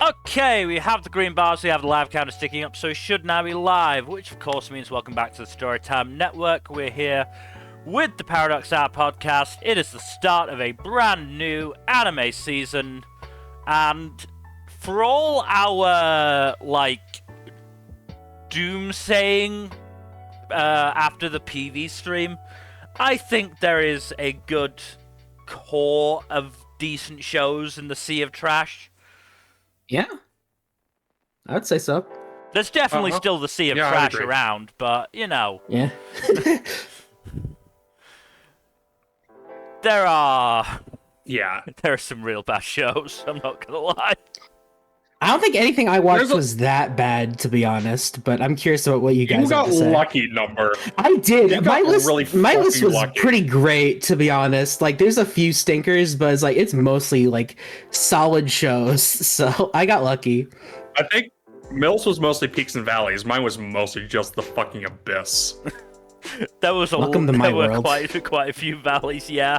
Okay, we have the green bars, we have the live counter sticking up, so it should now be live, which of course means welcome back to the Storytime Network. We're here with the Paradox Hour podcast. It is the start of a brand new anime season, and for all our, doomsaying after the PV stream, I think there is a good core of decent shows in the sea of trash. Yeah, I would say so. There's definitely still the sea of trash around, but, you know. Yeah. There are some real bad shows, I'm not gonna lie. I don't think anything I watched was that bad, to be honest, but I'm curious about what you guys have to say. You got lucky, Nmbr. I did. My list was lucky. pretty great, to be honest. Like, there's a few stinkers, but it's mostly, solid shows, so I got lucky. I think Mills was mostly peaks and valleys. Mine was mostly just the fucking abyss. There was Welcome to my world. Quite a few valleys, yeah.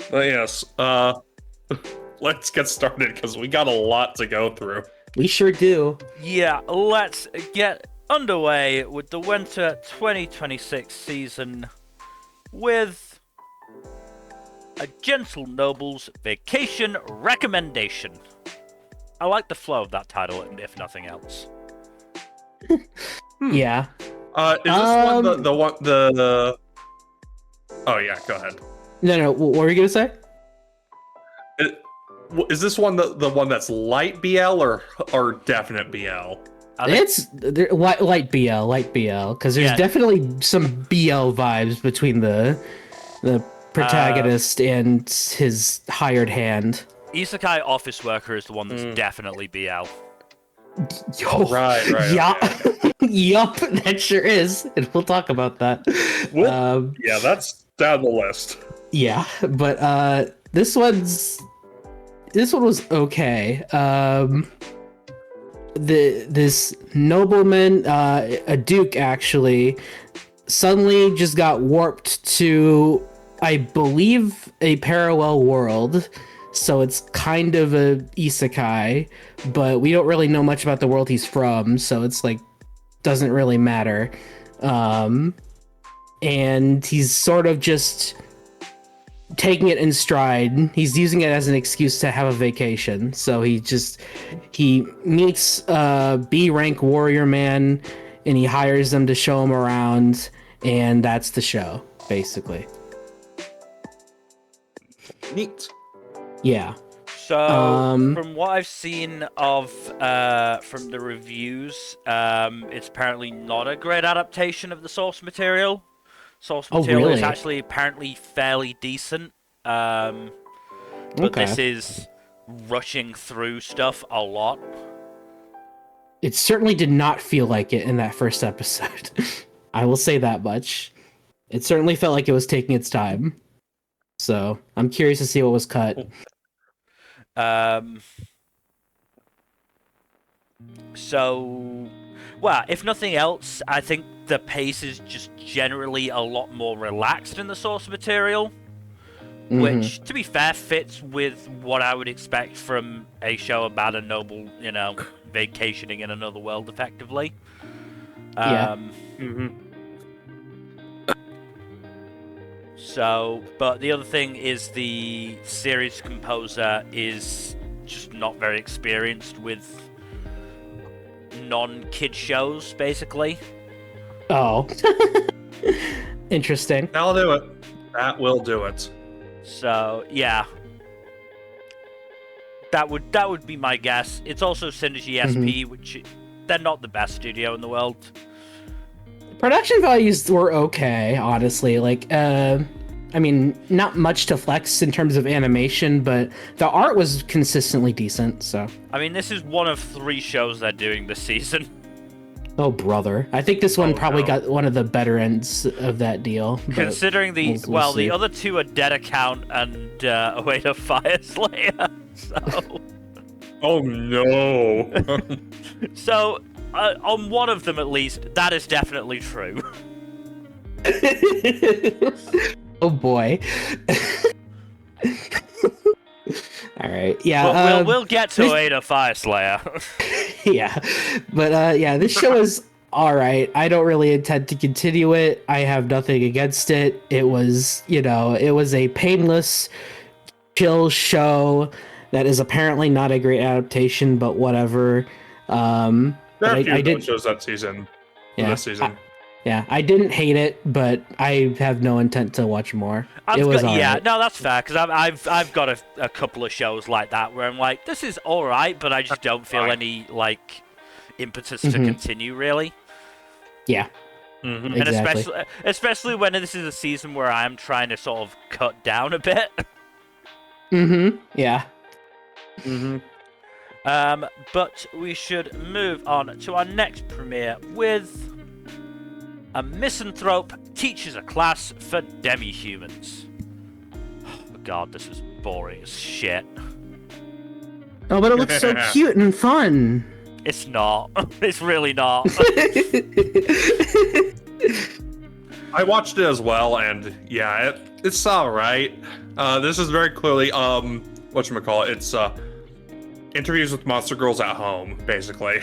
But yes, let's get started because we got a lot to go through. We sure do. Yeah, let's get underway with the winter 2026 season with a Gentle Noble's vacation recommendation. I like the flow of that title, if nothing else. Yeah. Is this the Oh yeah, go ahead. No, what were you gonna say? Is this one the one that's light BL or definite BL? It's light BL, because there's definitely some BL vibes between the protagonist and his hired hand. Isekai Office Worker is the one that's definitely BL. Right. Yeah. Yup, that sure is, and we'll talk about that. Yeah, that's down the list. Yeah, but this one was okay. This nobleman, a duke actually, suddenly just got warped to, I believe, a parallel world. So it's kind of a isekai, but we don't really know much about the world he's from, so it's doesn't really matter. And he's sort of just taking it in stride. He's using it as an excuse to have a vacation. So he meets B rank warrior man, and he hires them to show him around, and that's the show, basically. Neat. Yeah. So, from what I've seen of from the reviews, it's apparently not a great adaptation of the source material. Source material is actually apparently fairly decent, but this is rushing through stuff a lot. It certainly did not feel like it in that first episode. I will say that much. It certainly felt like it was taking its time. So, I'm curious to see what was cut. If nothing else, I think the pace is just generally a lot more relaxed in the source material, which, to be fair, fits with what I would expect from a show about a noble, vacationing in another world, effectively. So, but the other thing is the series composer is just not very experienced with non-kid shows, basically. Oh. Interesting. That'll do it. That will do it. So, yeah. That would be my guess. It's also Synergy SP, which they're not the best studio in the world. Production values were okay, honestly. Not much to flex in terms of animation, but the art was consistently decent, so. This is one of 3 shows they're doing this season. Oh, brother. I think this one probably got one of the better ends of that deal. Considering the other 2 are Dead Account and Oedo Fire Slayer, so. Oh, no. So, on one of them at least, that is definitely true. Oh boy. All right. Yeah. We'll get to Oedo Fire Slayer. Yeah. But yeah, this show is all right. I don't really intend to continue it. I have nothing against it. It was, it was a painless, chill show that is apparently not a great adaptation, but whatever. There are a few I good shows that season. Yeah. This season. I didn't hate it, but I have no intent to watch more. It was all right. No, that's fair, because I've got a couple of shows like that where I'm like, this is all right, but I just don't feel any like impetus to continue, really. Yeah. And especially when this is a season where I'm trying to sort of cut down a bit. Yeah. But we should move on to our next premiere with a Misanthrope teaches a class for Demi-Humans. Oh god, this is boring as shit. Oh, but it looks so cute and fun. It's not. It's really not. I watched it as well, and yeah, it's alright. This is very clearly, whatchamacallit, it's, interviews with monster girls at home, basically.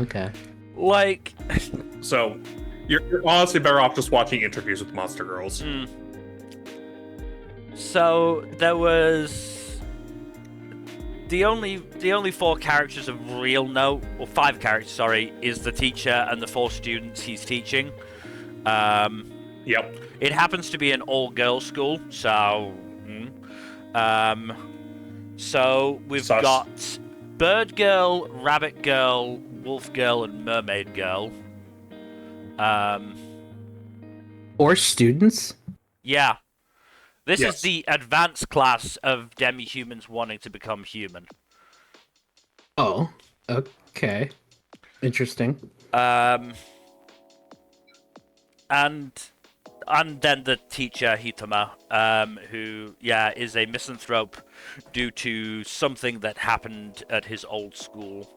Okay. Like... So, you're honestly better off just watching interviews with monster girls. So, there was... The only 4 characters of real note, or 5 characters, sorry, is the teacher and the 4 students he's teaching. Yep. It happens to be an all-girls school, so... So, we've got Bird Girl, Rabbit Girl, Wolf Girl, and Mermaid Girl. Or students? Yeah. This is the advanced class of Demi-Humans wanting to become human. Oh, okay. Interesting. And then the teacher, Hitama, who, is a misanthrope due to something that happened at his old school.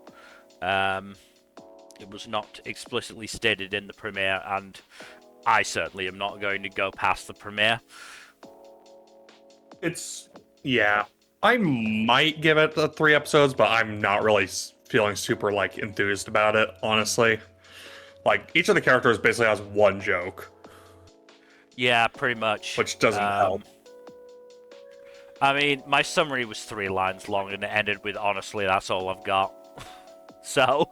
It was not explicitly stated in the premiere, and I certainly am not going to go past the premiere. I might give it 3 episodes, but I'm not really feeling super, enthused about it, honestly. Each of the characters basically has one joke. Yeah, pretty much. Which doesn't help. I mean, my summary was 3 lines long, and it ended with, honestly, that's all I've got. So...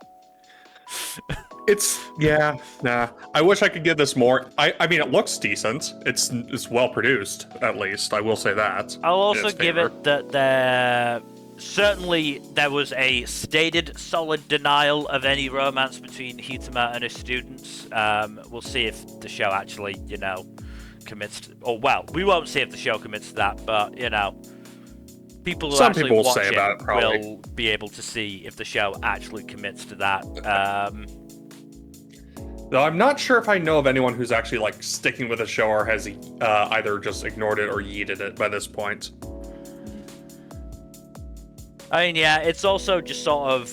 I wish I could give this more. I mean, it looks decent. It's well produced, at least. I will say that. I'll also give it that there was a stated solid denial of any romance between Hitama and his students. We'll see if the show actually, commits to... we won't see if the show commits to that, but, people who actually watch it will be able to see if the show actually commits to that. Though I'm not sure if I know of anyone who's actually sticking with the show or has either just ignored it or yeeted it by this point. I mean, yeah, it's also just sort of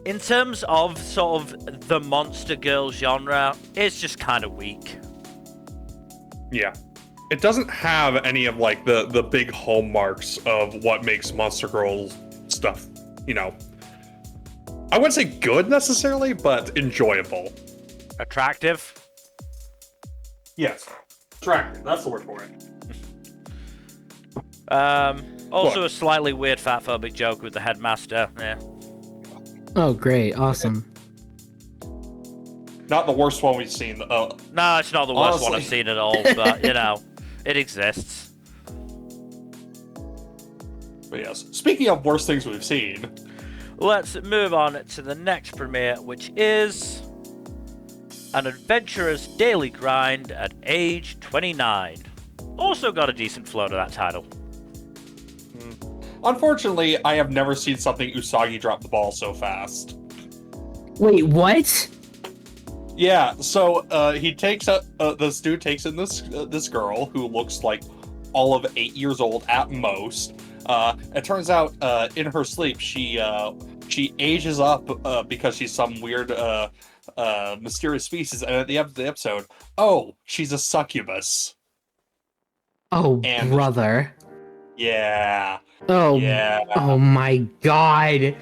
in terms of sort of the monster girl genre, it's just kind of weak. Yeah. It doesn't have any of the big hallmarks of what makes Monster Girl stuff, I wouldn't say good necessarily, but enjoyable. Attractive? Yes. Attractive, that's the word for it. Also a slightly weird fatphobic joke with the headmaster. Yeah. Oh, great. Awesome. Not the worst one we've seen. No, it's not the worst one I've seen at all, but, it exists. But yes, speaking of worst things we've seen... Let's move on to the next premiere, which is... An Adventurer's Daily Grind at age 29. Also got a decent flow to that title. Unfortunately, I have never seen something Usagi drop the ball so fast. Wait, what? Yeah, so he takes this dude takes in this girl who looks like all of 8 years old at most. It turns out in her sleep she she ages up because she's some weird mysterious species, and at the end of the episode, oh, she's a succubus. Oh, And brother. Yeah. Oh, yeah. Oh my god.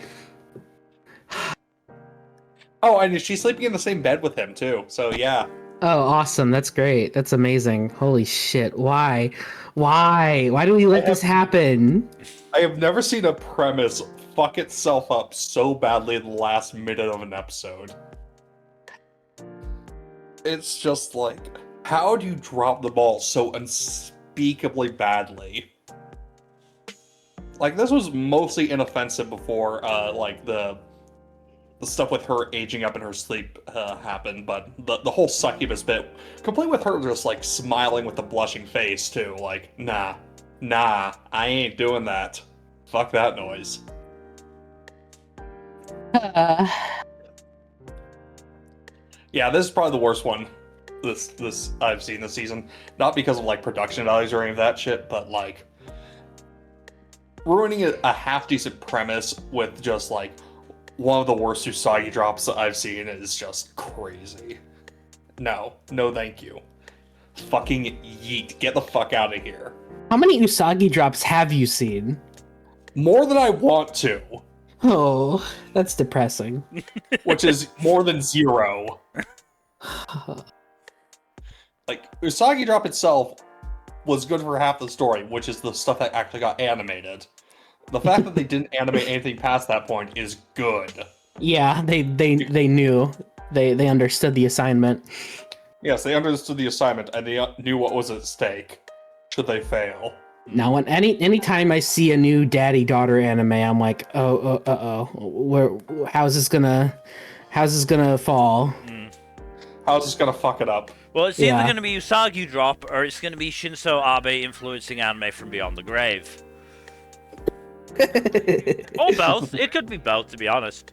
Oh, and she's sleeping in the same bed with him too. So yeah. Oh, awesome. That's great. That's amazing. Holy shit. Why? Why do we let this happen? I have never seen a premise fuck itself up so badly in the last minute of an episode. It's just like, how do you drop the ball so unspeakably badly? Like, this was mostly inoffensive before, like, the stuff with her aging up in her sleep happened, but the whole succubus bit, complete with her just, like, smiling with a blushing face, too. Like, nah, I ain't doing that. Fuck that noise. Yeah, this is probably the worst one this I've seen this season. Not because of, like, production values or any of that shit, but, like, ruining a half-decent premise with just, like, one of the worst Usagi drops that I've seen is just crazy. No, thank you. Fucking yeet. Get the fuck out of here. How many Usagi drops have you seen? More than I want to. Oh, that's depressing. Which is more than 0. Like, Usagi drop itself was good for half the story, which is the stuff that actually got animated. The fact that they didn't animate anything past that point is good. Yeah, they knew. They understood the assignment. Yes, they understood the assignment, and they knew what was at stake, should they fail. Now, when anytime I see a new daddy-daughter anime, I'm like, how's this gonna fall? How's this gonna fuck it up? Well, it's either going to be Usagi drop, or it's going to be Shinso Abe influencing anime from beyond the grave. Or both. It could be both, to be honest.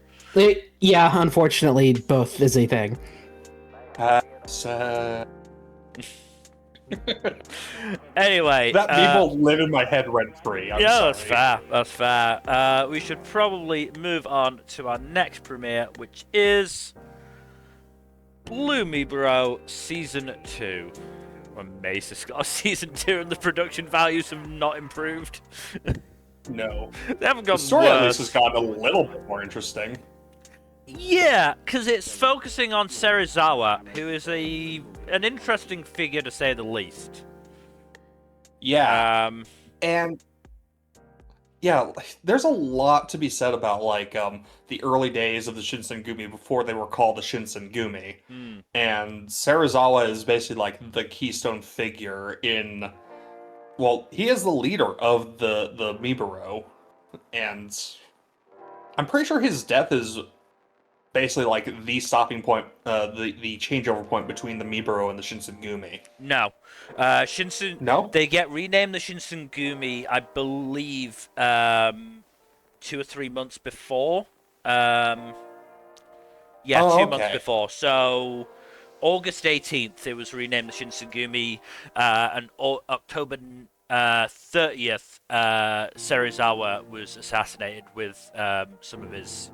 Yeah, unfortunately, both is a thing. Anyway, that people live in my head rent-free. I'm sorry. That's fair. We should probably move on to our next premiere, which is Blue Miburo Season 2. Amazed it's got a Season 2 and the production values have not improved. No. They haven't gotten the story worse. At least has gotten a little bit more interesting. Yeah, because it's focusing on Serizawa, who is an interesting figure to say the least. Yeah. And yeah, there's a lot to be said about like the early days of the Shinsengumi before they were called the Shinsengumi. And Serizawa is basically like the keystone figure in, well, he is the leader of the Miburo, and I'm pretty sure his death is basically like the stopping point, the changeover point between the Miburo and the Shinsengumi. No. No? They get renamed the Shinsengumi, I believe, 2 or 3 months before. 2 months before. So, August 18th, it was renamed the Shinsengumi, and October 30th, Serizawa was assassinated with some of his,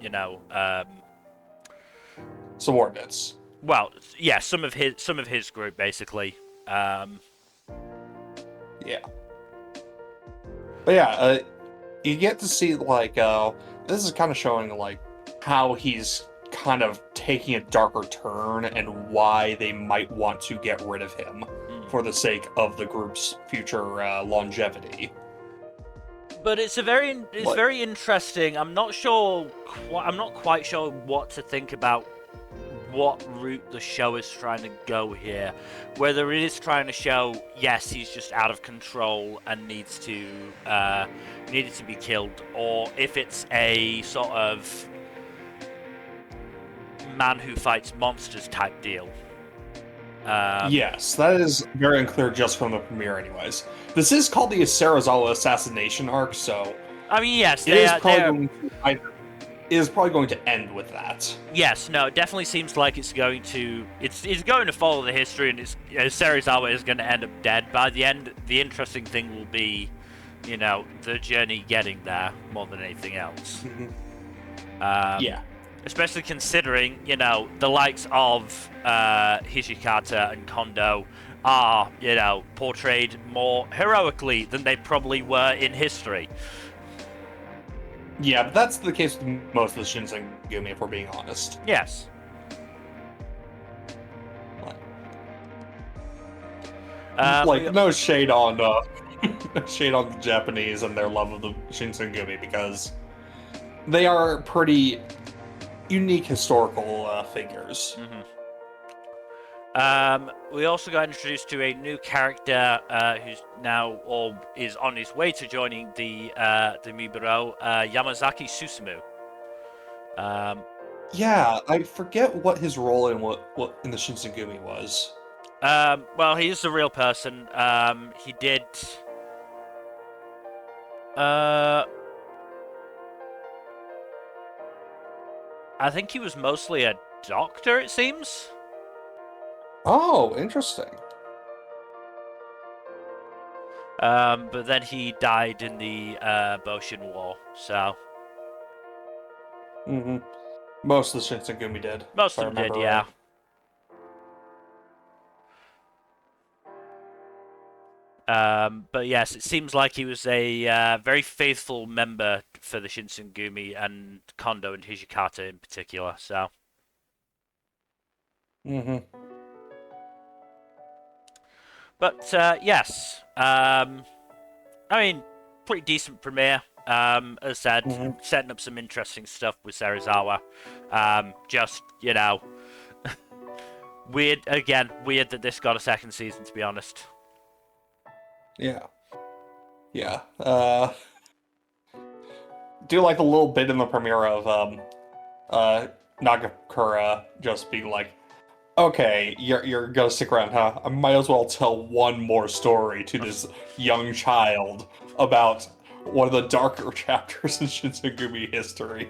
subordinates. Well, yeah, some of his group basically. Yeah. But yeah, you get to see like this is kind of showing like how he's kind of taking a darker turn and why they might want to get rid of him for the sake of the group's future longevity. But it's very interesting. I'm not quite sure what to think about what route the show is trying to go here. Whether it is trying to show, yes, he's just out of control and needed to be killed, or if it's a sort of man who fights monsters type deal. Yes, that is very unclear just from the premiere anyways. This is called the Serizawa assassination arc, so I mean, yes, it is probably going to end with that. Yes, no, it definitely seems like it's going to follow the history, and Serizawa is going to end up dead. By the end, the interesting thing will be, the journey getting there more than anything else. Yeah. Especially considering, you know, the likes of Hijikata and Kondo are, you know, portrayed more heroically than they probably were in history. Yeah, but that's the case with most of the Shinsengumi, if we're being honest. Yes. No shade on no shade on the Japanese and their love of the Shinsengumi, because they are pretty unique historical figures. We also got introduced to a new character who's now or is on his way to joining the Miburo, Yamazaki Susumu. Yeah, I forget what his role in what in the Shinsengumi was. Well, he is a real person. He did. I think he was mostly a doctor, it seems. Oh, interesting. But then he died in the Boshin War, so. Most of the Shinsengumi did. Most of them did, yeah. But yes, it seems like he was a very faithful member for the Shinsengumi and Kondo and Hijikata in particular, so. But yes, I mean, pretty decent premiere. As I said, setting up some interesting stuff with Serizawa. Just, you know, weird that this got a second season, to be honest. Yeah. Do like a little bit in the premiere of Nagakura just being like, okay, you're gonna stick around, huh? I might as well tell one more story to this young child about one of the darker chapters in Shinsengumi history.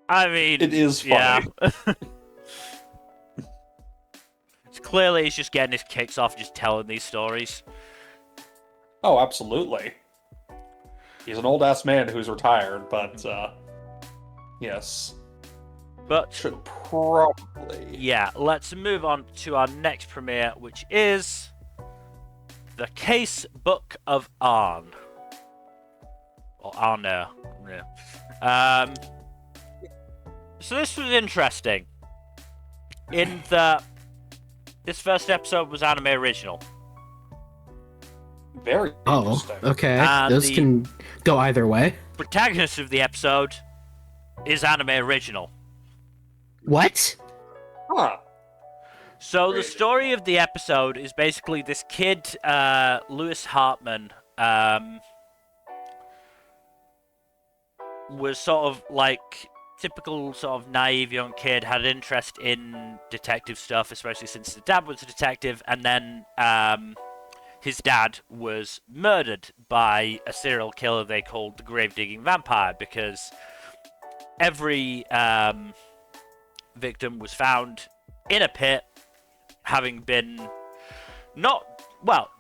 I mean, it is funny. Yeah. Clearly, he's just getting his kicks off just telling these stories. Oh, absolutely. He's an old-ass man who's retired, but, yes. But should probably... Yeah, let's move on to our next premiere, which is... The Case Book of Arne. Or Arne. Yeah. So this was interesting. In that... This first episode was anime original. Very interesting. Oh, okay. Those can go either way. Protagonist of the episode is anime original. What? Huh. So the story of the episode is basically this kid, Lewis Hartman, was sort of like typical sort of naive young kid, had an interest in detective stuff, especially since the dad was a detective, and then his dad was murdered by a serial killer they called the Grave-Digging Vampire, because every victim was found in a pit, having been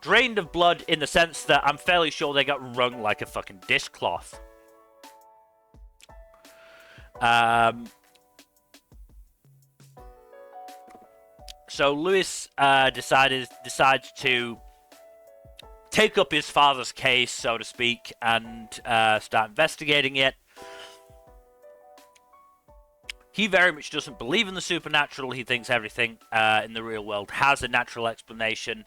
drained of blood in the sense that I'm fairly sure they got wrung like a fucking dishcloth. So Lewis decides to take up his father's case, so to speak, and start investigating it. He very much doesn't believe in the supernatural. He thinks everything in the real world has a natural explanation.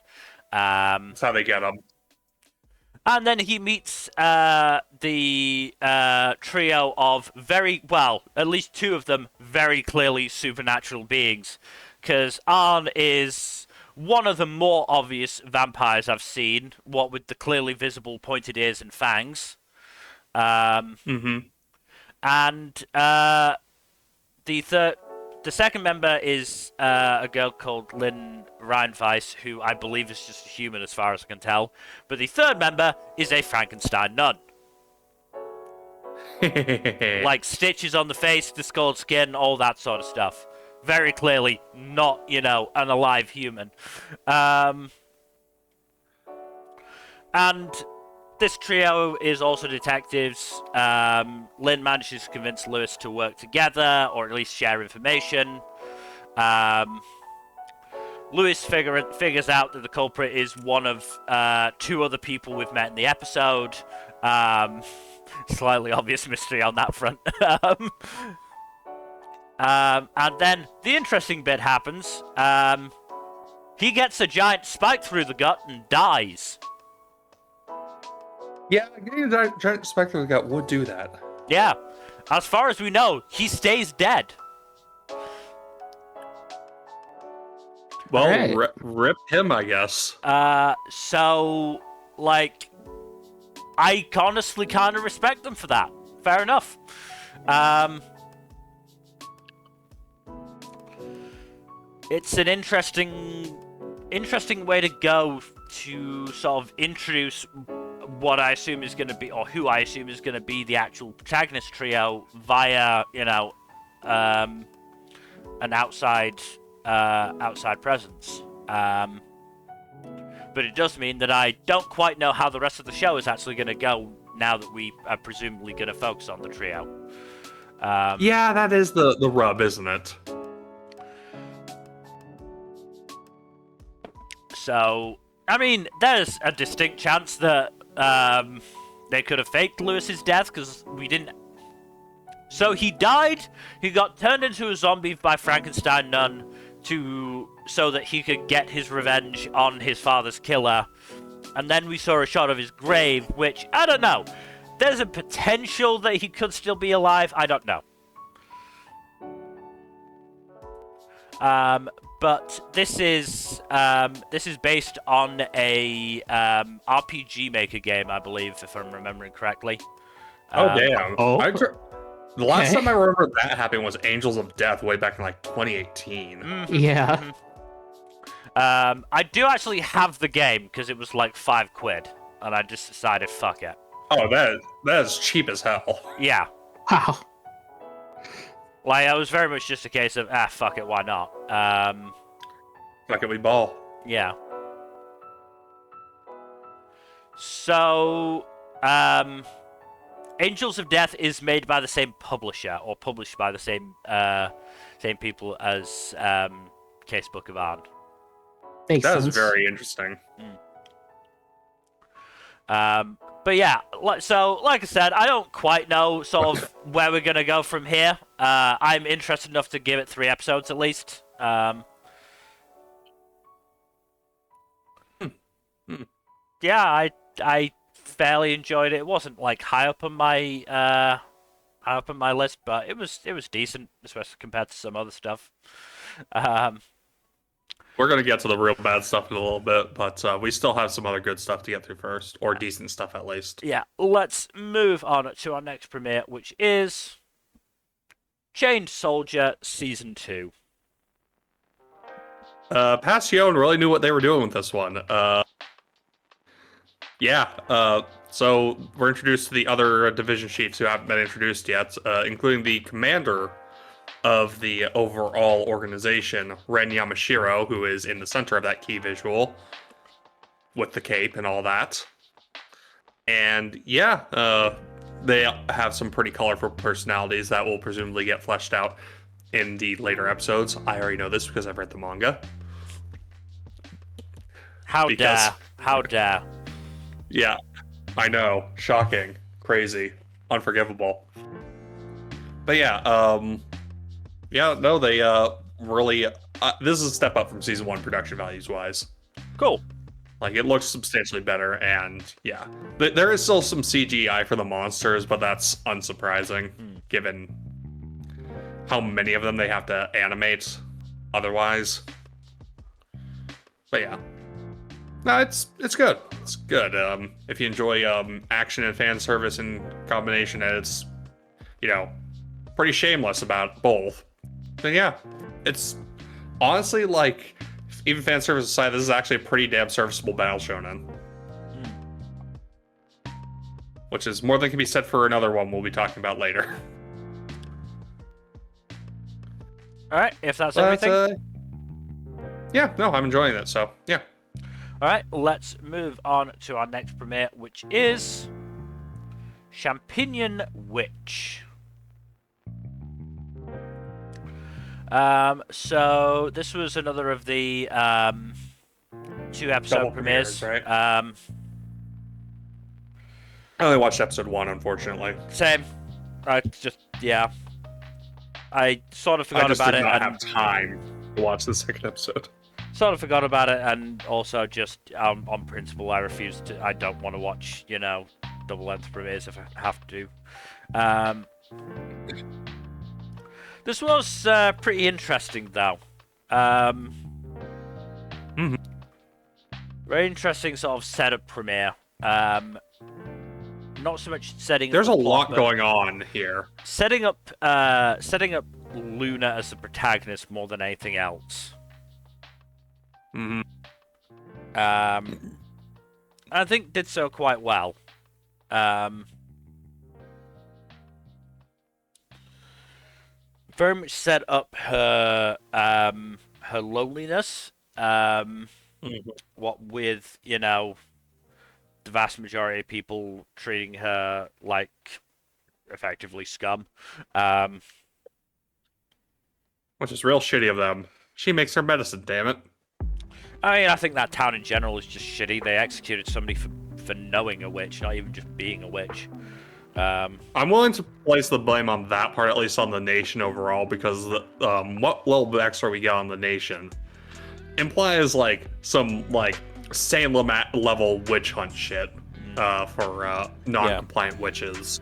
That's how they get them. And then he meets the trio of at least two of them, very clearly supernatural beings. Because Arne is one of the more obvious vampires I've seen, what with the clearly visible pointed ears and fangs. And the second member is a girl called Lynn Reinweiss, who I believe is just a human as far as I can tell. But the third member is a Frankenstein nun. Like stitches on the face, discolored skin, all that sort of stuff. Very clearly not, an alive human. And this trio is also detectives. Lynn manages to convince Lewis to work together, or at least share information. Lewis figures out that the culprit is one of 2 other people we've met in the episode. Slightly obvious mystery on that front. And then the interesting bit happens. He gets a giant spike through the gut and dies. Yeah, getting a giant spike through the gut would do that. Yeah. As far as we know, he stays dead. Well, Right. rip him, I guess. So, like, I honestly kind of respect them for that. Fair enough. It's an interesting way to go to sort of introduce what I assume is going to be, or who I assume is going to be the actual protagonist trio via, an outside presence. But it does mean that I don't quite know how the rest of the show is actually going to go now that we are presumably going to focus on the trio. Yeah, that is the rub, isn't it? So, I mean, there's a distinct chance that they could have faked Lewis's death, because we didn't... So he died, he got turned into a zombie by Frankenstein Nun so that he could get his revenge on his father's killer. And then we saw a shot of his grave, which, I don't know. There's a potential that he could still be alive, I don't know. But this is based on a RPG Maker game, I believe, if I'm remembering correctly. Oh damn! Oh. The last time I remember that happening was Angels of Death way back in like 2018. Mm-hmm. Yeah. I do actually have the game because it was like £5, and I just decided fuck it. Oh, that is cheap as hell. Yeah. Wow. Like, it was very much just a case of, fuck it, why not? Fuck it, we ball. Yeah. So, Angels of Death is made by the same publisher, or published by the same people as Casebook of Arne. Makes That sense. is very interesting. But yeah, so like I said, I don't quite know sort of where we're gonna go from here. I'm interested enough to give it 3 episodes at least. Yeah, I fairly enjoyed it. It wasn't like high up on my list, but it was decent, especially compared to some other stuff. We're gonna get to the real bad stuff in a little bit, but we still have some other good stuff to get through first, or decent stuff at least. Yeah, let's move on to our next premiere, which is Chained Soldier Season 2. Passion really knew what they were doing with this one. So we're introduced to the other division chiefs who haven't been introduced yet, including the commander of the overall organization, Ren Yamashiro, who is in the center of that key visual with the cape and all that. And yeah, they have some pretty colorful personalities that will presumably get fleshed out in the later episodes. I already know this because I've read the manga. How dare. Yeah, I know. Shocking. Crazy. Unforgivable. But yeah, they really... this is a step up from Season 1 production values-wise. Cool. Like, it looks substantially better, and yeah. There is still some CGI for the monsters, but that's unsurprising, given how many of them they have to animate otherwise. But yeah. No, it's good. It's good. If you enjoy action and fan service in combination, and it's, pretty shameless about both. Then yeah, it's honestly like, even fan service aside, this is actually a pretty damn serviceable battle shonen. Which is more than can be said for another one we'll be talking about later. Alright, if that's everything. Yeah, no, I'm enjoying it, so yeah. Alright, let's move on to our next premiere, which is Champignon Witch. So this was another of the 2-episode Double premieres, right? I only watched episode 1, unfortunately. Same. I sort of forgot about it. I did not have time to watch the second episode. Sort of forgot about it, and also just on principle, I don't want to watch, double-length premieres if I have to. This was pretty interesting, though. Very interesting sort of setup premiere. Not so much setting. There's a lot going on here. Setting up Luna as the protagonist more than anything else. I think did so quite well. Very much set up her loneliness. What with the vast majority of people treating her like effectively scum. Which is real shitty of them. She makes her medicine, damn it. I mean, I think that town in general is just shitty. They executed somebody for knowing a witch, not even just being a witch. I'm willing to place the blame on that part, at least on the nation overall, because what little backstory we get on the nation implies some Salem level witch hunt shit for non-compliant witches.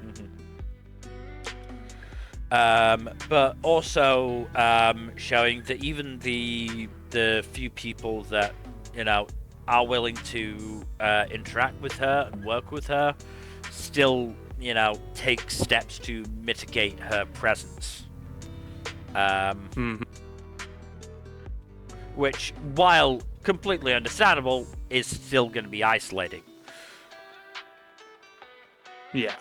But also showing that even the few people that are willing to interact with her and work with her still take steps to mitigate her presence. Which, while completely understandable, is still going to be isolating. Yeah.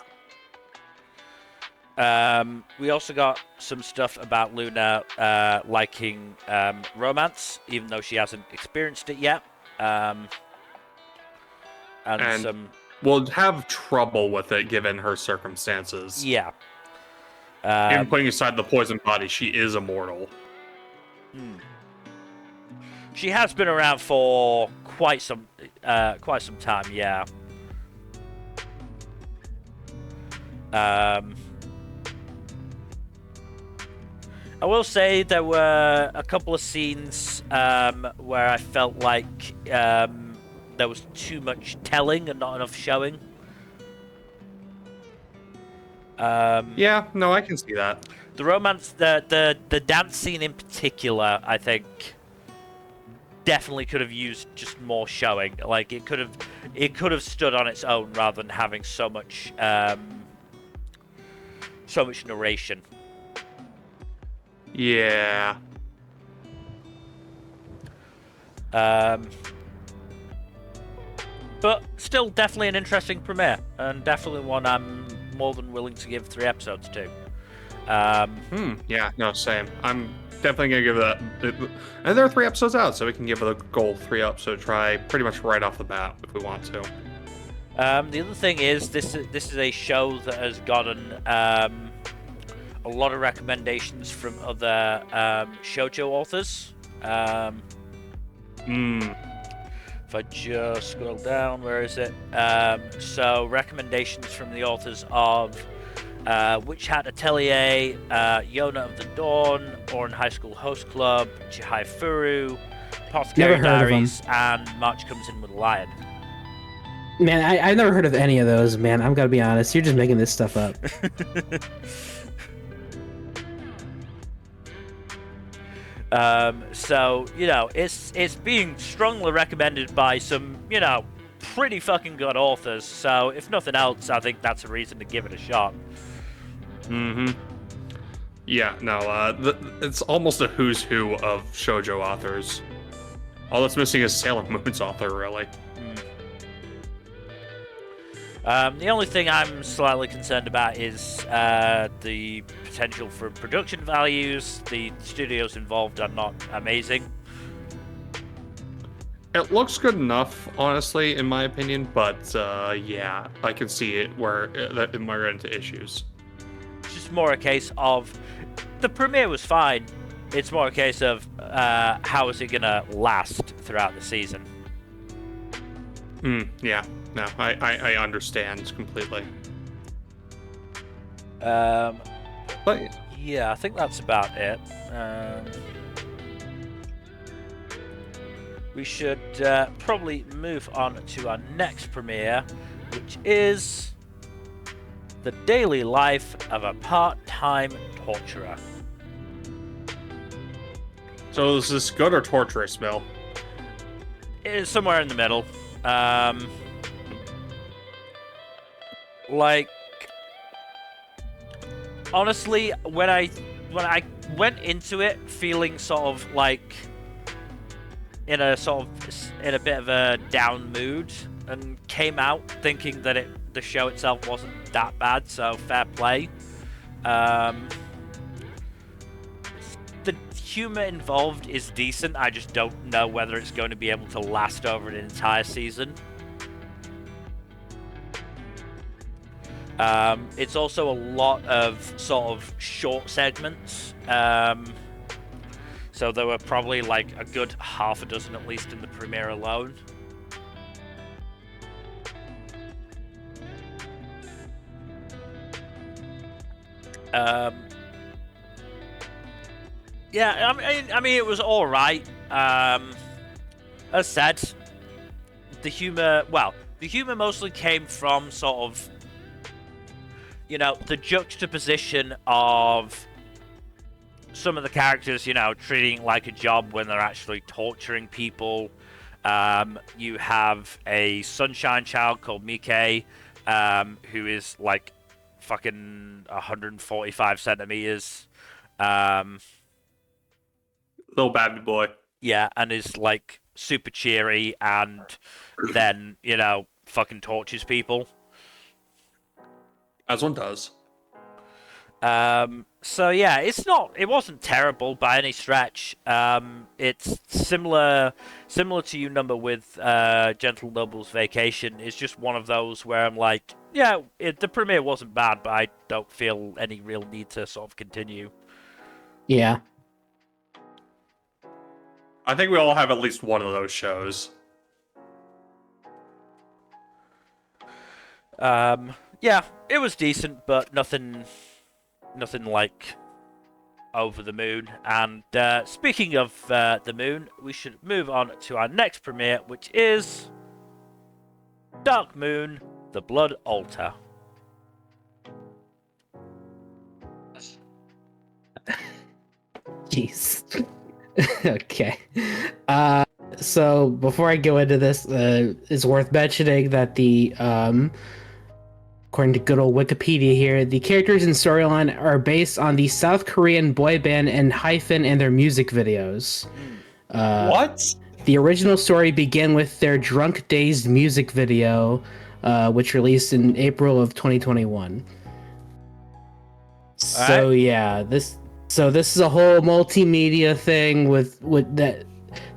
We also got some stuff about Luna liking romance, even though she hasn't experienced it yet. And some will have trouble with it given her circumstances. Yeah. Even putting aside the poison body, she is immortal. She has been around for quite some time, yeah. I will say there were a couple of scenes where I felt like there was too much telling and not enough showing. Yeah, no, I can see that. The romance, the dance scene in particular, I think definitely could have used just more showing. Like it could have stood on its own rather than having so much narration. Yeah. But still definitely an interesting premiere, and definitely one I'm more than willing to give 3 episodes to. Yeah, no, same. I'm definitely gonna give that. And there are 3 episodes out, so we can give it a gold 3 episode try pretty much right off the bat if we want to. The other thing is this is a show that has gotten a lot of recommendations from other shoujo authors. If I just scroll down, where is it? So recommendations from the authors of Witch Hat Atelier, Yona of the Dawn, Oran High School Host Club, Chihai Furu, Apothecary Diaries, and March Comes In With a Lion. Man, I've never heard of any of those, man. I'm gotta be honest. You're just making this stuff up. So, it's being strongly recommended by some, pretty fucking good authors. So, if nothing else, I think that's a reason to give it a shot. Yeah, no, it's almost a who's who of shoujo authors. All that's missing is Sailor Moon's author, really. The only thing I'm slightly concerned about is the potential for production values. The studios involved are not amazing. It looks good enough, honestly, in my opinion. But yeah, I can see it where it might run into issues. It's just more a case of the premiere was fine. It's more a case of how is it gonna last throughout the season. Yeah. No, I understand completely. But But yeah, I think that's about it. We should probably move on to our next premiere, which is the daily life of a part-time torturer. so is this good or torturous, Bill? It's somewhere in the middle. Like, honestly, when I went into it feeling sort of like in a bit of a down mood, and came out thinking that the show itself wasn't that bad, so fair play. The humor involved is decent. I just don't know whether it's going to be able to last over an entire season. It's also a lot of sort of short segments. So there were probably like a good half a dozen at least in the premiere alone. Yeah, I mean, it was all right. As said, the humor mostly came from sort of, you know, the juxtaposition of some of the characters, you know, treating it like a job when they're actually torturing people. You have a sunshine child called Mike, who is like fucking 145 centimeters. Little baby boy. Yeah, and is like super cheery, and then, you know, fucking tortures people. As one does. So yeah, it wasn't terrible by any stretch. It's similar to Nmbr with Gentle Noble's Vacation. It's just one of those where I'm like, yeah, the premiere wasn't bad, but I don't feel any real need to sort of continue. Yeah. I think we all have at least one of those shows. Yeah, it was decent, but nothing like over the moon. And speaking of the moon, we should move on to our next premiere, which is Dark Moon: The Blood Altar. Jeez. Okay. So before I go into this, it's worth mentioning that according to good old Wikipedia here, the characters in storyline are based on the South Korean boy band Enhypen and their music videos. What? The original story began with their Drunk Dazed music video, which released in April of 2021. So right. Yeah, this is a whole multimedia thing with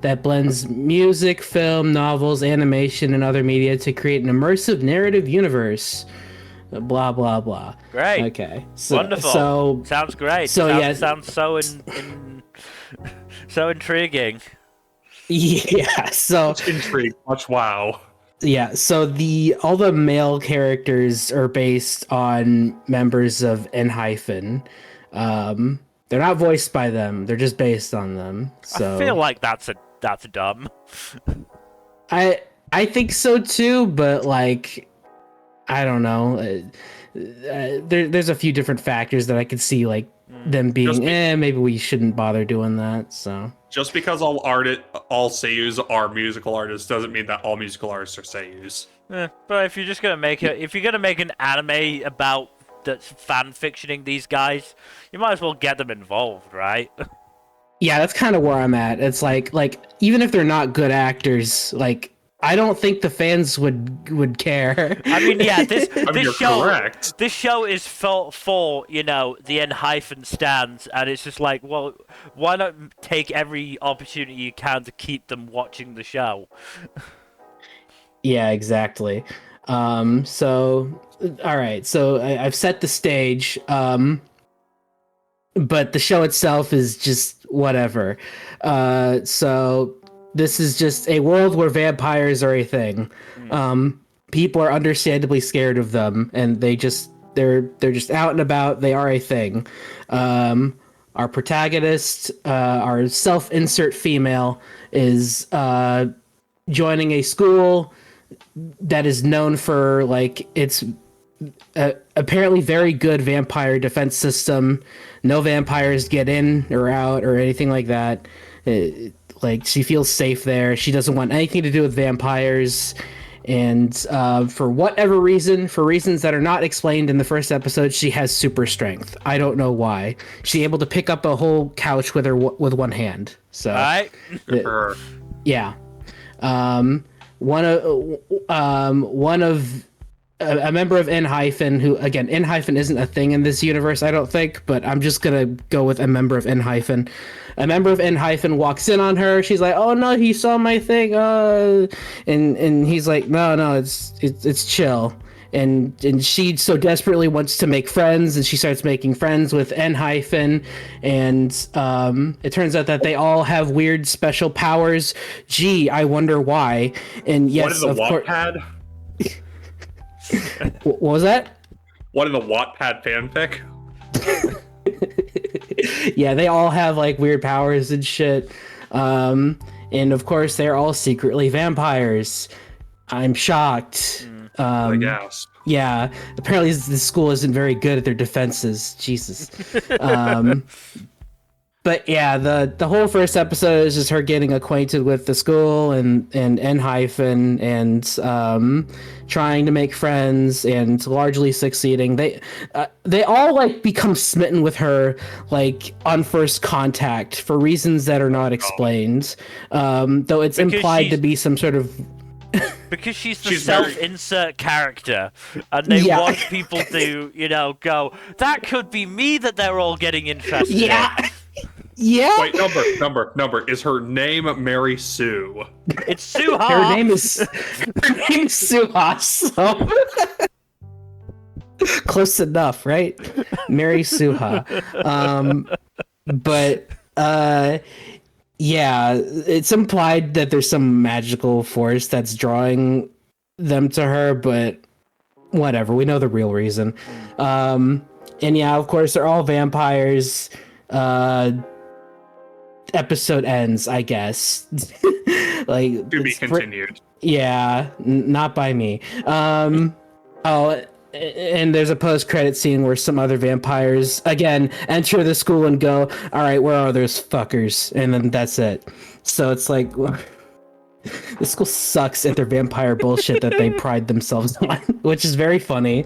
that blends music, film, novels, animation, and other media to create an immersive narrative universe. Blah blah blah. Great. Okay. Wonderful. So sounds great. Sounds so so intriguing. Yeah. So Much intrigue. Much wow. Yeah. So all the male characters are based on members of Enhypen. They're not voiced by them. They're just based on them. So I feel like that's dumb. I think so too, but like, I don't know. There's a few different factors that I could see, like them being, maybe we shouldn't bother doing that. So just because all seiyus are musical artists doesn't mean that all musical artists are seiyus. But if you're just gonna make an anime about that's fan fictioning these guys, you might as well get them involved, right? Yeah, that's kind of where I'm at. It's like even if they're not good actors, like I don't think the fans would care. I mean, yeah, this show correct. this show is for you know, the N- stands, and it's just like, well, why not take every opportunity you can to keep them watching the show? Yeah, exactly. So all right, so I've set the stage. But the show itself is just whatever. So this is just a world where vampires are a thing. People are understandably scared of them, and they're just out and about. They are a thing. Our protagonist, our self-insert female, is joining a school that is known for like its apparently very good vampire defense system. No vampires get in or out or anything like that. Like, she feels safe there. She doesn't want anything to do with vampires. And for whatever reason, for reasons that are not explained in the first episode, she has super strength. I don't know why. She's able to pick up a whole couch with with one hand. So, All right. yeah. One of a member of N-, who, again, N- isn't a thing in this universe, I don't think, but I'm just gonna go with a member of N-. A member of N- walks in on her. She's like, "Oh no, he saw my thing." And he's like, "No, it's chill." And she so desperately wants to make friends, and she starts making friends with N-. And it turns out that they all have weird special powers. Gee, I wonder why. And yes, what of is a course. Wattpad? What was that? What in the Wattpad fanfic? Yeah, they all have like weird powers and shit. And of course, they're all secretly vampires. I'm shocked. I guess. Yeah, apparently the school isn't very good at their defenses. Jesus. But yeah, the whole first episode is just her getting acquainted with the school and N- and trying to make friends and largely succeeding. They all like become smitten with her like on first contact for reasons that are not explained. Though it's Because implied to be some sort of because she's the She's self-insert character, and they Yeah. want people to, you know, go, that could be me that they're all getting interested in. Yeah. Wait, number. Is her name Mary Sue? It's Suha. Her name is Suha. So close enough, right? Mary Suha. But yeah, it's implied that there's some magical force that's drawing them to her, but whatever. We know the real reason. And yeah, of course, they're all vampires. Episode ends, I guess. Like, To be continued. Yeah, not by me. Oh, and there's a post-credit scene where some other vampires again enter the school and go, "All right, where are those fuckers?" And then that's it. So it's like, the school sucks at their vampire bullshit that they pride themselves on, which is very funny.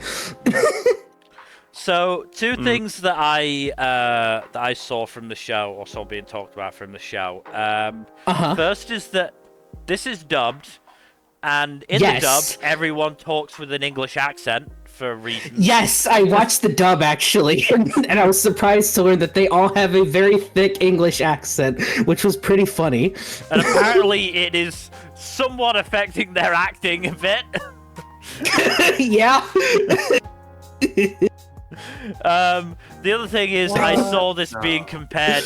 So, two things that I saw from the show, or saw being talked about from the show. First is that this is dubbed, and in the dub, everyone talks with an English accent for reasons. Yes, I watched the dub actually, and I was surprised to learn that they all have a very thick English accent, which was pretty funny. And apparently, it is somewhat affecting their acting a bit. Yeah. The other thing is, I saw this being compared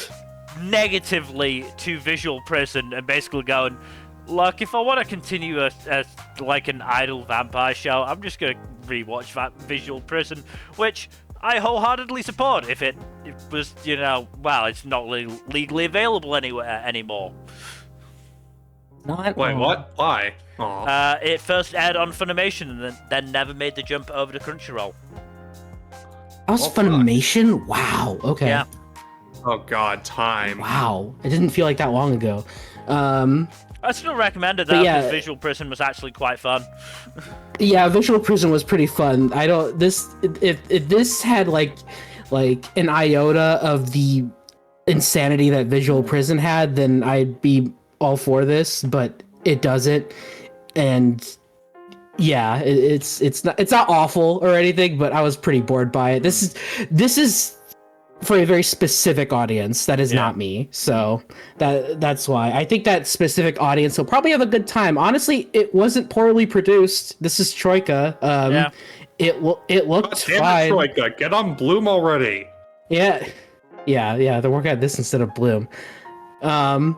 negatively to Visual Prison, and basically going, look, if I want to continue as like an idle vampire show, I'm just gonna rewatch that Visual Prison, which I wholeheartedly support. If it was, you know, well, it's not legally available anywhere anymore. Not Wait, what? Why? It first aired on Funimation and then never made the jump over to Crunchyroll. That was Funimation? Wow. Okay. Yeah. Oh god, time. Wow. It didn't feel like that long ago. I still recommend it though, because Visual Prison was actually quite fun. Yeah, Visual Prison was pretty fun. If this had like an iota of the insanity that Visual Prison had, then I'd be all for this, but it doesn't. and yeah, it's not awful or anything, but I was pretty bored by it. This is for a very specific audience that is not me, so that's why I think that specific audience will probably have a good time. Honestly, it wasn't poorly produced. This is Troika. It looked fine. Troika, get on Bloom already. Yeah, they're working on this instead of Bloom. But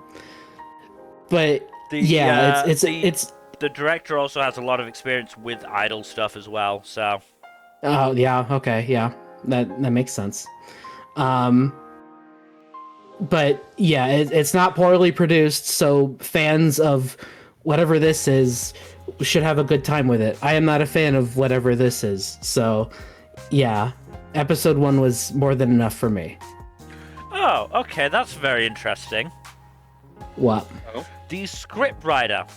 it's the director also has a lot of experience with idol stuff as well, so. Oh yeah, okay, yeah, that makes sense. But yeah, it's not poorly produced, so fans of whatever this is should have a good time with it. I am not a fan of whatever this is, so yeah, episode 1 was more than enough for me. Oh, okay, that's very interesting. What? Oh. The scriptwriter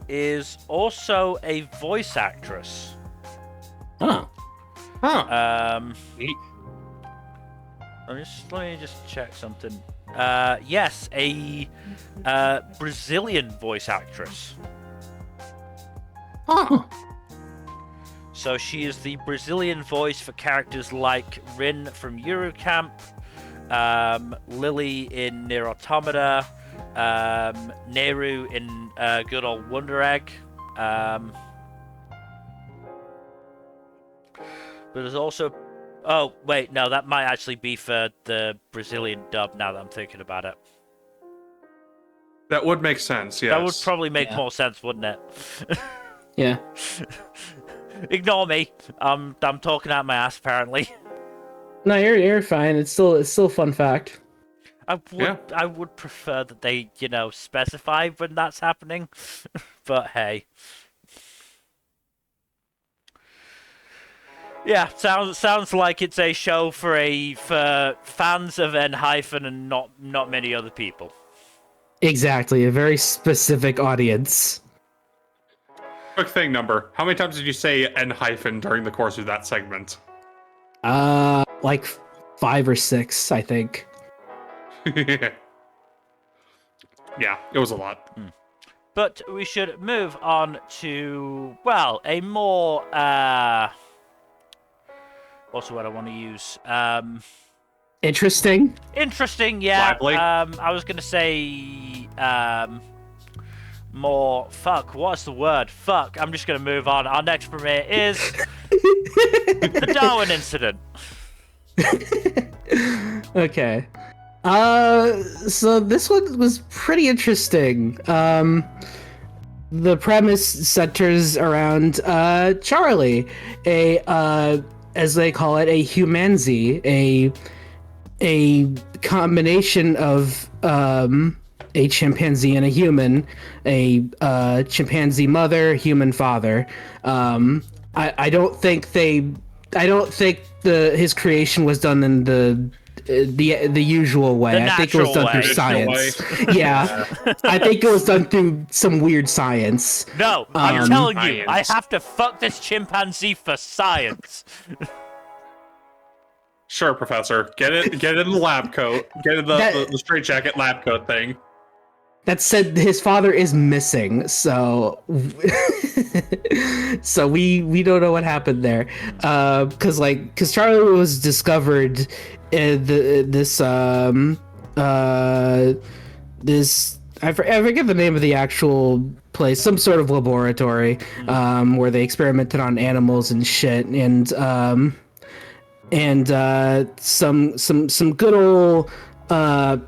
is also a voice actress. Oh. Huh. Neat. Let me just check something. Yes, a Brazilian voice actress. Huh. So she is the Brazilian voice for characters like Rin from Eurocamp, Lily in Nier Automata, Neru in good old Wonder Egg. But there's also... Oh, wait, no, that might actually be for the Brazilian dub now that I'm thinking about it. That would make sense, yes. That would probably make more sense, wouldn't it? Yeah. Ignore me. I'm talking out my ass, apparently. No, you're fine. It's still a fun fact. I would prefer that they, specify when that's happening. But hey. Yeah, sounds like it's a show for fans of N-hyphen and not many other people. Exactly, a very specific audience. Quick thing, Nmbr. How many times did you say N-hyphen during the course of that segment? Like 5 or 6, I think. Yeah, it was a lot. But we should move on to, well, a more, what's the word I want to use? Interesting? Interesting, yeah. Lively? I was going to say, more, fuck, what's the word? Fuck, I'm just going to move on. Our next premiere is the Darwin Incident. Okay. So this one was pretty interesting. The premise centers around Charlie, as they call it, a humanzi, a combination of a chimpanzee and a human, a chimpanzee mother, human father. I don't think his creation was done in the usual way. I think it was done through science. Yeah, I think it was done through some weird science. No, I'm telling you, I have to fuck this chimpanzee for science. Sure, Professor. Get it in the lab coat. Get in the straitjacket lab coat thing. That said, his father is missing, so so we don't know what happened there. Because Charlie was discovered in this I forget the name of the actual place, some sort of laboratory, where they experimented on animals and shit, and some good old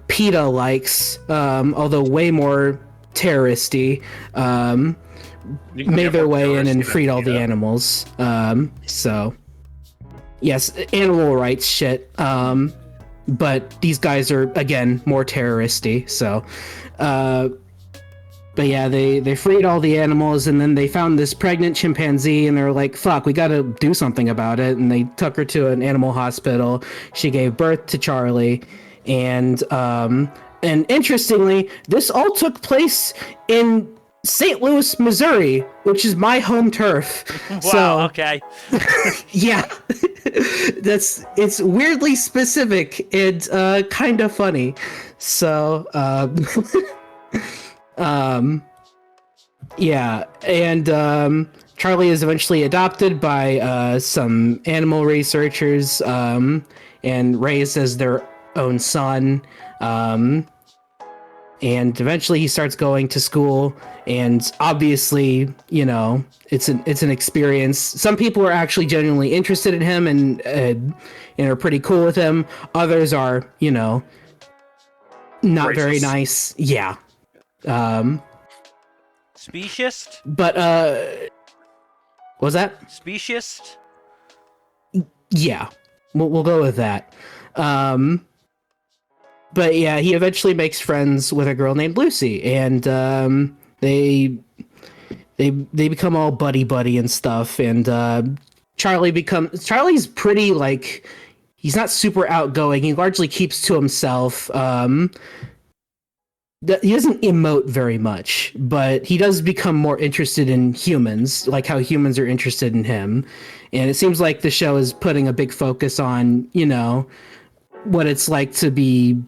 PETA likes, although way more terroristy, made their way in and freed all the animals. So yes, animal rights shit. But these guys are, again, more terroristy. So but yeah, they freed all the animals, and then they found this pregnant chimpanzee, and they're like, fuck, we gotta do something about it. And they took her to an animal hospital. She gave birth to Charlie. And interestingly, this all took place in St. Louis, Missouri, which is my home turf. Wow, so, okay. Yeah. It's weirdly specific and kind of funny. So Yeah, and Charlie is eventually adopted by some animal researchers and raised as their own son. And eventually he starts going to school, and obviously, it's an experience. Some people are actually genuinely interested in him and are pretty cool with him. Others are, not Racist. very nice. Yeah. Speciest? But what was that? Speciest? Yeah, we'll go with that. But yeah, he eventually makes friends with a girl named Lucy, and they become all buddy and stuff. And Charlie's pretty, like, he's not super outgoing. He largely keeps to himself. He doesn't emote very much, but he does become more interested in humans, like how humans are interested in him. And it seems like the show is putting a big focus on, what it's like to be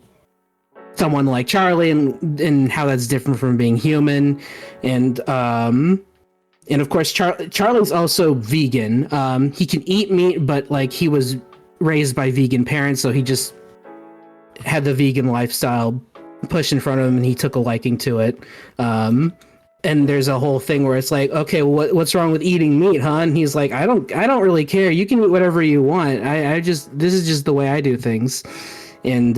someone like Charlie and how that's different from being human. And of course, Charlie's also vegan. He can eat meat, but like he was raised by vegan parents, so he just had the vegan lifestyle pushed in front of him, and he took a liking to it. And there's a whole thing where it's like, okay, well, what's wrong with eating meat, huh? And he's like, I don't really care. You can eat whatever you want. This is just the way I do things. And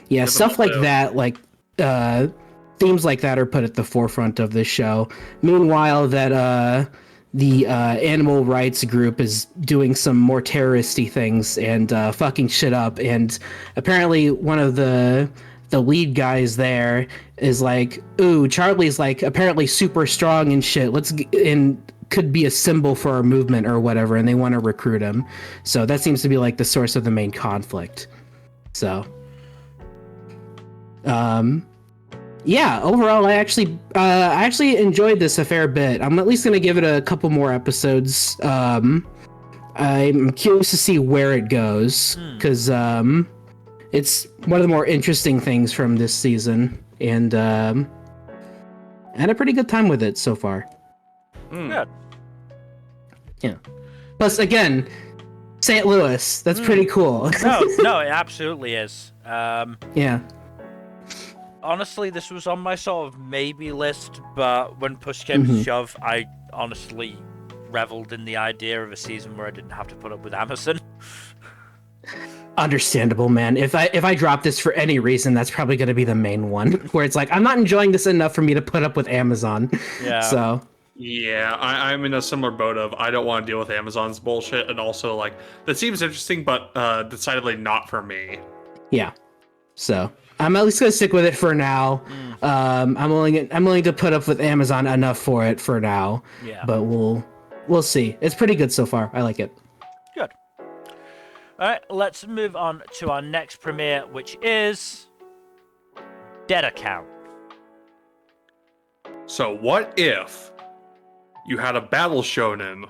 yeah, stuff like that, like themes like that are put at the forefront of this show. Meanwhile, that the animal rights group is doing some more terroristy things and fucking shit up. And apparently one of the lead guys there is like, ooh, Charlie's like apparently super strong and shit. And could be a symbol for our movement or whatever, and they want to recruit him. So that seems to be like the source of the main conflict. So, yeah, overall, I actually enjoyed this a fair bit. I'm at least gonna give it a couple more episodes. I'm curious to see where it goes, because it's one of the more interesting things from this season, and had a pretty good time with it so far. Good. Yeah. Plus, again, St. Louis. That's pretty cool. No, it absolutely is. Yeah. Honestly, this was on my sort of maybe list, but when push came to shove, I honestly reveled in the idea of a season where I didn't have to put up with Amazon. Understandable, man. If I drop this for any reason, that's probably going to be the main one, where it's like, I'm not enjoying this enough for me to put up with Amazon. Yeah. So. Yeah, I'm in a similar boat of I don't want to deal with Amazon's bullshit, and also like that seems interesting, but decidedly not for me. Yeah. So I'm at least gonna stick with it for now. I'm willing to put up with Amazon enough for it for now. Yeah. But we'll see. It's pretty good so far. I like it. Good. All right, let's move on to our next premiere, which is Dead Account. So what if you had a battle shonen,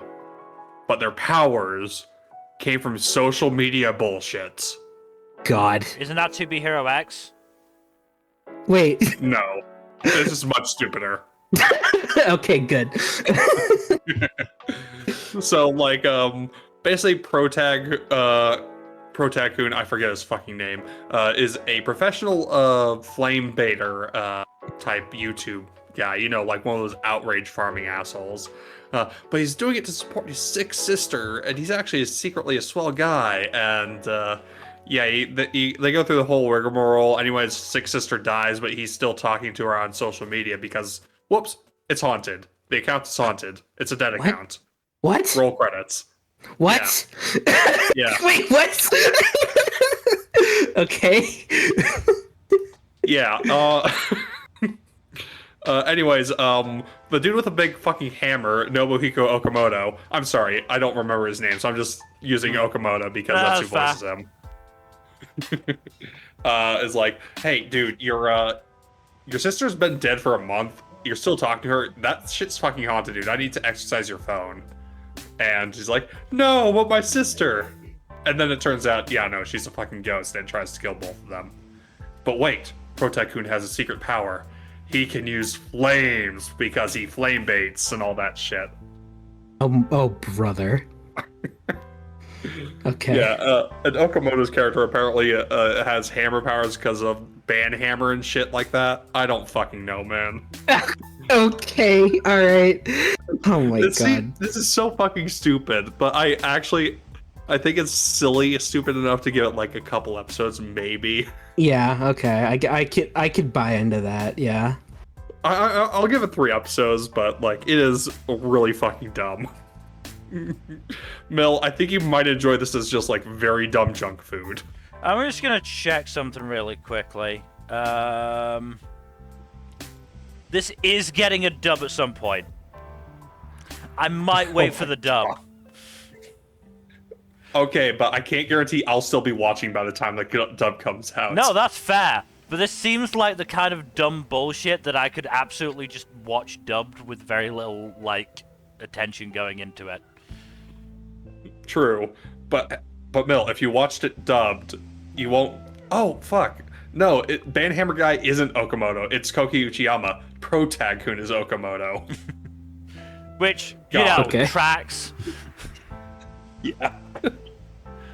but their powers came from social media bullshit? God. Isn't that 2B Hero X? Wait. No. This is much stupider. Okay, good. So, like, basically Protag-kun, I forget his fucking name, is a professional flame baiter type YouTube guy, like one of those outrage farming assholes. But he's doing it to support his sick sister, and he's actually secretly a swell guy, and yeah, they go through the whole rigmarole. Anyway, his sick sister dies, but he's still talking to her on social media because, whoops, it's haunted. The account is haunted. It's a dead account. What? Roll credits. What? Yeah. Wait, what? Okay. Yeah. Anyways, the dude with a big fucking hammer, Nobuhiko Okamoto. I'm sorry, I don't remember his name, so I'm just using Okamoto because that's who voices him. Is like, hey, dude, your sister's been dead for a month. You're still talking to her. That shit's fucking haunted, dude. I need to exercise your phone. And she's like, no, but my sister. And then it turns out, yeah, no, she's a fucking ghost and tries to kill both of them. But wait, Protag-kun has a secret power. he can use flames because he flame baits and all that shit. Oh, brother. Okay. Yeah, and Okamoto's character apparently has hammer powers because of banhammer and shit like that. I don't fucking know, man. Okay, alright. Oh my god. This is so fucking stupid, but I think it's silly, stupid enough to give it like a couple episodes, maybe. Yeah, okay. I could buy into that, yeah. I'll give it 3 episodes, but like it is really fucking dumb. Mel, I think you might enjoy this as just like very dumb junk food. I'm just gonna check something really quickly. This is getting a dub at some point. I might wait for the dub. Okay, but I can't guarantee I'll still be watching by the time the dub comes out. No, that's fair. But this seems like the kind of dumb bullshit that I could absolutely just watch dubbed with very little, like, attention going into it. True, but Mel, if you watched it dubbed, you won't. Oh fuck! No, Banhammer guy isn't Okamoto. It's Koki Uchiyama. Pro Tag-kun is Okamoto. Which okay. tracks. Yeah.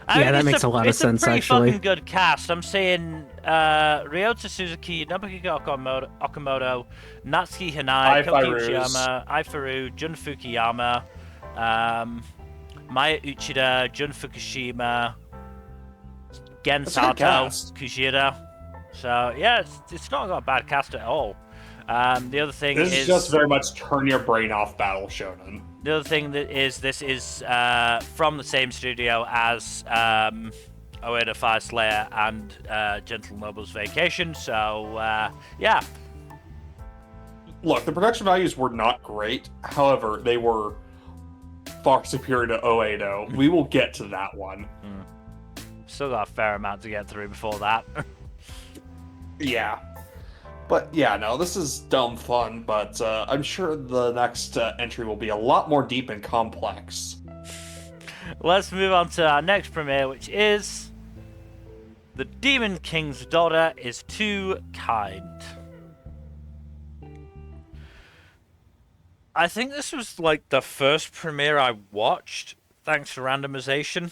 Yeah, that makes a lot of sense, it's a pretty actually. fucking good cast. I'm saying Ryota Suzuki, Nobuki Okamoto, Natsuki Hanai, Koki Uchiyama, Aifaru, Jun Fukuyama, Maya Uchida, Jun Fukushima, Gen Sato, Kujira. So yeah, it's not got a bad cast at all. The other thing this is just very much turn your brain off battle shonen. The other thing this is from the same studio as Oedo Fire Slayer and Gentle Noble's Vacation. So yeah. Look, the production values were not great. However, they were far superior to Oedo. We will get to that one. Still got a fair amount to get through before that. Yeah. But yeah, no, this is dumb fun, but I'm sure the next entry will be a lot more deep and complex. Let's move on to our next premiere, which is The Demon King's Daughter is Too Kind. I think this was like the first premiere I watched, thanks to randomization.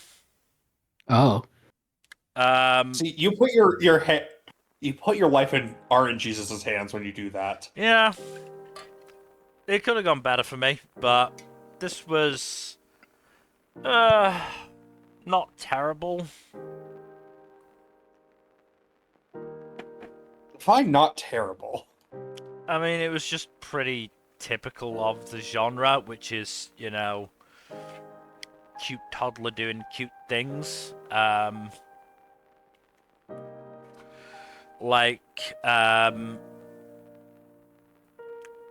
Oh. See, you put you put your life in Arne Jesus' hands when you do that. Yeah. It could have gone better for me, but this was not terrible. Fine, not terrible. I mean, it was just pretty typical of the genre, which is, you know, cute toddler doing cute things.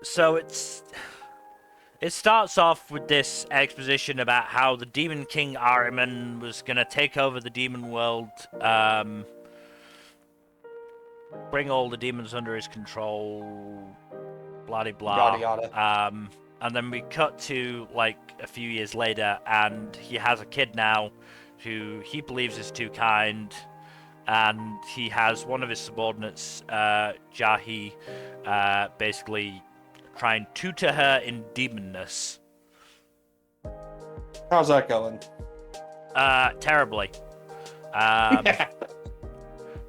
So it starts off with this exposition about how the Demon King Ahriman was gonna take over the demon world, bring all the demons under his control, blah blah. Yada yada. And then we cut to like a few years later, and he has a kid now, who he believes is too kind. And he has one of his subordinates, Jahi, basically try and tutor her in demonness. How's that going? Terribly.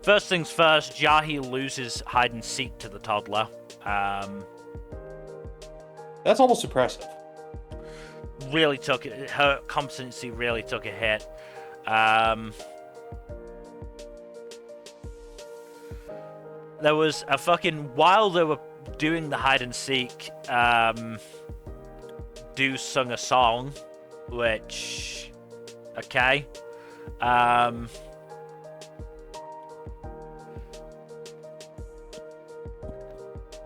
First things first, Jahi loses hide and seek to the toddler. That's almost impressive. Really took it. Her competency really took a hit. There was a fucking, while they were doing the hide and seek, Do sung a song, which, okay.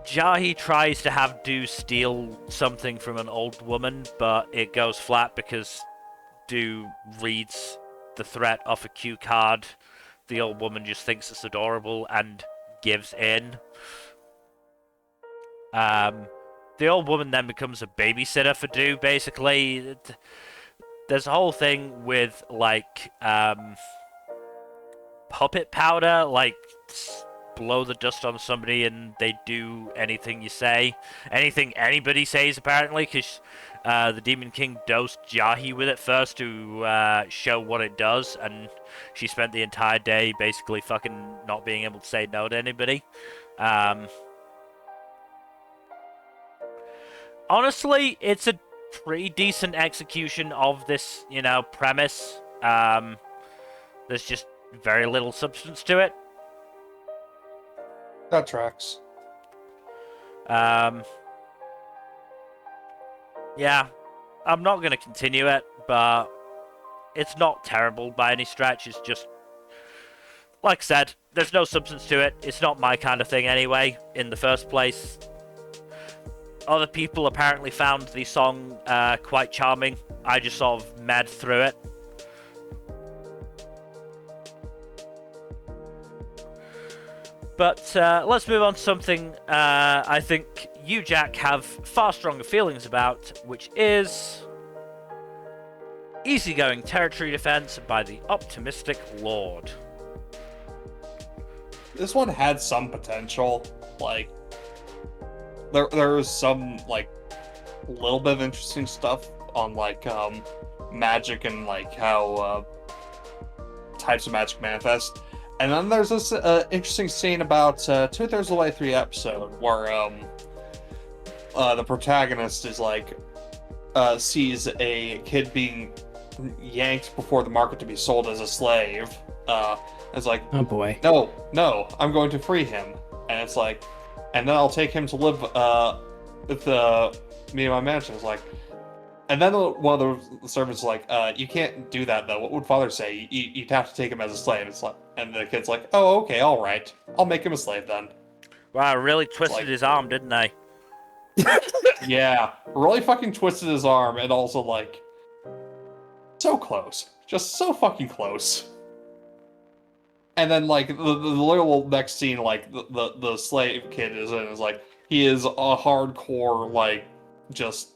Jahi tries to have Do steal something from an old woman, but it goes flat because Do reads the threat off a cue card. The old woman just thinks it's adorable and gives in. The old woman then becomes a babysitter for Do, basically. There's a whole thing with, like, puppet powder, like, blow the dust on somebody and they do anything you say, anything anybody says apparently, because the Demon King dosed Jahi with it first to show what it does, and she spent the entire day basically fucking not being able to say no to anybody. Honestly, it's a pretty decent execution of this, premise. There's just very little substance to it. That tracks. Yeah, I'm not going to continue it, but it's not terrible by any stretch. It's just, like I said, there's no substance to it. It's not my kind of thing anyway, in the first place. Other people apparently found the song quite charming. I just sort of med through it. But let's move on to something I think you, Jack, have far stronger feelings about, which is Easygoing Territory Defense by the Optimistic Lord. This one had some potential. Like, there was some, like, little bit of interesting stuff on, like, magic and, like, how types of magic manifest. And then there's this interesting scene about 2/3 of the way through the episode where the protagonist is like sees a kid being yanked before the market to be sold as a slave. It's like, oh boy, no, I'm going to free him, and it's like, and then I'll take him to live with me and my mansion. It's like, and then one of the servants is like, you can't do that though. What would father say? You'd have to take him as a slave. It's like, and the kid's like, oh, okay, all right. I'll make him a slave then. Wow, really twisted his arm, didn't they? Yeah, really fucking twisted his arm, and also like, so close, just so fucking close. And then like the little next scene, like the slave kid is in, is like, he is a hardcore, like, just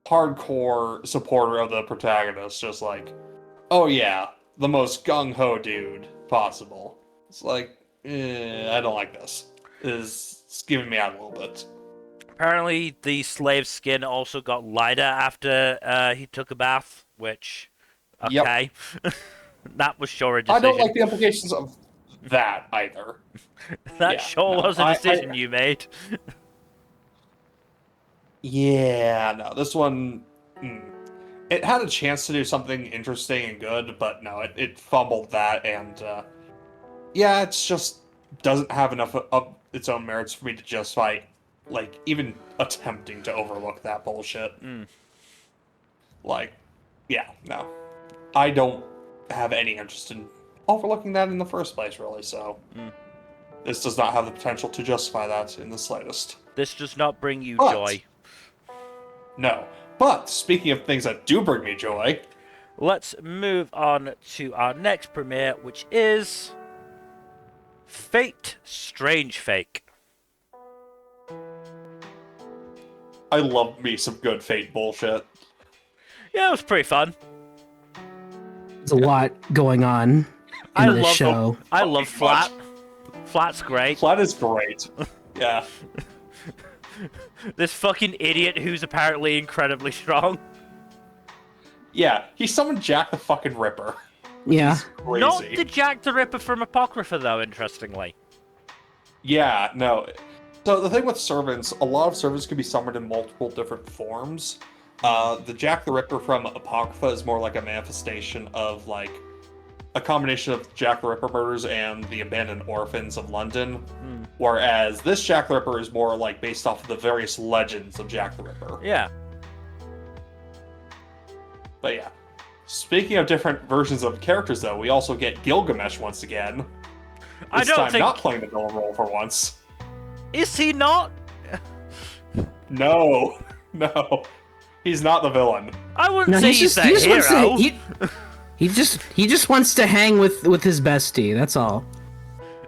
hardcore supporter of the protagonist, just like, oh yeah, the most gung-ho dude possible. It's like, I don't like this. It's giving me out a little bit. Apparently, the slave skin also got lighter after he took a bath, which, okay. Yep. That was sure a decision. I don't like the implications of that either. That was a decision you made. Yeah, no, this one, it had a chance to do something interesting and good, but no, it fumbled that, and yeah, it's just doesn't have enough of its own merits for me to justify, like, even attempting to overlook that bullshit. Like, yeah, no. I don't have any interest in overlooking that in the first place, really, so this does not have the potential to justify that in the slightest. This does not bring you joy. No. But, speaking of things that do bring me joy, let's move on to our next premiere, which is Fate Strange Fake. I love me some good Fate bullshit. Yeah, it was pretty fun. There's a lot going on in this show. I love Flat. Flat's great. Flat is great. Yeah. This fucking idiot who's apparently incredibly strong. Yeah, he summoned Jack the fucking Ripper. Yeah. Not the Jack the Ripper from Apocrypha, though, interestingly. Yeah, no. So the thing with servants, a lot of servants can be summoned in multiple different forms. The Jack the Ripper from Apocrypha is more like a manifestation of, like, a combination of Jack the Ripper murders and the abandoned orphans of London. Whereas this Jack the Ripper is more, like, based off of the various legends of Jack the Ripper. Yeah. But yeah. Speaking of different versions of characters, though, we also get Gilgamesh once again. I don't think... not playing the villain role for once. Is he not? No. He's not the villain. I wouldn't say he's the hero. He just wants to hang with his bestie, that's all.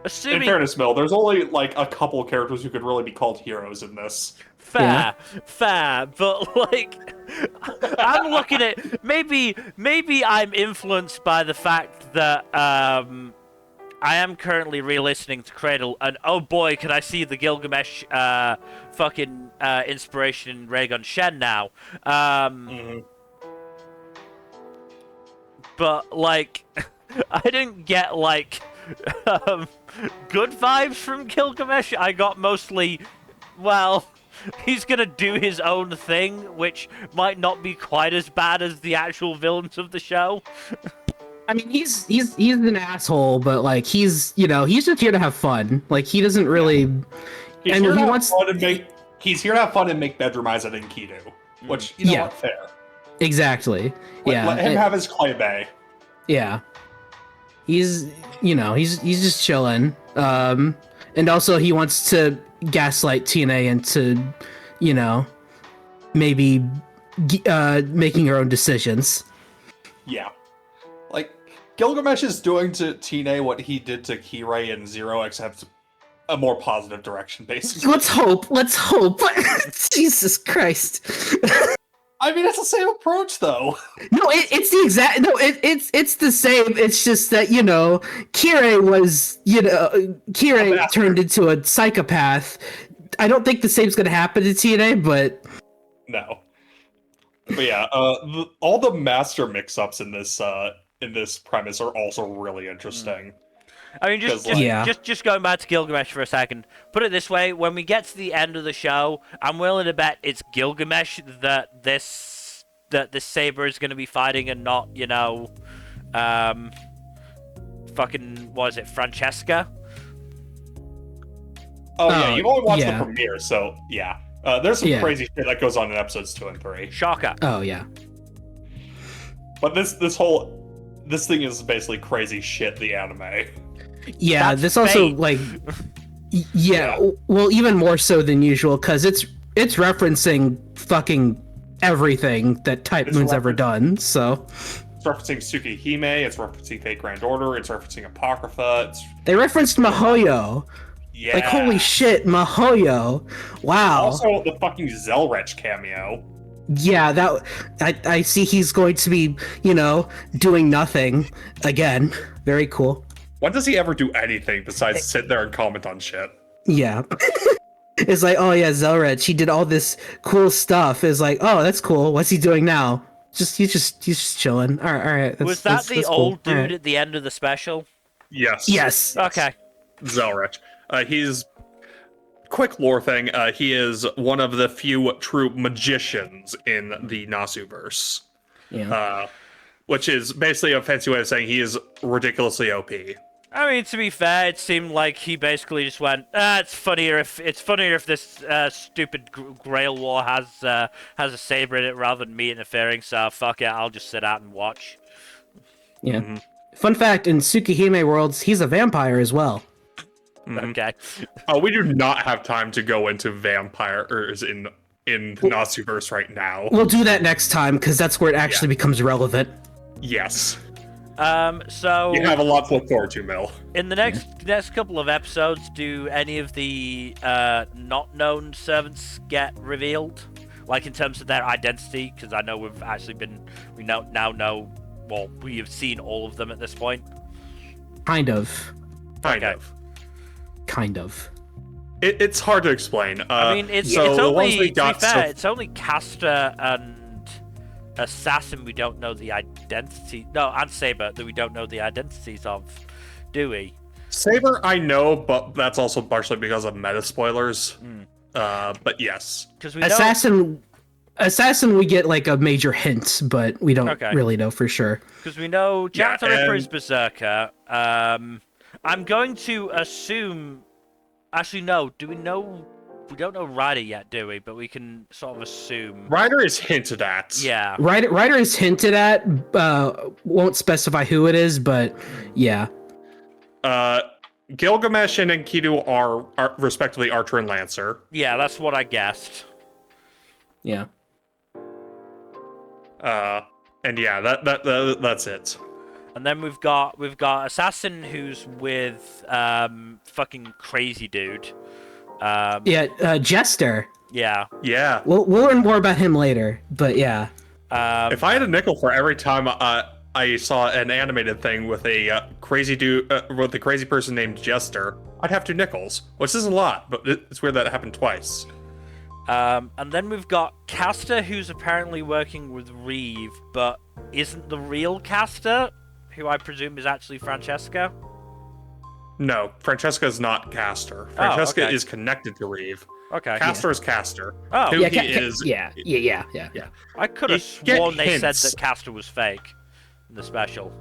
Assuming... In fairness, Mill, there's only, like, a couple of characters who could really be called heroes in this. Fair, but, like, I'm looking at... Maybe I'm influenced by the fact that, I am currently re-listening to Cradle, and oh boy, can I see the Gilgamesh fucking inspiration in Raygun Shen now. But like, I didn't get like good vibes from Gilgamesh. I got mostly, well, he's gonna do his own thing, which might not be quite as bad as the actual villains of the show. I mean, he's an asshole, but like he's just here to have fun. Like he doesn't really. He's here to have fun and make bedroom eyes at Enkidu, which what, fair. Exactly. Let him have his clay. Yeah. He's just chilling. And also he wants to gaslight TNA into, maybe making her own decisions. Yeah. Like, Gilgamesh is doing to TNA what he did to Kirei and Zero, except a more positive direction, basically. Let's hope. Jesus Christ. I mean, it's the same approach, though. No, it's the exact. No, it's the same. It's just that Kirei was Kirei turned into a psychopath. I don't think the same's gonna happen to TNA, but no. But yeah, all the master mix-ups in this premise are also really interesting. I mean, just going back to Gilgamesh for a second. Put it this way: when we get to the end of the show, I'm willing to bet it's Gilgamesh that this Saber is going to be fighting, and not fucking what is it, Francesca? Oh yeah, you've only watched the premiere, so yeah. There's some crazy shit that goes on in episodes 2 and 3. Shocker. Oh yeah. But this thing is basically crazy shit. The anime. Yeah, That's this fate. also like, well, even more so than usual because it's referencing fucking everything that Type Moon's ever done. So it's referencing Tsukihime, it's referencing Fate Grand Order, it's referencing Apocrypha. They referenced Mihoyo. Yeah. Like holy shit, Mihoyo! Wow. Also, the fucking Zelrech cameo. Yeah, that I see he's going to be doing nothing again. Very cool. When does he ever do anything besides sit there and comment on shit? Yeah. It's like, oh yeah, Zelrech, he did all this cool stuff. It's like, oh, that's cool. What's he doing now? He's just chilling. All right. Was that the old cool. dude at the end of the special? Yes. Yes. Okay. Zelrech. He's quick lore thing. He is one of the few true magicians in the Nasuverse. Yeah. Which is basically a fancy way of saying he is ridiculously OP. I mean, to be fair, it seemed like he basically just went, it's funnier if this stupid Grail war has a saber in it rather than me interfering. So fuck it, I'll just sit out and watch. Yeah. Mm-hmm. Fun fact: in Tsukihime worlds, he's a vampire as well. Mm-hmm. Okay. We do not have time to go into vampires in the Nasuverse right now. We'll do that next time because that's where it actually becomes relevant. Yes. So you have a lot to look forward to, Mel. In the next couple of episodes, do any of the not known servants get revealed? Like in terms of their identity? Because I know we've actually we now know. Well, we have seen all of them at this point. Kind of. It's hard to explain. I mean, it's only to be fair, it's only Castor and Assassin we don't know the identity. No, and Saber that we don't know the identities of, do we? Saber, I know, but that's also partially because of meta spoilers. But yes, because we Assassin, we get like a major hint, but we don't really know for sure. Because we know Jack the Ripper is Berserker. I'm going to assume. Actually, no. Do we know? We don't know Ryder yet, do we? But we can sort of assume. Ryder is hinted at. Yeah. Ryder is hinted at. Won't specify who it is, but yeah. Gilgamesh and Enkidu are respectively Archer and Lancer. Yeah, that's what I guessed. Yeah. And yeah, that's it. And then we've got Assassin, who's with fucking crazy dude. Jester. Yeah. We'll learn more about him later, but yeah. If I had a nickel for every time I saw an animated thing with a crazy dude, with a crazy person named Jester, I'd have 2 nickels, which isn't a lot, but it's weird that it happened twice. And then we've got Caster, who's apparently working with Reeve, but isn't the real Caster, who I presume is actually Francesca? No, Francesca is not Caster. Francesca okay. is connected to Reeve. Okay. Caster is Caster. Oh. Who Yeah, he is. yeah. I could have You sworn get they said hints. that Caster was fake in the special.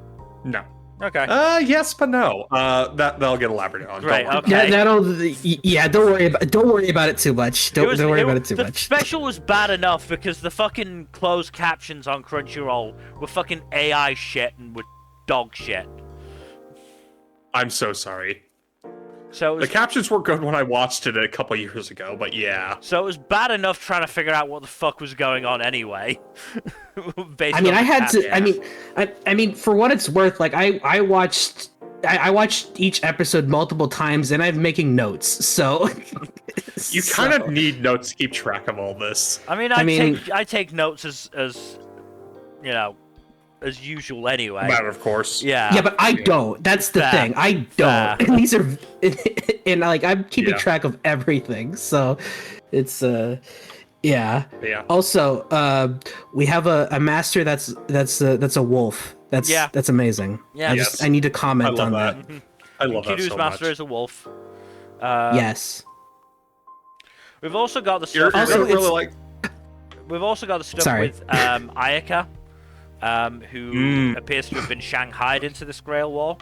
No. Okay. Yes, but no. That'll get elaborated on. Great, Don't worry. okay. Don't worry about it too much. Don't worry about it too the much. special was bad enough because the fucking closed captions on Crunchyroll were fucking AI shit and were dog shit. I'm so sorry. So it was, The captions were good when I watched it a couple years ago, but yeah. so it was bad enough trying to figure out what the fuck was going on anyway. Based I mean, on I the had to. captions. I mean, for what it's worth, like I watched each episode multiple times, and I'm making notes. So You kind of need notes to keep track of all this. I mean, I take notes as you know, as usual anyway. Matter of course. Yeah. Yeah, but I don't. That's the Fair. thing. I don't. Fair. And these are, and like I'm keeping Yeah. track of everything. So it's yeah. Yeah. Also, we have a master that's a wolf. That's amazing. Yeah. I need to I comment love on that. that. I love that Kiru's so master much. is a wolf. Yes. We've also got the You're stuff. Also, really it's- like. We've also got the stuff Sorry. with Ayaka, who appears to have been shanghaied into this Grail War.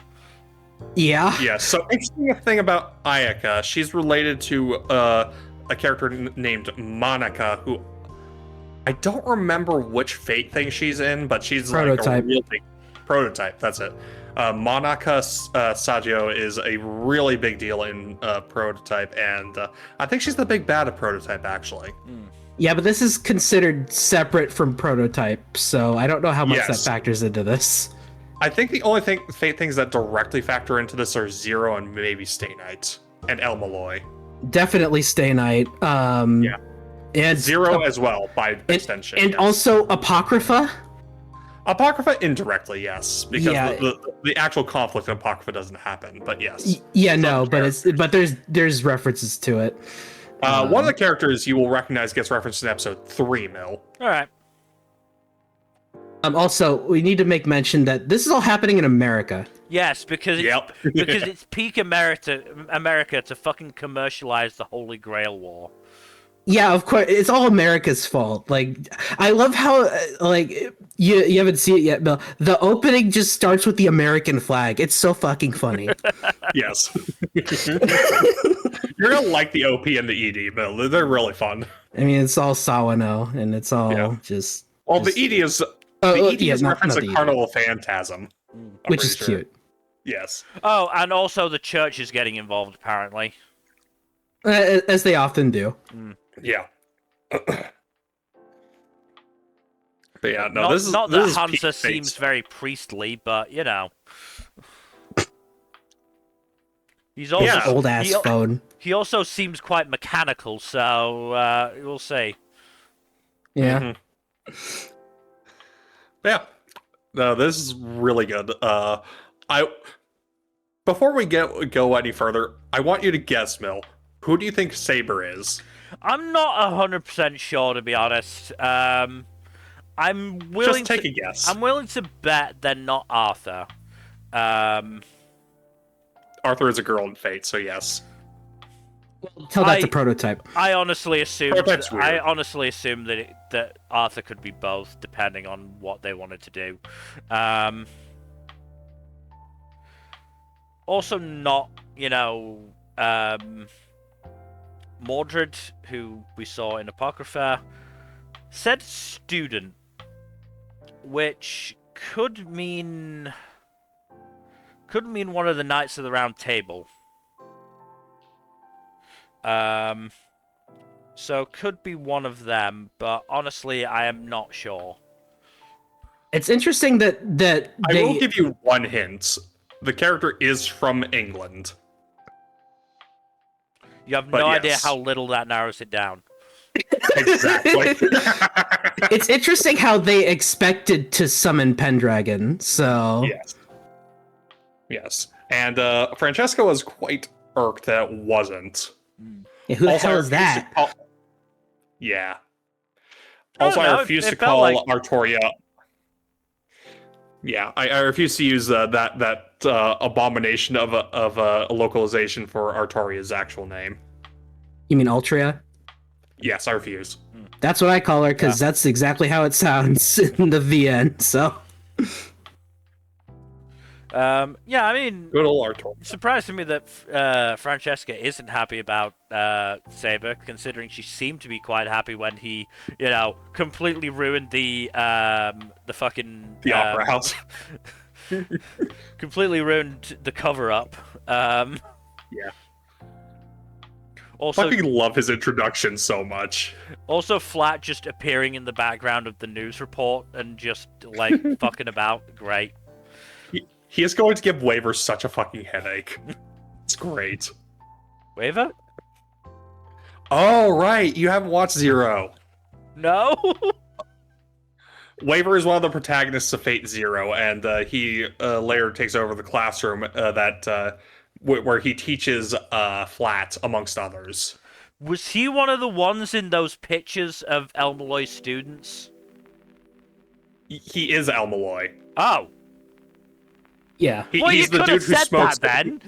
Yeah. Yeah. So interesting thing about Ayaka, she's related to a character named Monica, who I don't remember which fate thing she's in, but she's Prototype. like a real big prototype. That's it. Monica Saggio is a really big deal in Prototype, and I think she's the big bad of Prototype, actually. Yeah, but this is considered separate from Prototype, so I don't know how much that Yes. factors into this. I think the only fate things that directly factor into this are Zero and maybe Stay Night and El Malloy. Definitely Stay Night. Yeah. And Zero as well, by extension. and yes. also Apocrypha. Apocrypha indirectly, yes, because Yeah. the actual conflict in Apocrypha doesn't happen, but yes. Yeah, no, but there's references to it. One of the characters you will recognize gets referenced in episode 3, Mill. All right. Also, we need to make mention that this is all happening in America. Yes, because it's, Yep. because it's peak America to fucking commercialize the Holy Grail War. Yeah, of course, it's all America's fault. Like, I love how like you haven't seen it yet, Bill. The opening just starts with the American flag. It's so fucking funny. Yes. You're gonna like the OP and the ED, Mill. They're really fun. I mean, it's all Sawano, and it's all Yeah. just Well, just- the ED is yeah, not reference the to ED. Carnival Phantasm, I'm which pretty is sure. cute. Yes. Oh, and also the church is getting involved apparently. As they often do. Yeah. But yeah, no, not, this is not this that is Hansa peak fates. seems very priestly, but you know. He's also Yeah. Old ass phone. he also seems quite mechanical, so we'll see. Yeah. Mhm. Yeah. No, this is really good. Before we go any further, I want you to guess, Mill. Who do you think Saber is? I'm not 100% sure, to be honest. I'm willing Just take to, a guess. I'm willing to bet they're not Arthur. Arthur is a girl in Fate, so yes. Tell that I- to Prototype. I honestly assumed Prototype's weird. that Arthur could be both, depending on what they wanted to do. Also, not Mordred, who we saw in Apocrypha, said student, which could mean one of the Knights of the Round Table. So could be one of them, but honestly, I am not sure. It's interesting that I they will give you one hint. The character is from England. You have But no idea yes. how little that narrows it down. Exactly. It's interesting how they expected to summon Pendragon, so... Yes. And Francesca was quite irked that it wasn't. Yeah, who the Also, hell I is refuse to that? call- Yeah. I Also, don't I know, refuse it to felt call like- Artoria. Yeah, I refuse to use that abomination of a localization for Artoria's actual name. You mean Altria? Yes, I refuse. That's what I call her, because that's exactly how it sounds in the VN, so... Yeah, I mean, Good old Artoria. it's surprising me that Francesca isn't happy about Saber, considering she seemed to be quite happy when he, completely ruined the fucking Opera House. completely ruined the cover up. Yeah. Also, I fucking love his introduction so much. Also, Flat just appearing in the background of the news report and just like fucking about. Great. He is going to give Waver such a fucking headache. It's great. Waver? Oh, right. You haven't watched Zero. No. Waver is one of the protagonists of Fate Zero, and he later takes over the classroom where he teaches Flat, amongst others. Was he one of the ones in those pictures of Elmaloy's students? He is Elmaloy. Oh. Yeah. Well, he's you the could dude have who said smokes. that then.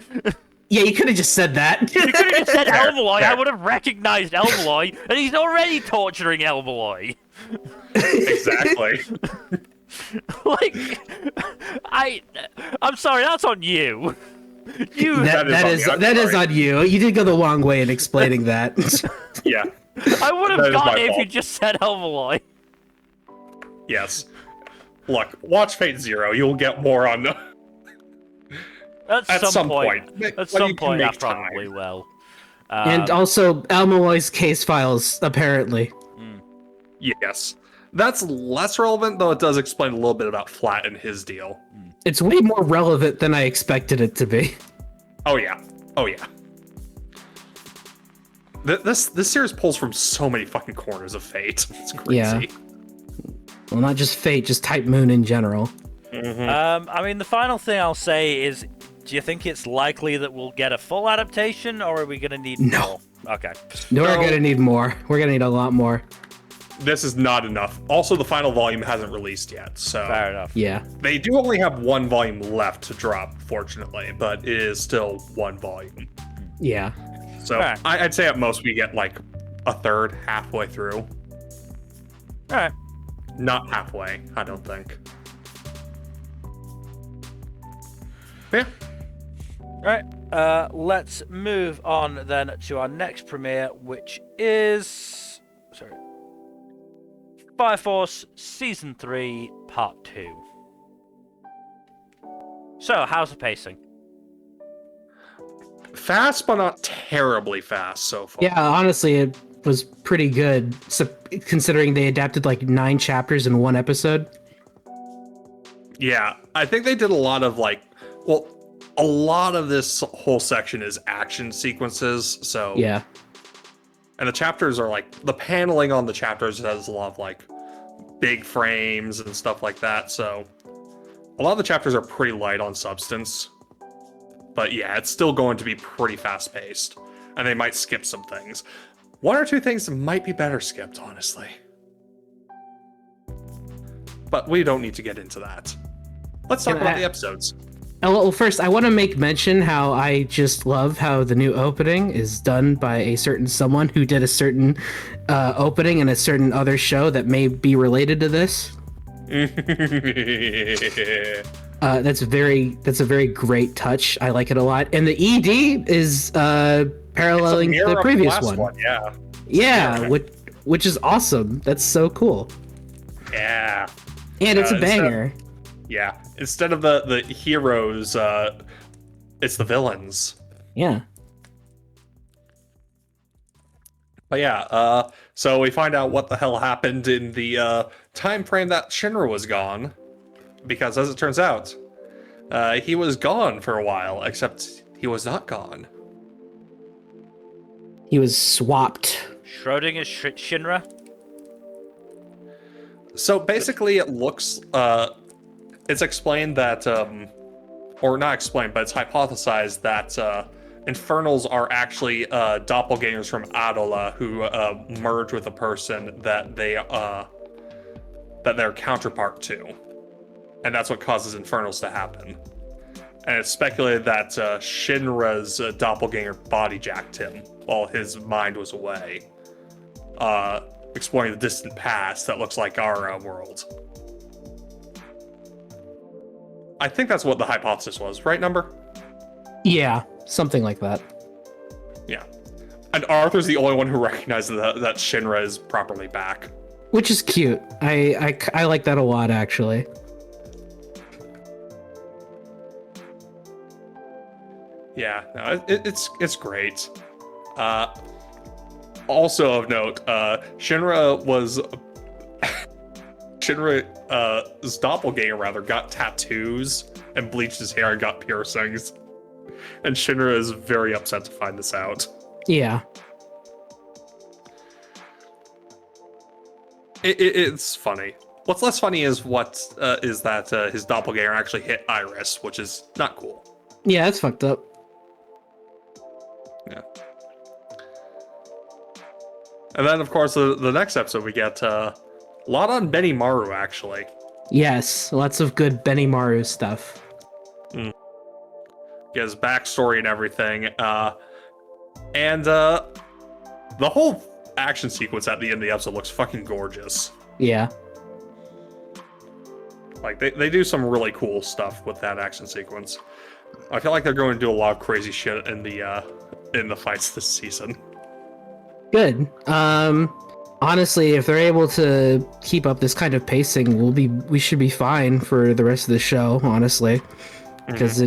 Yeah, you could have just said that. You could have just said Fair, Elmaloy. fair. I would have recognized Elmaloy, and he's already torturing Elmaloy. Exactly. Like, I'm sorry, that's on you. You. That is on you. You did go the wrong way in explaining that. Yeah. I would that have is got my it if you fault. just said Elmaloy. Yes. Look, watch Fate Zero. You'll get more on. At some point. At when some you can point, I make time. probably will. And also, Almaloy's case files, apparently. Yes. That's less relevant, though it does explain a little bit about Flat and his deal. It's way more relevant than I expected it to be. Oh yeah. Oh yeah. This series pulls from so many fucking corners of Fate. It's crazy. Yeah. Well, not just Fate, just Type Moon in general. I mean, the final thing I'll say is, do you think it's likely that we'll get a full adaptation, or are we going to need No. more? Okay. No, we're gonna need more. We're gonna need a lot more. This is not enough. Also, the final volume hasn't released yet, so Fair enough. Yeah. they do only have one volume left to drop, fortunately, but it is still one volume. Yeah. So Alright. I'd say at most we get like a third, halfway through. All right. Not halfway, I don't think. Yeah. All right. Let's move on then to our next premiere, which is Fire Force Season 3, Part 2. So, how's the pacing? Fast, but not terribly fast so far. Yeah, honestly, it was pretty good, considering they adapted like 9 chapters in one episode. Yeah, I think they did a lot of a lot of this whole section is action sequences, so... Yeah. And the chapters are the paneling on the chapters has a lot of big frames and stuff like that, so... A lot of the chapters are pretty light on substance. But yeah, it's still going to be pretty fast-paced. And they might skip some things. 1 or 2 things might be better skipped, honestly. But we don't need to get into that. Let's talk about the episodes. Well, first, I want to make mention how I just love how the new opening is done by a certain someone who did a certain opening in a certain other show that may be related to this. That's a very great touch. I like it a lot. And the ED is paralleling the previous one. Yeah. Yeah, which is awesome. That's so cool. Yeah. And it's a banger. Yeah. Instead of the heroes, it's the villains. Yeah. But yeah, so we find out what the hell happened in the time frame that Shinra was gone. Because as it turns out, he was gone for a while, except he was not gone. He was swapped. Schrodinger's Shinra? So basically, it looks. It's explained that, or not explained, but it's hypothesized that Infernals are actually doppelgangers from Adola who merge with a person that they're counterpart to, and that's what causes Infernals to happen. And it's speculated that Shinra's doppelganger bodyjacked him while his mind was away, exploring the distant past that looks like our world. I think that's what the hypothesis was, right, Nmbr? Yeah, something like that. Yeah. And Arthur's the only one who recognizes that Shinra is properly back. Which is cute. I like that a lot, actually. Yeah, no, it's great. Also of note, Shinra's doppelganger rather got tattoos and bleached his hair and got piercings. And Shinra is very upset to find this out. Yeah. It's funny. What's less funny is that his doppelganger actually hit Iris, which is not cool. Yeah, that's fucked up. Yeah. And then, of course, the next episode we get a lot on Benimaru, actually. Yes, lots of good Benimaru stuff. He has backstory and everything. And the whole action sequence at the end of the episode looks fucking gorgeous. Yeah. Like, they do some really cool stuff with that action sequence. I feel like they're going to do a lot of crazy shit in the fights this season. Good. Honestly, if they're able to keep up this kind of pacing, we should be fine for the rest of the show, honestly. Because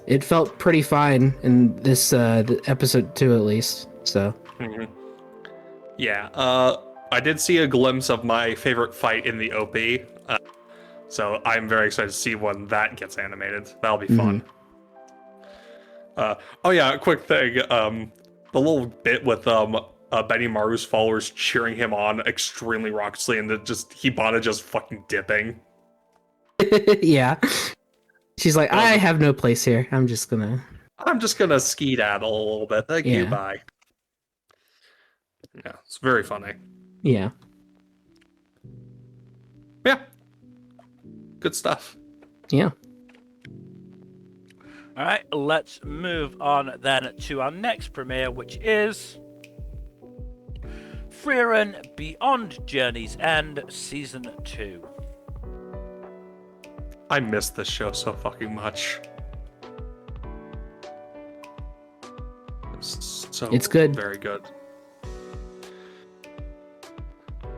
it felt pretty fine in this episode 2 at least. So. Yeah. I did see a glimpse of my favorite fight in the OP. So I'm very excited to see when that gets animated. That'll be fun. Oh yeah, a quick thing. The little bit with Benimaru's followers cheering him on extremely raucously, and then Hibana just fucking dipping. Yeah. She's like, I have no place here. I'm just gonna skedaddle a little bit. Thank you, bye. Yeah, it's very funny. Yeah. Yeah. Good stuff. Yeah. All right, let's move on then to our next premiere, which is Frieren Beyond Journey's End Season 2. I miss this show so fucking much. It's good. Very good.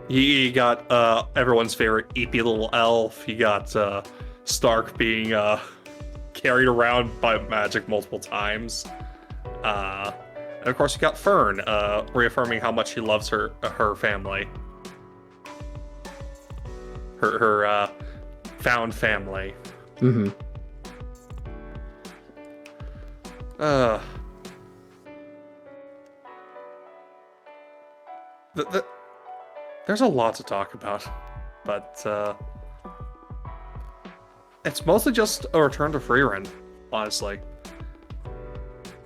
You got everyone's favorite eepy little elf. You got Stark being carried around by magic multiple times. And of course you got Fern reaffirming how much he loves her family. Her found family. There's a lot to talk about, but it's mostly just a return to Frieren, honestly.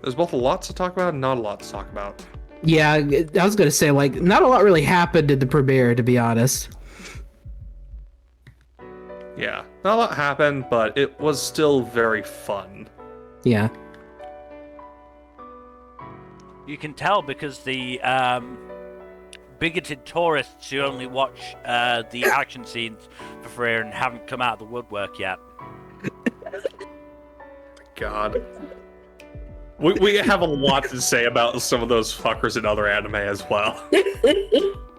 There's both a lot to talk about and not a lot to talk about. Yeah, I was gonna say, like, not a lot really happened in the premiere, to be honest. Yeah, not a lot happened, but it was still very fun. Yeah. You can tell because the bigoted tourists who only watch the action scenes for Frieren haven't come out of the woodwork yet. God. We have a lot to say about some of those fuckers in other anime as well.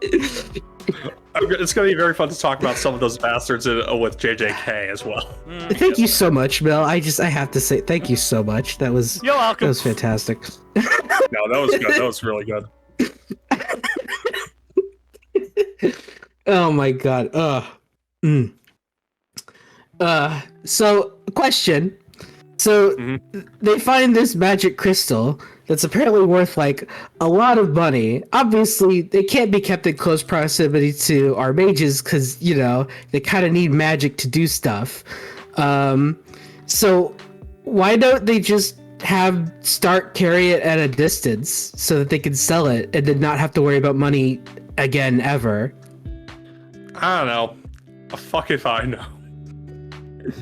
It's going to be very fun to talk about some of those bastards with JJK as well. Thank you so much, Mel. I have to say thank you so much. You're welcome. That was fantastic. No, that was good. That was really good. Oh my god. So, question. So, they find this magic crystal that's apparently worth like a lot of money. Obviously, they can't be kept in close proximity to our mages because they kind of need magic to do stuff. So why don't they just have Stark carry it at a distance so that they can sell it and then not have to worry about money again ever? I don't know. Fuck if I know.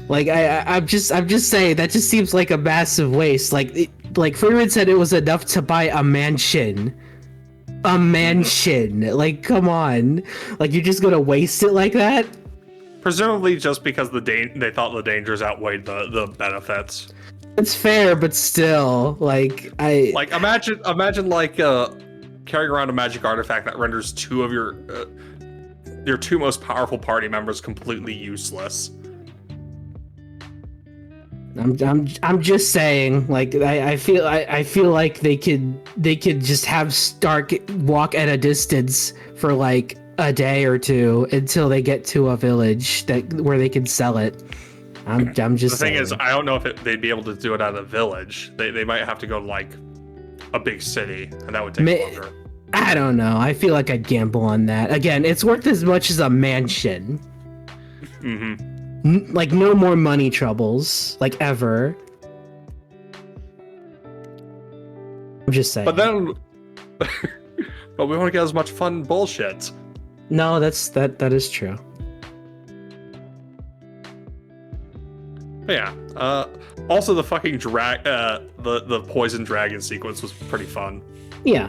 Like I'm just saying that just seems like a massive waste. Like Frieren said, it was enough to buy a mansion. A mansion. Like, come on. Like, you're just gonna waste it like that? Presumably just because they thought the dangers outweighed the benefits. It's fair, but still, like imagine carrying around a magic artifact that renders two of your two most powerful party members completely useless. I'm just saying, like, I feel like they could just have Stark walk at a distance for like a day or two until they get to a village where they can sell it. I'm just saying. The thing is, I don't know if they'd be able to do it at a village. They might have to go to like a big city, and that would take longer. I don't know. I feel like I'd gamble on that. Again, it's worth as much as a mansion. Mm-hmm. Like, no more money troubles, like, ever. I'm just saying. But then, but we want to get as much fun bullshit. No, that is true. But yeah. Also, the fucking the poison dragon sequence was pretty fun. Yeah.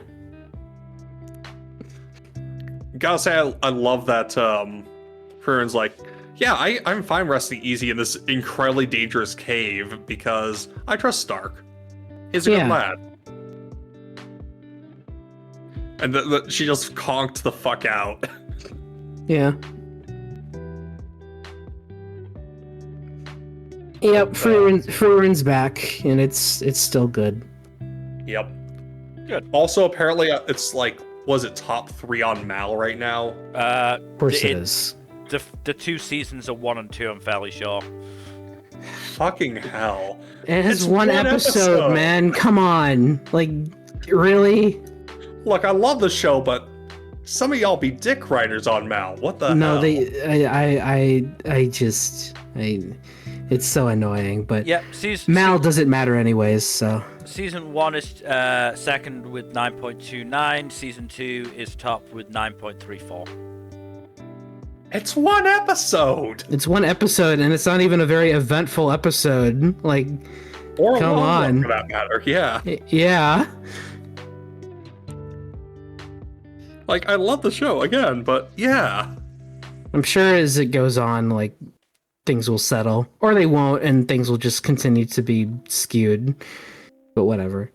Gotta say, I love that. Frieren's like, yeah, I'm fine resting easy in this incredibly dangerous cave because I trust Stark. He's a good lad. And she just conked the fuck out. Yeah. Yep, Frieren's back, and it's still good. Yep. Good. Also, apparently, it's like, was it top 3 on Mal right now? Of course it is. The 2 seasons are 1 and 2, I'm fairly sure. Fucking hell. It has one episode, man. Come on. Like, really? Look, I love the show, but some of y'all be dick writers on Mal. What the hell? No, it's so annoying, but yeah, Mal doesn't matter anyways, so. Season 1 is second with 9.29, Season 2 is top with 9.34. It's one episode! It's one episode, and it's not even a very eventful episode. Like, or come on. For that matter, yeah. Yeah. Like, I love the show, again, but yeah. I'm sure as it goes on, like, things will settle. Or they won't, and things will just continue to be skewed. But whatever.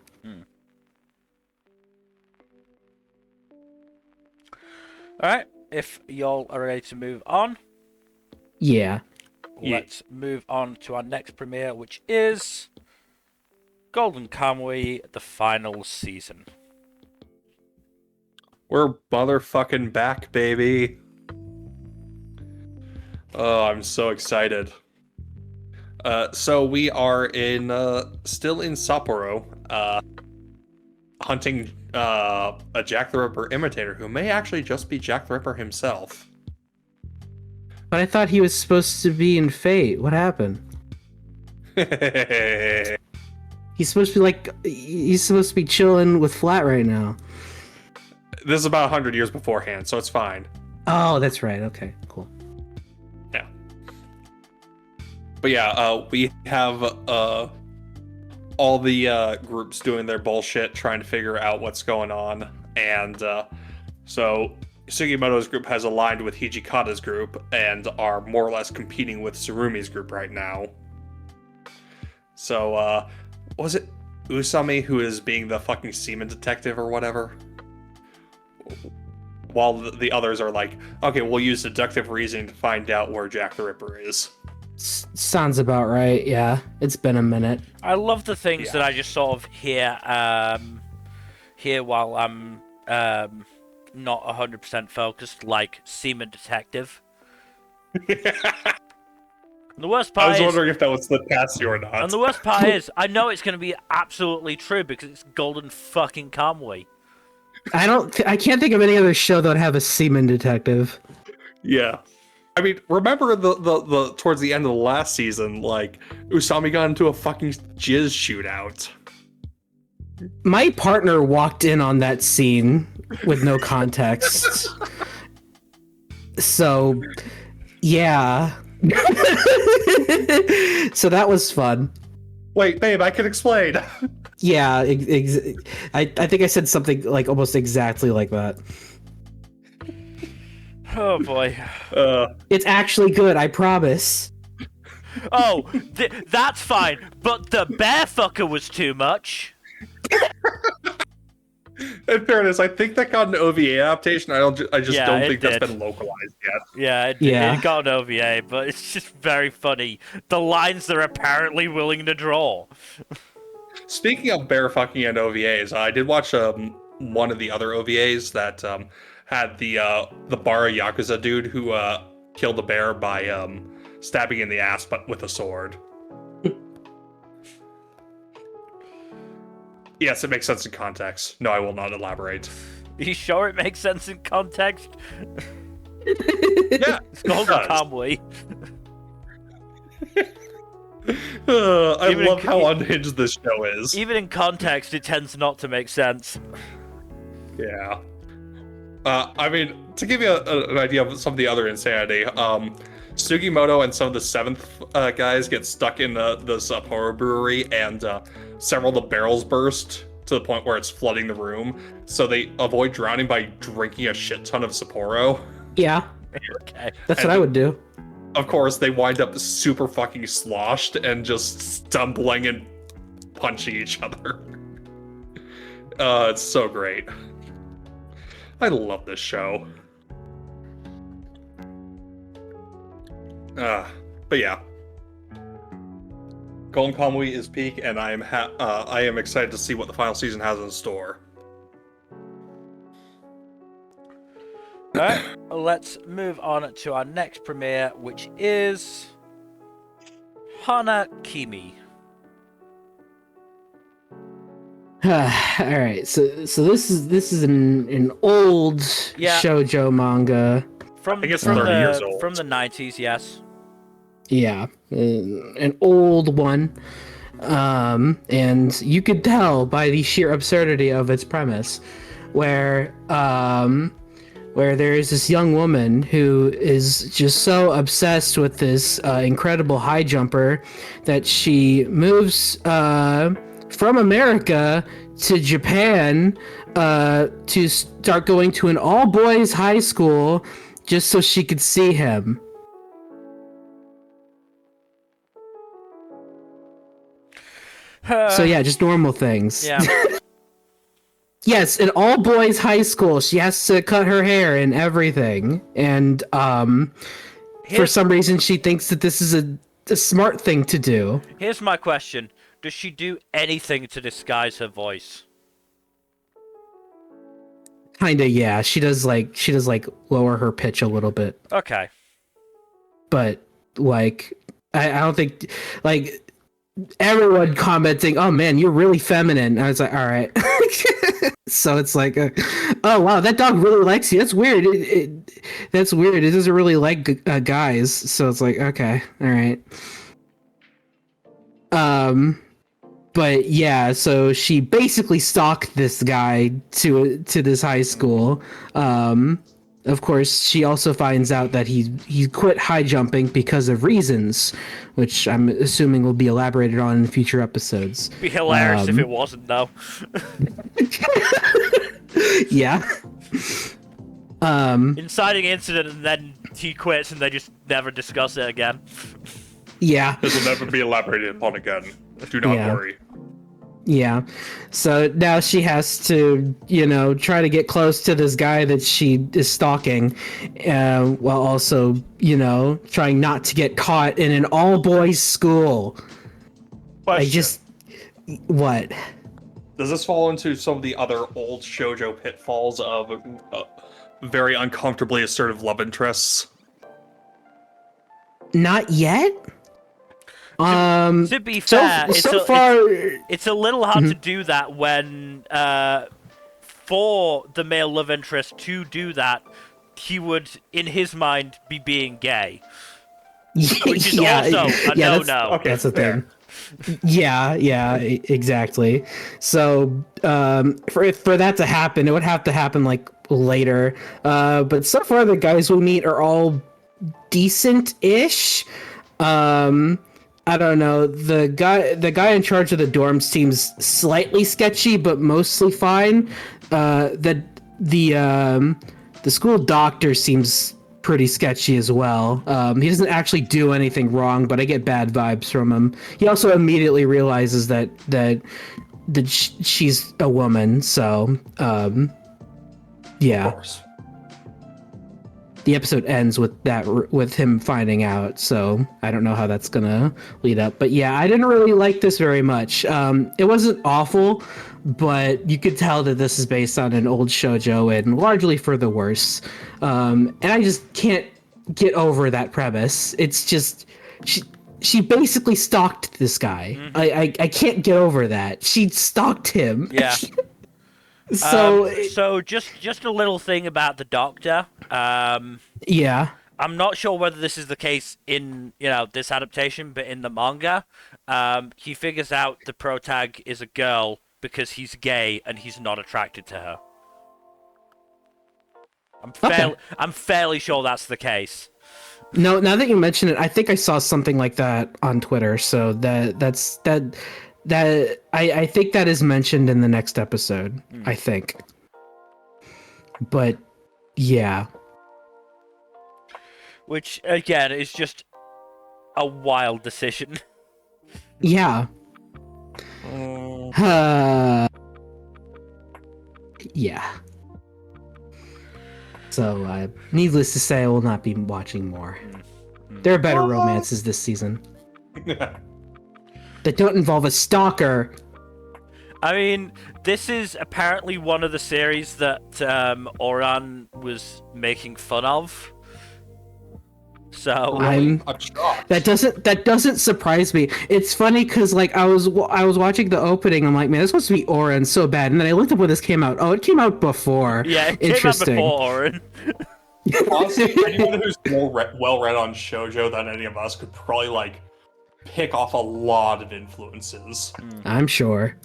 Alright, if y'all are ready to move on. Yeah. Let's move on to our next premiere, which is Golden Kamuy, the final season. We're motherfucking back, baby. Oh, I'm so excited. So we are still in Sapporo, hunting a Jack the Ripper imitator who may actually just be Jack the Ripper himself. But I thought he was supposed to be in Fate. What happened? He's supposed to be chilling with Flat right now. This is about 100 years beforehand, so it's fine. Oh, that's right. Okay, cool. Yeah. But yeah, we have all the groups doing their bullshit, trying to figure out what's going on. And so Sugimoto's group has aligned with Hijikata's group and are more or less competing with Tsurumi's group right now. So, was it Usami who is being the fucking semen detective or whatever? While the others are like, okay, we'll use deductive reasoning to find out where Jack the Ripper is. Sounds about right, yeah. It's been a minute. I love the things that I just sort of hear while I'm not 100% focused, like semen detective. And the worst I part was is, wondering if that was the past you or not. and the worst part is, I know it's going to be absolutely true because it's golden fucking Kamuy. I can't think of any other show that would have a semen detective. Yeah. I mean, remember the towards the end of the last season, like, Usami got into a fucking jizz shootout. My partner walked in on that scene with no context. So, yeah. So that was fun. Wait, babe, I can explain. Yeah, I think I said something like almost exactly like that. Oh boy. It's actually good, I promise. Oh, that's fine, but the bear fucker was too much. In fairness, I think that got an OVA adaptation. I just Yeah, don't it think that's did. been localized yet. Yeah, it got an OVA, but it's just very funny. The lines they're apparently willing to draw. Speaking of bear fucking and OVAs, I did watch one of the other OVAs that had the Bara Yakuza dude who killed a bear by stabbing in the ass, but with a sword. Yes, it makes sense in context. No, I will not elaborate. Are you sure it makes sense in context? Yeah, It's called Kamuy. I Even love in- how unhinged this show is. Even in context, it tends not to make sense. Yeah. I mean, to give you an idea of some of the other insanity, Sugimoto and some of the seventh guys get stuck in this Sapporo brewery, and several of the barrels burst to the point where it's flooding the room. So they avoid drowning by drinking a shit ton of Sapporo. Yeah, Okay. that's what I would do. Of course, they wind up super fucking sloshed and just stumbling and punching each other. It's so great. I love this show. But yeah, Golden Kamuy is peak, and I am excited to see what the final season has in store. Alright, let's move on to our next premiere, which is Hana-Kimi. All right, so this is an old shoujo manga. From, I think it's from 30 the, years old. From the 90s, yes. Yeah, an old one. And you could tell by the sheer absurdity of its premise, where there is this young woman who is just so obsessed with this incredible high jumper that she moves from America to Japan to start going to an all-boys high school just so she could see him. So yeah, just normal things. Yeah. Yes, an all-boys high school. She has to cut her hair and everything. And for some reason, she thinks that this is a smart thing to do. Here's my question. Does she do anything to disguise her voice? Kinda, yeah. She does like lower her pitch a little bit. Okay. But like I don't think like everyone commenting, "Oh man, you're really feminine." I was like, "All right." So it's like, "Oh wow, that dog really likes you." That's weird. That's weird. It doesn't really like guys. So it's like, okay, all right. But yeah, so she basically stalked this guy to this high school. Of course, she also finds out that he quit high jumping because of reasons, which I'm assuming will be elaborated on in future episodes. It'd be hilarious if it wasn't, though. Yeah. Inciting incident, and then he quits, and they just never discuss it again. Yeah. This will never be elaborated upon again. Do not worry. Yeah. So now she has to, try to get close to this guy that she is stalking, while also, trying not to get caught in an all-boys school. Question. What? Does this fall into some of the other old shoujo pitfalls of very uncomfortably assertive love interests? Not yet. To be fair, far it's a little hard to do that when for the male love interest to do that, he would, in his mind, be being gay. Which is also a no-no. Okay, that's the thing. Yeah, exactly. So, for that to happen, it would have to happen like later. But so far, the guys we meet are all decent-ish. I don't know. The guy in charge of the dorms seems slightly sketchy, but mostly fine. The school doctor seems pretty sketchy as well. He doesn't actually do anything wrong, but I get bad vibes from him. He also immediately realizes that she's a woman, so yeah. Of course. The episode ends with him finding out, so I don't know how that's gonna lead up. But yeah, I didn't really like this very much. It wasn't awful, but you could tell that this is based on an old shoujo and largely for the worse. And I just can't get over that premise. It's just she basically stalked this guy. Mm-hmm. I can't get over that. She stalked him. Yeah. So just a little thing about the Doctor. Yeah. I'm not sure whether this is the case in this adaptation, but in the manga, he figures out the protag is a girl because he's gay and he's not attracted to her. I'm fairly sure that's the case. No, now that you mention it, I think I saw something like that on Twitter. So that's I think that is mentioned in the next episode. I think. But yeah. Which again is just a wild decision. Yeah. Yeah. So, needless to say, I will not be watching more. There are better romances this season. That don't involve a stalker. I mean, this is apparently one of the series that Oran was making fun of. So that doesn't surprise me. It's funny because like I was watching the opening. I'm like, man, this supposed to be Oran so bad. And then I looked up when this came out. Oh, it came out before. Yeah, it came out before Oran. Honestly, anyone who's more well read on shoujo than any of us could probably like pick off a lot of influences. I'm sure,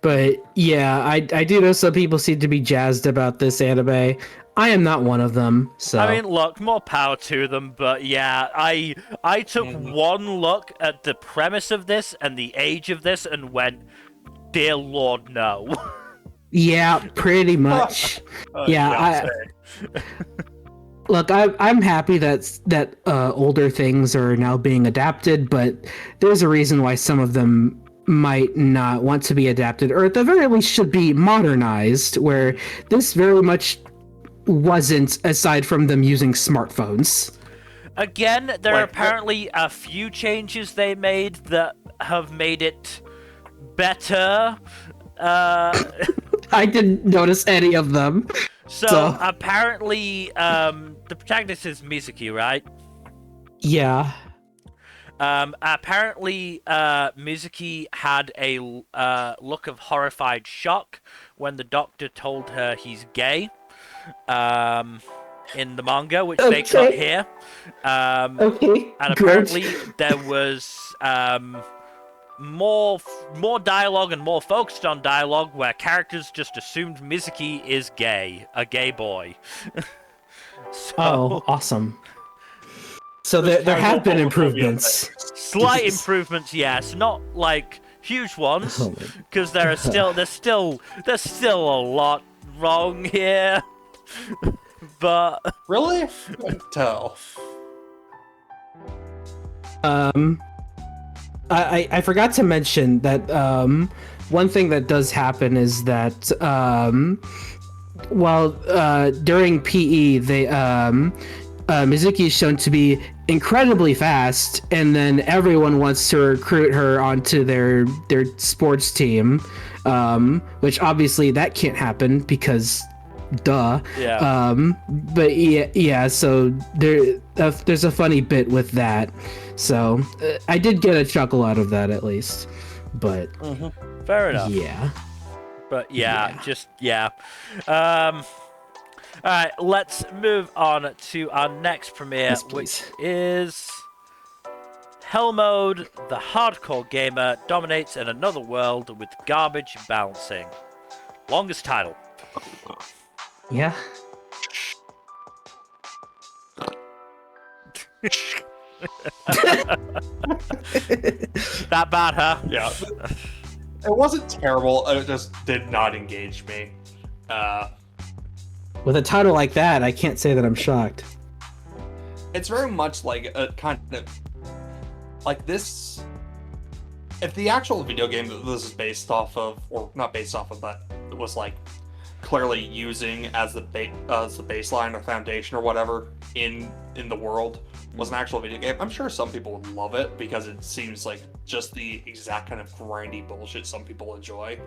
but yeah, I do know some people seem to be jazzed about this anime. I am not one of them, so... I mean, look, more power to them, but yeah, I took one look at the premise of this and the age of this and went, dear Lord, no. Yeah, pretty much. Look, I'm happy that older things are now being adapted, but there's a reason why some of them might not want to be adapted, or at the very least should be modernized, where this very much wasn't, aside from them using smartphones. Again, there are apparently a few changes they made that have made it better. I didn't notice any of them. So apparently, the protagonist is Mizuki, right? Yeah. Apparently, Mizuki had a look of horrified shock when the doctor told her he's gay. In the manga, which they cut here. And apparently there was more dialogue and more focused on dialogue where characters just assumed Mizuki is gay, a gay boy. Oh, awesome. So there have been improvements. Slight improvements, yes, not like huge ones, because there's still a lot wrong here. But really, I can tell. I forgot to mention that one thing that does happen is that during PE they Mizuki is shown to be incredibly fast, and then everyone wants to recruit her onto their sports team, which obviously that can't happen because duh. Yeah. But yeah. So there's a funny bit with that. So I did get a chuckle out of that at least. But Fair enough. yeah. But yeah. Alright, let's move on to our next premiere, Yes, which please. is Hell Mode, the hardcore gamer dominates in another world with garbage bouncing. Longest title. Yeah. That bad, huh? Yeah. It wasn't terrible. It just did not engage me. With a title like that, I can't say that I'm shocked. It's very much like a kind of like this. If the actual video game that this is based off of, or not based off of, but it was like clearly using as the baseline or foundation or whatever in the world was an actual video game, I'm sure some people would love it because it seems like just the exact kind of grindy bullshit some people enjoy.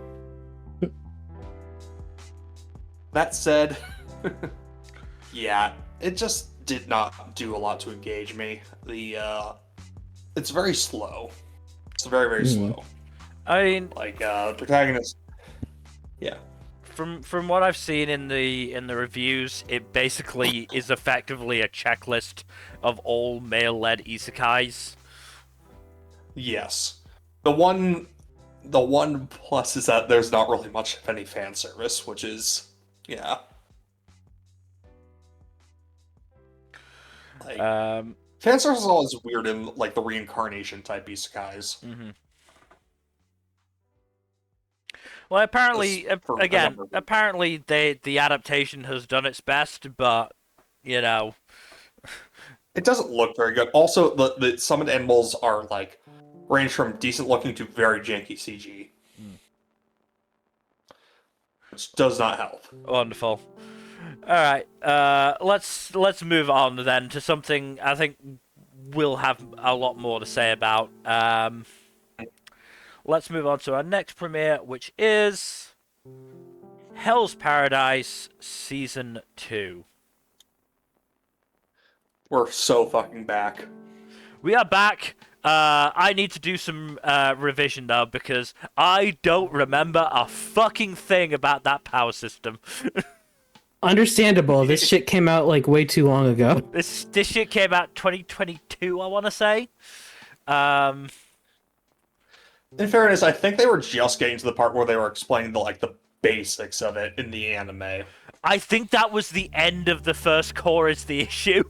That said, yeah, it just did not do a lot to engage me. It's very slow. It's very, very slow. I mean, like protagonist. Yeah. From what I've seen in the reviews, it basically is effectively a checklist of all male-led isekais. Yes. The one plus is that there's not really much of any fan service, which is like fan service is always weird in like the reincarnation type isekais. Mm-hmm. Well, apparently, apparently the adaptation has done its best, but you know, it doesn't look very good. Also, the summoned animals are like range from decent looking to very janky CG, which does not help. Wonderful. All right, let's move on then to something I think we'll have a lot more to say about. Let's move on to our next premiere, which is Hell's Paradise Season 2. We're so fucking back. We are back. I need to do some revision, though, because I don't remember a fucking thing about that power system. Understandable. This shit came out, like, way too long ago. This shit came out 2022, I want to say. In fairness, I think they were just getting to the part where they were explaining the basics of it in the anime. I think that was the end of the first core is the issue.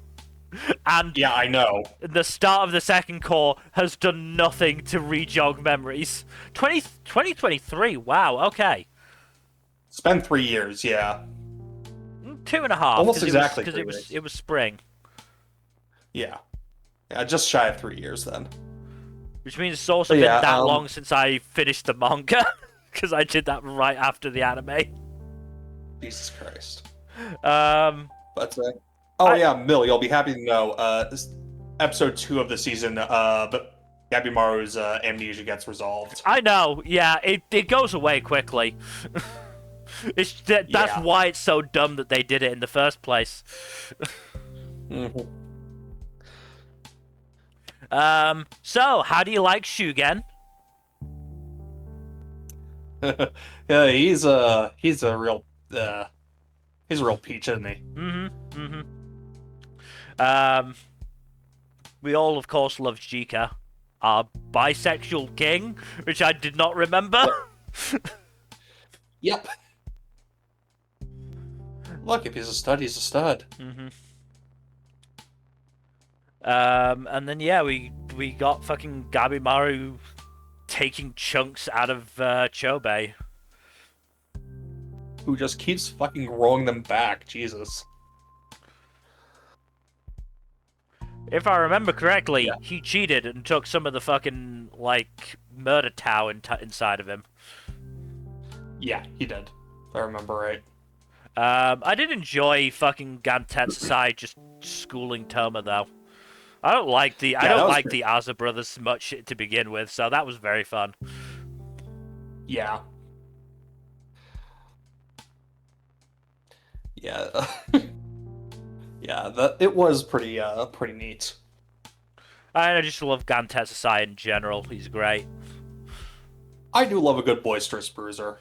And yeah, I know. The start of the second core has done nothing to re-jog memories. 2023, wow, okay. It's been 3 years, yeah. 2.5. Almost exactly. Because it was spring. Yeah. Yeah, just shy of 3 years then. Which means it's also been that long since I finished the manga. Because I did that right after the anime. Jesus Christ. But Mill, you'll be happy to know, this episode 2 of the season, but Gabimaru's amnesia gets resolved. I know, yeah, it goes away quickly. That's why it's so dumb that they did it in the first place. So, how do you like Shugen? Yeah, he's a real peach, isn't he? We all, of course, love Jika, our bisexual king, which I did not remember. Yep. Look, if he's a stud, he's a stud. And then we got fucking Gabimaru taking chunks out of Chobei, who just keeps fucking growing them back. Jesus. If I remember correctly, he cheated and took some of the fucking murder Tau inside of him. Yeah, he did. If I remember right. I did enjoy fucking Gantetsusai just schooling Toma though. I don't like the Aza brothers much to begin with, so that was very fun. Yeah. Yeah. Yeah, it was pretty neat. I just love Gantetsasai in general. He's great. I do love a good boisterous bruiser.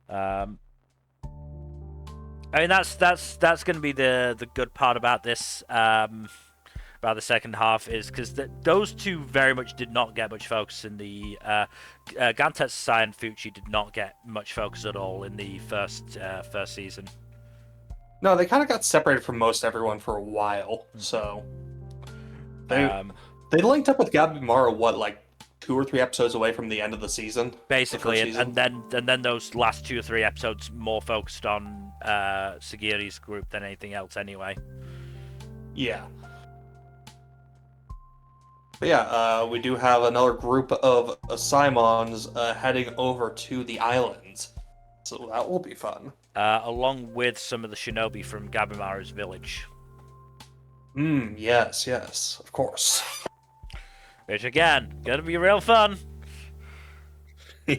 I mean, that's going to be the good part about this, about the second half, is because those two very much did not get much focus in the Gantetsasai and Fuchi did not get much focus at all in the first season. No, they kind of got separated from most everyone for a while, so they linked up with Gabimaru what, 2 or 3 episodes away from the end of the season. Basically, and then those last 2 or 3 episodes more focused on Sagiri's group than anything else, anyway. Yeah. But yeah, we do have another group of Simons heading over to the islands, so that will be fun. Along with some of the shinobi from Gabimaru's village. Yes, of course. Which, again, gonna be real fun. Well,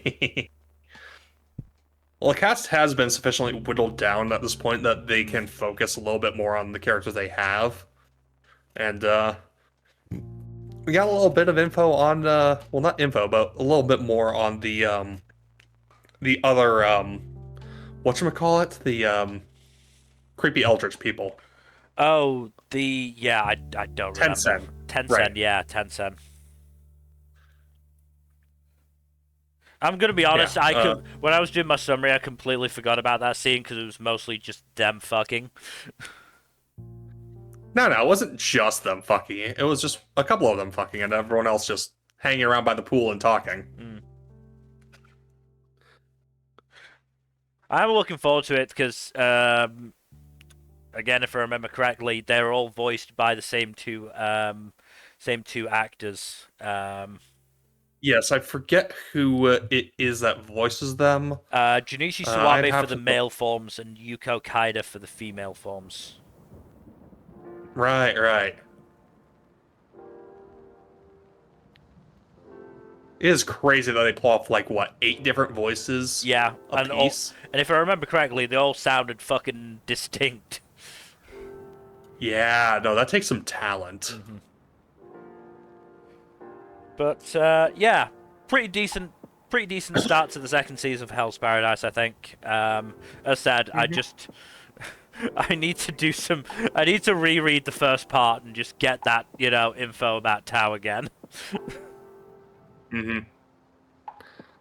the cast has been sufficiently whittled down at this point that they can focus a little bit more on the characters they have. And, we got a little bit of info on, well, not info, but a little bit more on the other, whatchamacallit? The, creepy eldritch people. Oh, I don't remember. Tencent, right. Yeah, Tencent. I'm gonna be honest. Yeah, when I was doing my summary, I completely forgot about that scene because it was mostly just them fucking. No, it wasn't just them fucking. It was just a couple of them fucking, and everyone else just hanging around by the pool and talking. I'm looking forward to it because, again, if I remember correctly, they're all voiced by the same two actors. Yes, I forget who it is that voices them. Junichi Suwabe for the male forms and Yuko Kaida for the female forms. Right. It is crazy that they pull off 8 different voices. Yeah, a piece. And if I remember correctly, they all sounded fucking distinct. Yeah, no, that takes some talent. Mm-hmm. But yeah, pretty decent start to the second season of Hell's Paradise, I think. As said, I need to reread the first part and just get that, info about Tao again.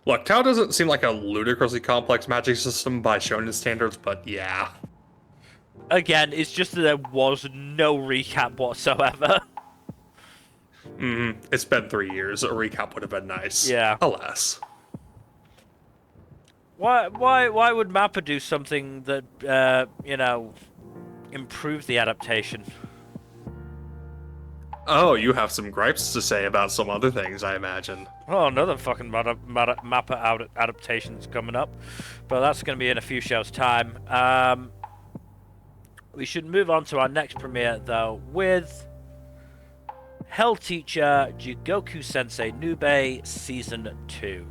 Look, Tao doesn't seem like a ludicrously complex magic system by shonen standards, but yeah. Again, it's just that there was no recap whatsoever. It's been 3 years. A recap would have been nice. Yeah. Alas. Why would Mappa do something that improve the adaptation? Oh, you have some gripes to say about some other things, I imagine. Oh, another fucking Mappa adaptation's coming up, but that's going to be in a few shows' time. We should move on to our next premiere, though, with Hell Teacher Jigoku Sensei Nube Season 2.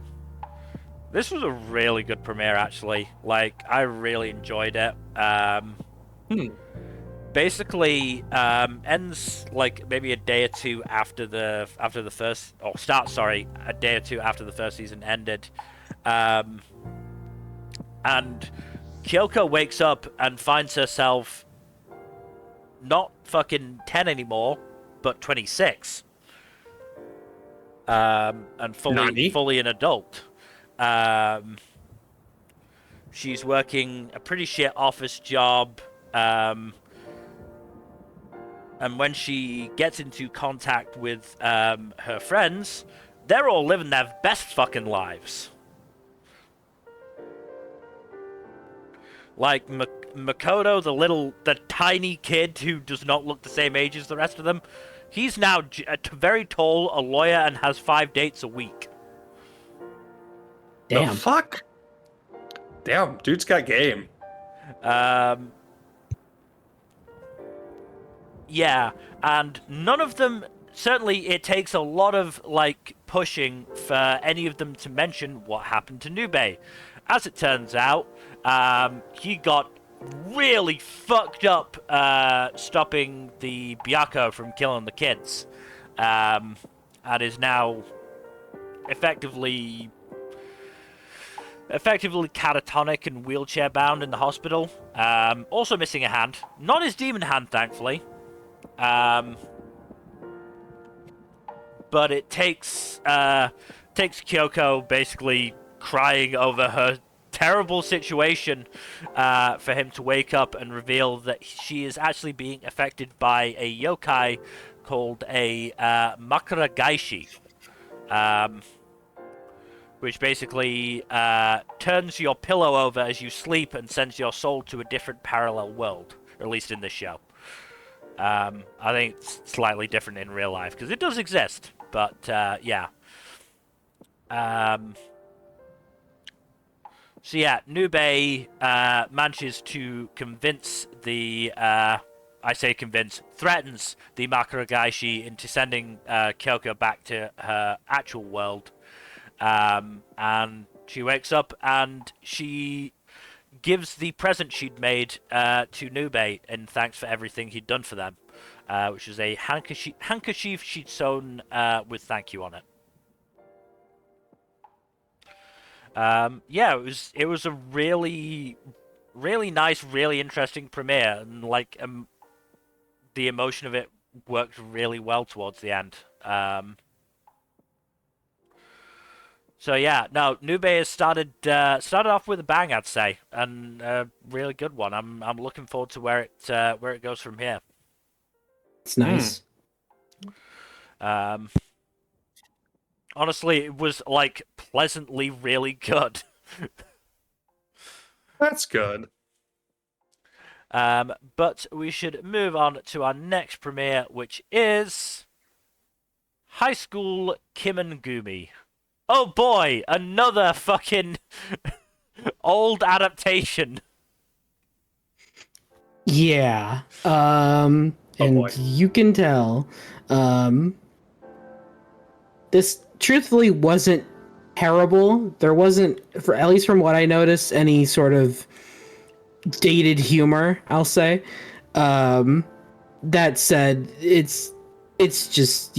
This was a really good premiere, actually. I really enjoyed it. Basically, ends maybe a day or two after the first, or starts, sorry, a day or two after the first season ended. And Kyoko wakes up and finds herself not fucking 10 anymore, but 26. And fully an adult. She's working a pretty shit office job. And when she gets into contact with her friends, they're all living their best fucking lives. Like Makoto, the tiny kid who does not look the same age as the rest of them, he's now very tall, a lawyer, and has 5 dates a week. Damn. The fuck? Damn, dude's got game. Yeah, and none of them, certainly it takes a lot of, pushing for any of them to mention what happened to Nube. As it turns out, he got really fucked up stopping the Byakko from killing the kids, and is now effectively catatonic and wheelchair bound in the hospital. Also missing a hand, not his demon hand, thankfully. But it takes Kyoko basically crying over her terrible situation for him to wake up and reveal that she is actually being affected by a yokai called a Makura Gaishi, which basically turns your pillow over as you sleep and sends your soul to a different parallel world, or at least in this show. I think it's slightly different in real life, because it does exist, but yeah. So yeah, Nube manages to convince threatens the Makura Gaishi into sending Kyoko back to her actual world. And she wakes up and she gives the present she'd made to Nube in thanks for everything he'd done for them, which is a handkerchief she'd sewn with thank you on it. Yeah, it was a really nice, really interesting premiere, and like the emotion of it worked really well towards the end. So yeah, no, Nube has started off with a bang, I'd say, and a really good one. I'm looking forward to where it goes from here. It's nice. Honestly, it was like pleasantly really good. That's good. But we should move on to our next premiere, which is High School Kimengumi. Oh boy, another fucking old adaptation. Yeah. And boy. you can tell. This truthfully wasn't terrible. There wasn't, for at least from what I noticed, any sort of dated humor, I'll say. That said, it's just,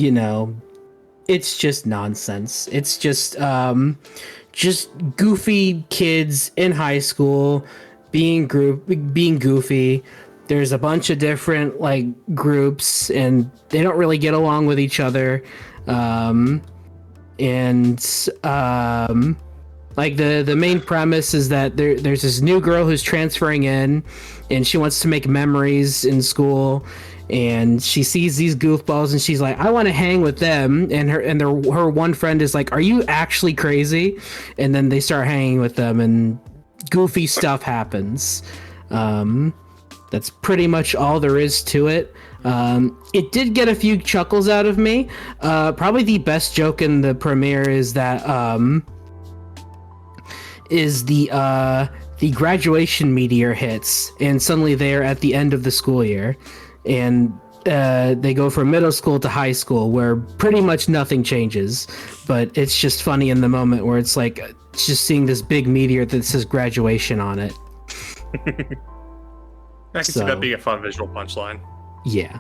it's just nonsense. It's just goofy kids in high school being goofy. There's a bunch of different like groups, and they don't really get along with each other. Like the main premise is that there's this new girl who's transferring in, and she wants to make memories in school, and she sees these goofballs and she's like, I want to hang with them, and her one friend is like, are you actually crazy? And then they start hanging with them and goofy stuff happens. That's pretty much all there is to it. It did get a few chuckles out of me. Probably the best joke in the premiere is that the graduation meteor hits, and suddenly they're at the end of the school year, and they go from middle school to high school, where pretty much nothing changes, but it's just funny in the moment where it's like just seeing this big meteor that says graduation on it. I can see that being a fun visual punchline. Yeah.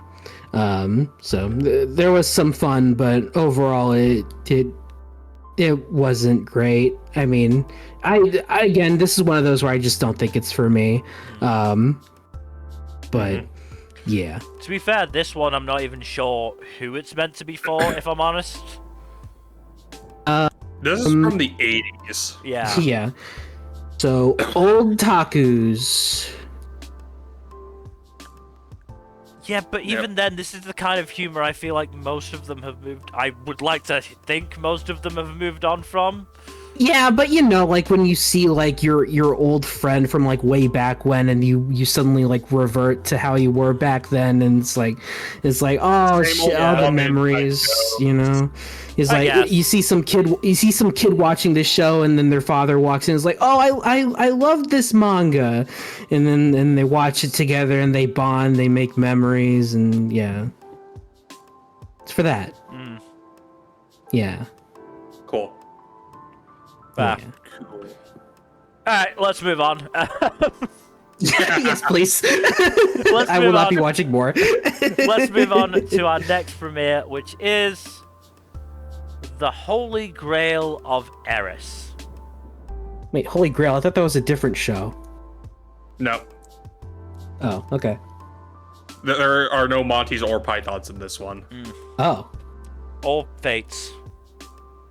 So there was some fun, but overall it wasn't great. I mean, I again, this is one of those where I just don't think it's for me. But yeah. To be fair, this one I'm not even sure who it's meant to be for, if I'm honest. This is from the 80s. Yeah. Yeah. So old takus. Yeah, but even then, this is the kind of humor I feel like most of them have moved. I would like to think most of them have moved on from. Yeah, but like when you see like your old friend from like way back when, and you suddenly like revert to how you were back then, and it's like oh shit, all the memories, It's like you see some kid watching this show, and then their father walks in and is like, oh, I love this manga, and then they watch it together and they bond, they make memories, and yeah, it's for that. Yeah. Cool. Cool. Alright, let's move on. Yes, please. Let's I will move not on. be watching more. Let's move on to our next premiere, which is the Holy Grail of Eris. Wait, Holy Grail. I thought that was a different show. No, Oh, okay. there are no Monties or Pythons in this one. Oh. Or Fates.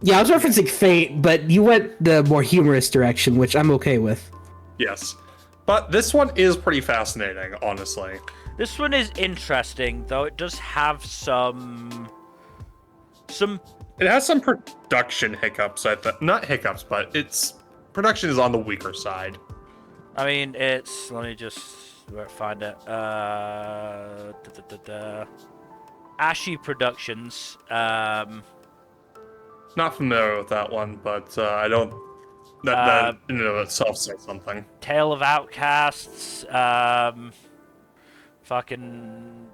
Yeah, I was referencing Fate, but you went the more humorous direction, which I'm okay with. Yes. But this one is pretty fascinating, honestly. This one is interesting, though it does have some... It has some production hiccups, not hiccups, but its production is on the weaker side. I mean, it's... Let me just find it. Ashy Productions. Not familiar with that one, but I don't... That in and of itself says something. Tale of Outcasts. Fucking...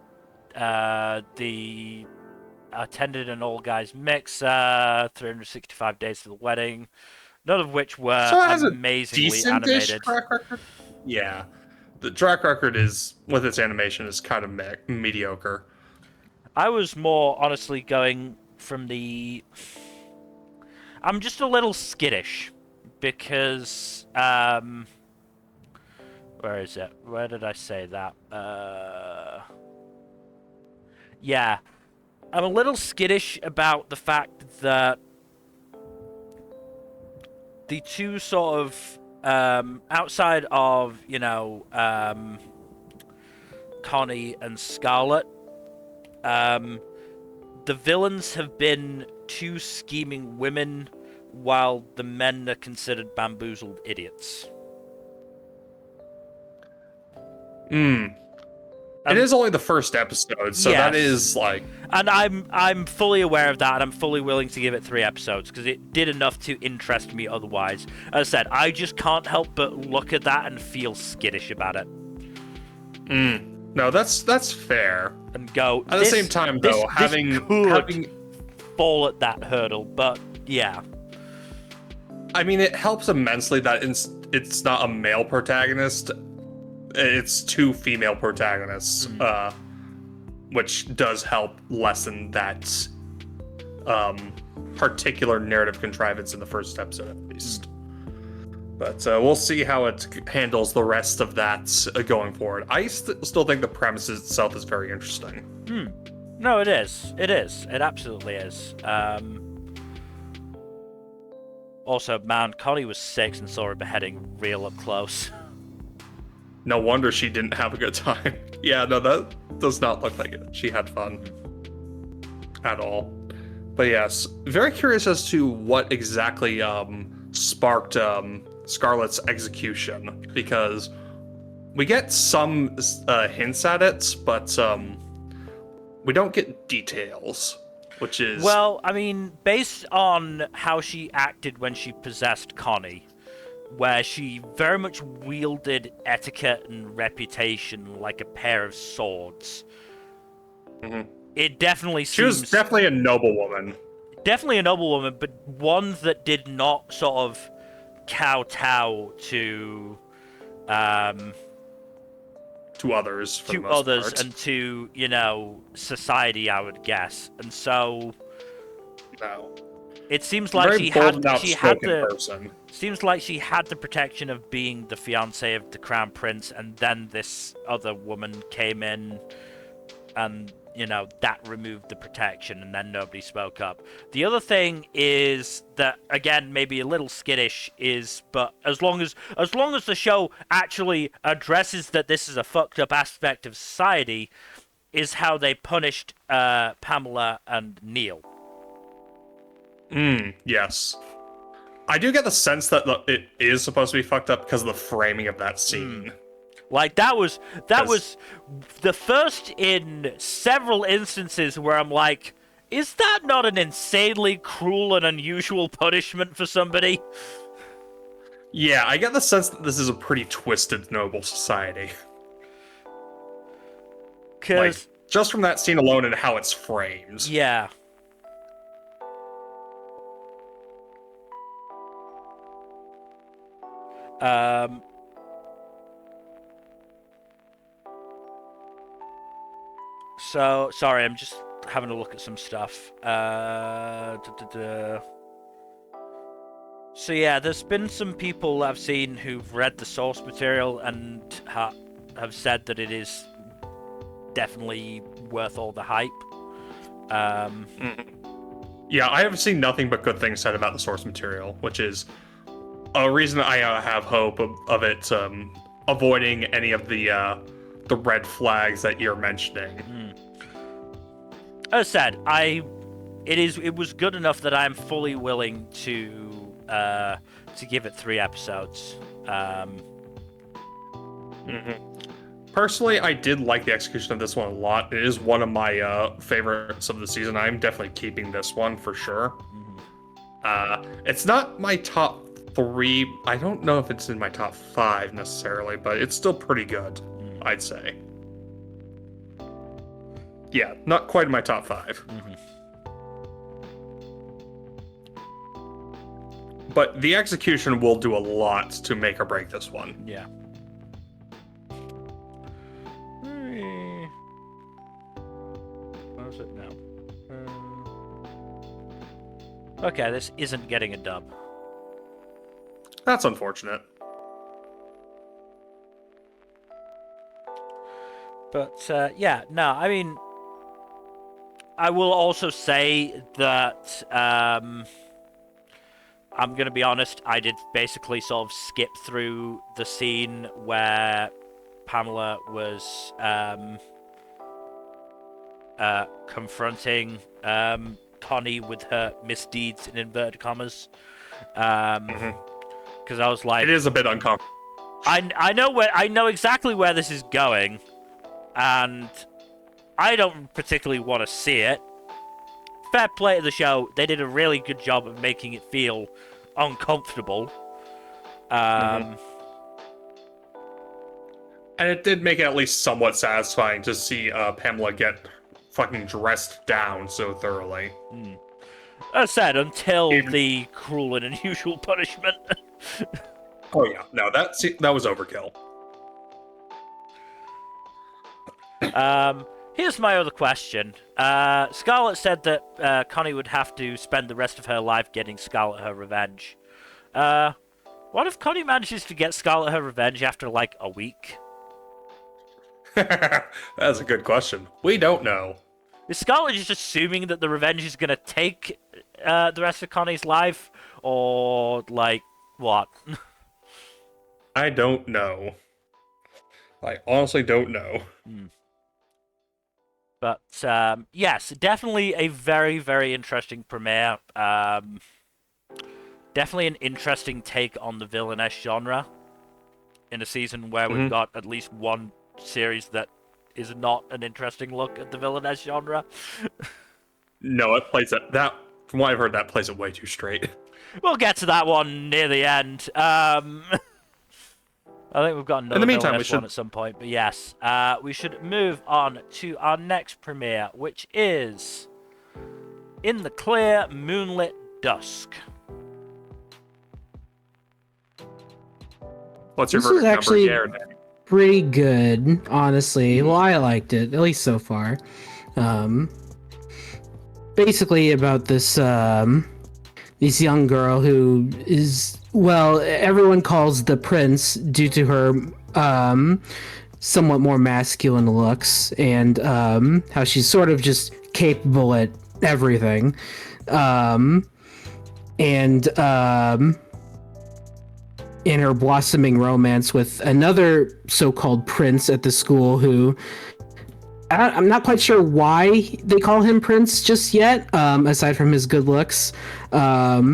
the... Attended an all-guys mix. 365 Days to the Wedding. None of which were So it has amazingly a animated. track record? Yeah. The track record is, with its animation, is kind of mediocre. I was more honestly going from the... I'm just a little skittish because where is it? Where did I say that? Yeah. I'm a little skittish about the fact that the two sort of outside of, you know, Connie and Scarlet, the villains have been two scheming women, while the men are considered bamboozled idiots. It is only the first episode, so that is like... And I'm fully aware of that, and I'm fully willing to give it 3 episodes, because it did enough to interest me otherwise. As I said, I just can't help but look at that and feel skittish about it. No, that's fair. And go... At the same time, though, having fall at that hurdle, but yeah. I mean, it helps immensely that it's not a male protagonist. It's 2 female protagonists, which does help lessen that particular narrative contrivance in the first episode, at least. But we'll see how it handles the rest of that going forward. I still think the premise itself is very interesting. No, it is. It is. It absolutely is. Also, man, Connie was 6 and saw her beheading real up close. No wonder she didn't have a good time. Yeah, no, that does not look like it. She had fun. At all. But yes, very curious as to what exactly sparked Scarlet's execution, because we get some hints at it, but we don't get details, which is... Well, I mean, based on how she acted when she possessed Connie, where she very much wielded etiquette and reputation like a pair of swords. It definitely seems... She was definitely a noble woman. Definitely a noble woman, but one that did not sort of kowtow to others, for the most part. And to, you know, society, I would guess. And so... No. It seems like Very she had the person. Seems like she had the protection of being the fiancée of the crown prince, and then this other woman came in, and you know that removed the protection, and then nobody spoke up. The other thing is that, again, maybe a little skittish but as long as the show actually addresses that this is a fucked up aspect of society, is how they punished Pamela and Neil. Yes. I do get the sense that it is supposed to be fucked up because of the framing of that scene. Like, that was the first in several instances where I'm like, is that not an insanely cruel and unusual punishment for somebody? Yeah, I get the sense that this is a pretty twisted noble society. Because... Like, just from that scene alone and how it's framed. Yeah. So, sorry, I'm just having a look at some stuff. So yeah, there's been some people I've seen who've read the source material and have said that it is definitely worth all the hype. Yeah, I have seen nothing but good things said about the source material, which is a reason I have hope of it avoiding any of the red flags that you're mentioning. As I said, it was good enough that I'm fully willing to give it 3 episodes. Personally, I did like the execution of this one a lot. It is one of my favorites of the season. I'm definitely keeping this one for sure. It's not my top 3. I don't know if it's in my top 5 necessarily, but it's still pretty good, I'd say. Yeah, not quite in my top 5. But the execution will do a lot to make or break this one. Yeah. What is it now? Okay, this isn't getting a dub. That's unfortunate. But, yeah, no, I mean, I will also say that, I'm going to be honest, I did basically sort of skip through the scene where Pamela was confronting Connie with her misdeeds in inverted commas. Because I was like... It is a bit uncomfortable. I know exactly where this is going, and I don't particularly want to see it. Fair play to the show, they did a really good job of making it feel uncomfortable. And it did make it at least somewhat satisfying to see Pamela get fucking dressed down so thoroughly. As I said, until the cruel and unusual punishment. Oh yeah, no, that was overkill. Here's my other question. Scarlet said that Connie would have to spend the rest of her life getting Scarlet her revenge. What if Connie manages to get Scarlet her revenge after, like, a week? That's a good question. We don't know. Is Scarlet just assuming that the revenge is going to take the rest of Connie's life? Or, like, what? I don't know. I honestly don't know. But, yes, definitely a very, very interesting premiere. Definitely an interesting take on the villainess genre in a season where we've got at least one series that is not an interesting look at the villainess genre. No, it plays that. From what I've heard, that plays it way too straight. We'll get to that one near the end. I think we've got another In the meantime, one at some point, but yes. We should move on to our next premiere, which is In the Clear, Moonlit, Dusk. What's your This verdict is actually number, Garrett? pretty good, honestly. Well, I liked it, at least so far. Basically about this young girl who is, well, everyone calls the prince due to her somewhat more masculine looks and how she's sort of just capable at everything. In her blossoming romance with another so-called prince at the school who I'm not quite sure why they call him prince just yet, aside from his good looks. Yeah,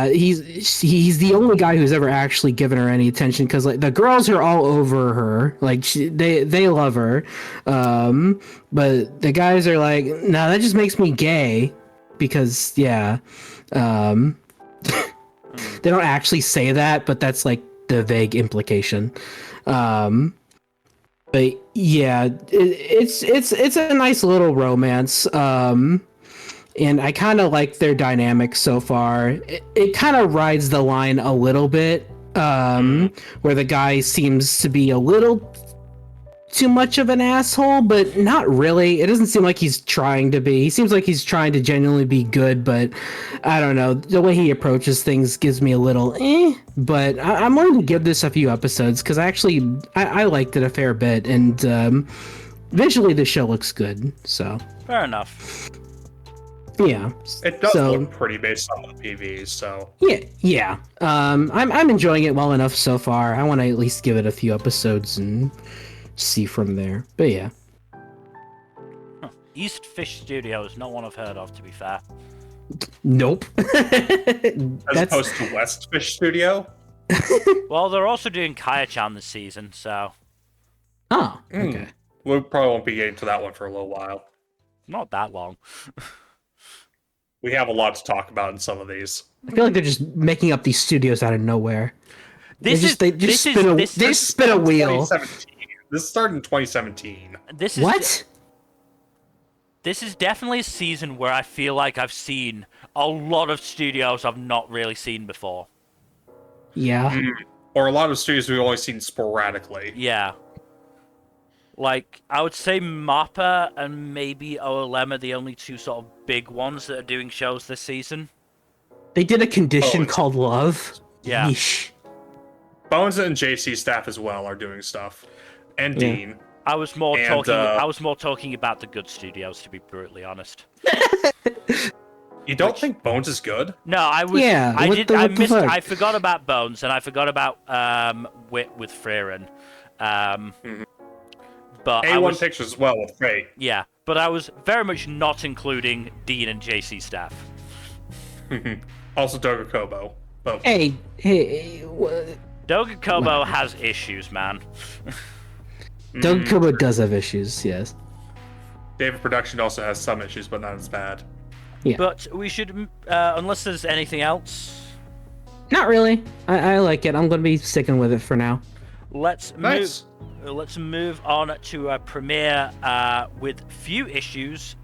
he's the only guy who's ever actually given her any attention, because like the girls are all over her, like they love her, but the guys are like, no, that just makes me gay, because yeah. They don't actually say that, but that's like the vague implication. But yeah, it's a nice little romance. And I kind of like their dynamic so far. It kind of rides the line a little bit, where the guy seems to be a little too much of an asshole, but not really. It doesn't seem like he's trying to be. He seems like he's trying to genuinely be good, but I don't know. The way he approaches things gives me a little but I'm willing to give this a few episodes because I liked it a fair bit, and visually the show looks good, so. Fair enough. Yeah. It does look pretty based on the PVs, so. Yeah. I'm enjoying it well enough so far. I want to at least give it a few episodes and see from there. But yeah. Huh. East Fish Studios, not one I've heard of, to be fair. Nope. As opposed to West Fish Studio? Well, they're also doing Kaya-chan this season, so. Oh, okay. We probably won't be getting to that one for a little while. Not that long. We have a lot to talk about in some of these. I feel like they're just making up these studios out of nowhere. They just spin a wheel. This started in 2017. This is definitely a season where I feel like I've seen a lot of studios I've not really seen before. Yeah. Or a lot of studios we've only seen sporadically. Yeah. Like, I would say MAPPA and maybe OLM are the only two sort of big ones that are doing shows this season. They did a condition called Love. Yeah. Yeesh. Bones and JC staff as well are doing stuff. And Dean. I was more talking about the good studios, to be brutally honest. You don't think Bones is good? No, I was. Yeah, I forgot about Bones, and I forgot about Wit with Frieren. But A1 Pictures as well with Fate. Yeah, but I was very much not including Dean and JC staff. Also Doga Kobo. Both. Hey. Doga Kobo has issues, man. Doga Kobo does have issues, yes. David Production also has some issues, but not as bad. Yeah. But we should, unless there's anything else. Not really. I like it. I'm going to be sticking with it for now. Let's move on to a premiere with few issues,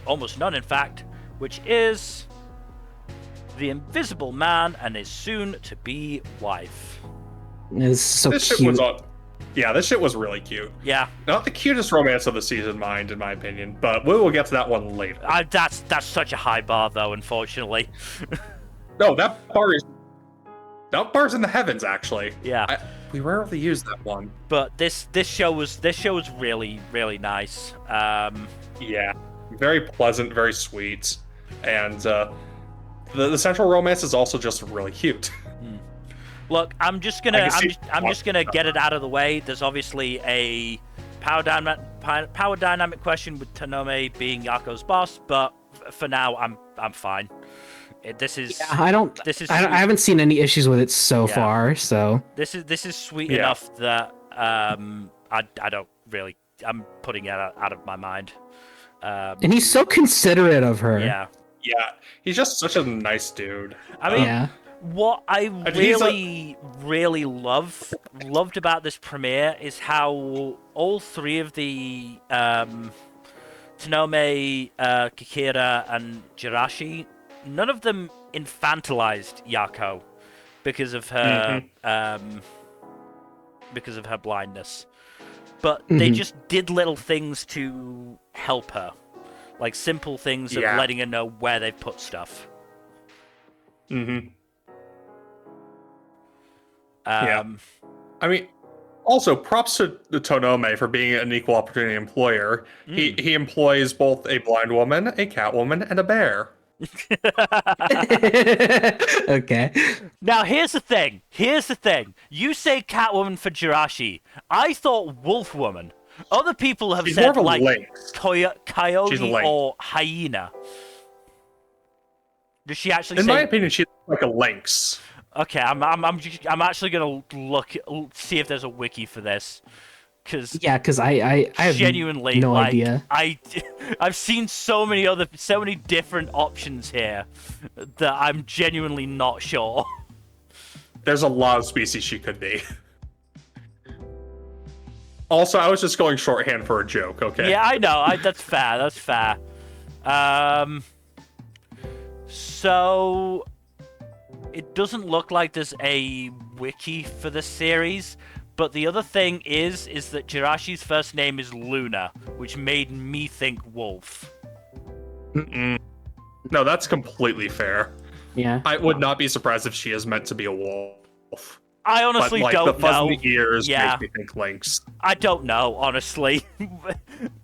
almost none in fact, which is The Invisible Man and his soon-to-be wife. It's so this cute. Shit was this shit was really cute. Yeah. Not the cutest romance of the season, in my opinion, but we will get to that one later. That's such a high bar, though, unfortunately. No, that bar's in the heavens, actually. Yeah. We rarely use that one. But this show was really, really nice. Yeah. Very pleasant, very sweet. And the central romance is also just really cute. Look, I'm just gonna get it out of the way. There's obviously a power dynamic question with Tanome being Yako's boss, but for now I'm fine. I haven't seen any issues with it so far, so this is sweet enough that I don't really, I'm putting it out of my mind. And he's so considerate of her. Yeah, he's just such a nice dude. I mean, what I really loved about this premiere is how all three of the Tanome, Kikira, and Jirashi, none of them infantilized Yako because of her blindness, but they just did little things to help her, like simple things of letting her know where they've put stuff. I mean, also props to the Tonome for being an equal opportunity employer. He employs both a blind woman, a cat woman, and a bear. Okay. Now here's the thing. You say Catwoman for Jirashi. I thought Wolf Woman. Other people have said like coyote or hyena. Does she actually? In my opinion, she's like a lynx. Okay, I'm actually gonna see if there's a wiki for this, because I have genuinely no idea. I've seen so many different options here that I'm genuinely not sure. There's a lot of species she could be. Also, I was just going shorthand for a joke. Okay. Yeah, I know. That's fair. That's fair. So it doesn't look like there's a wiki for the series, But the other thing is that Jirashi's first name is Luna, which made me think wolf. No, that's completely fair. Yeah. I would not be surprised if she is meant to be a wolf. I honestly but, like, don't the fuzz know. in the ears Yeah. makes me think lynx. I don't know, honestly.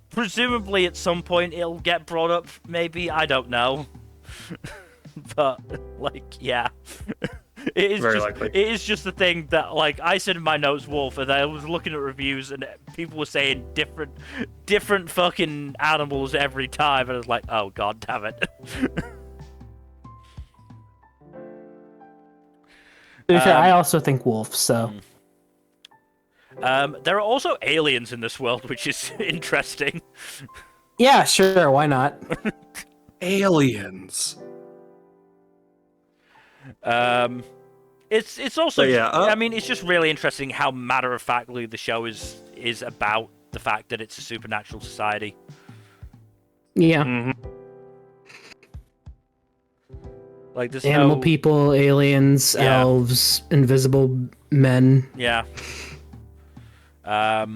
Presumably at some point it'll get brought up, maybe. I don't know. But, like, yeah. It is Very just, likely. It is just the thing that, like, I said in my notes wolf, and I was looking at reviews, and people were saying different fucking animals every time, and I was like, oh god damn it. To be fair, I also think wolf, so. There are also aliens in this world, which is interesting. Yeah, sure, why not? Aliens. It's also, So, yeah, I mean, it's just really interesting how matter-of-factly the show is about the fact that it's a supernatural society. Yeah. Mm-hmm. Like, there's Animal no... people, aliens, Yeah. elves, invisible men, Yeah. I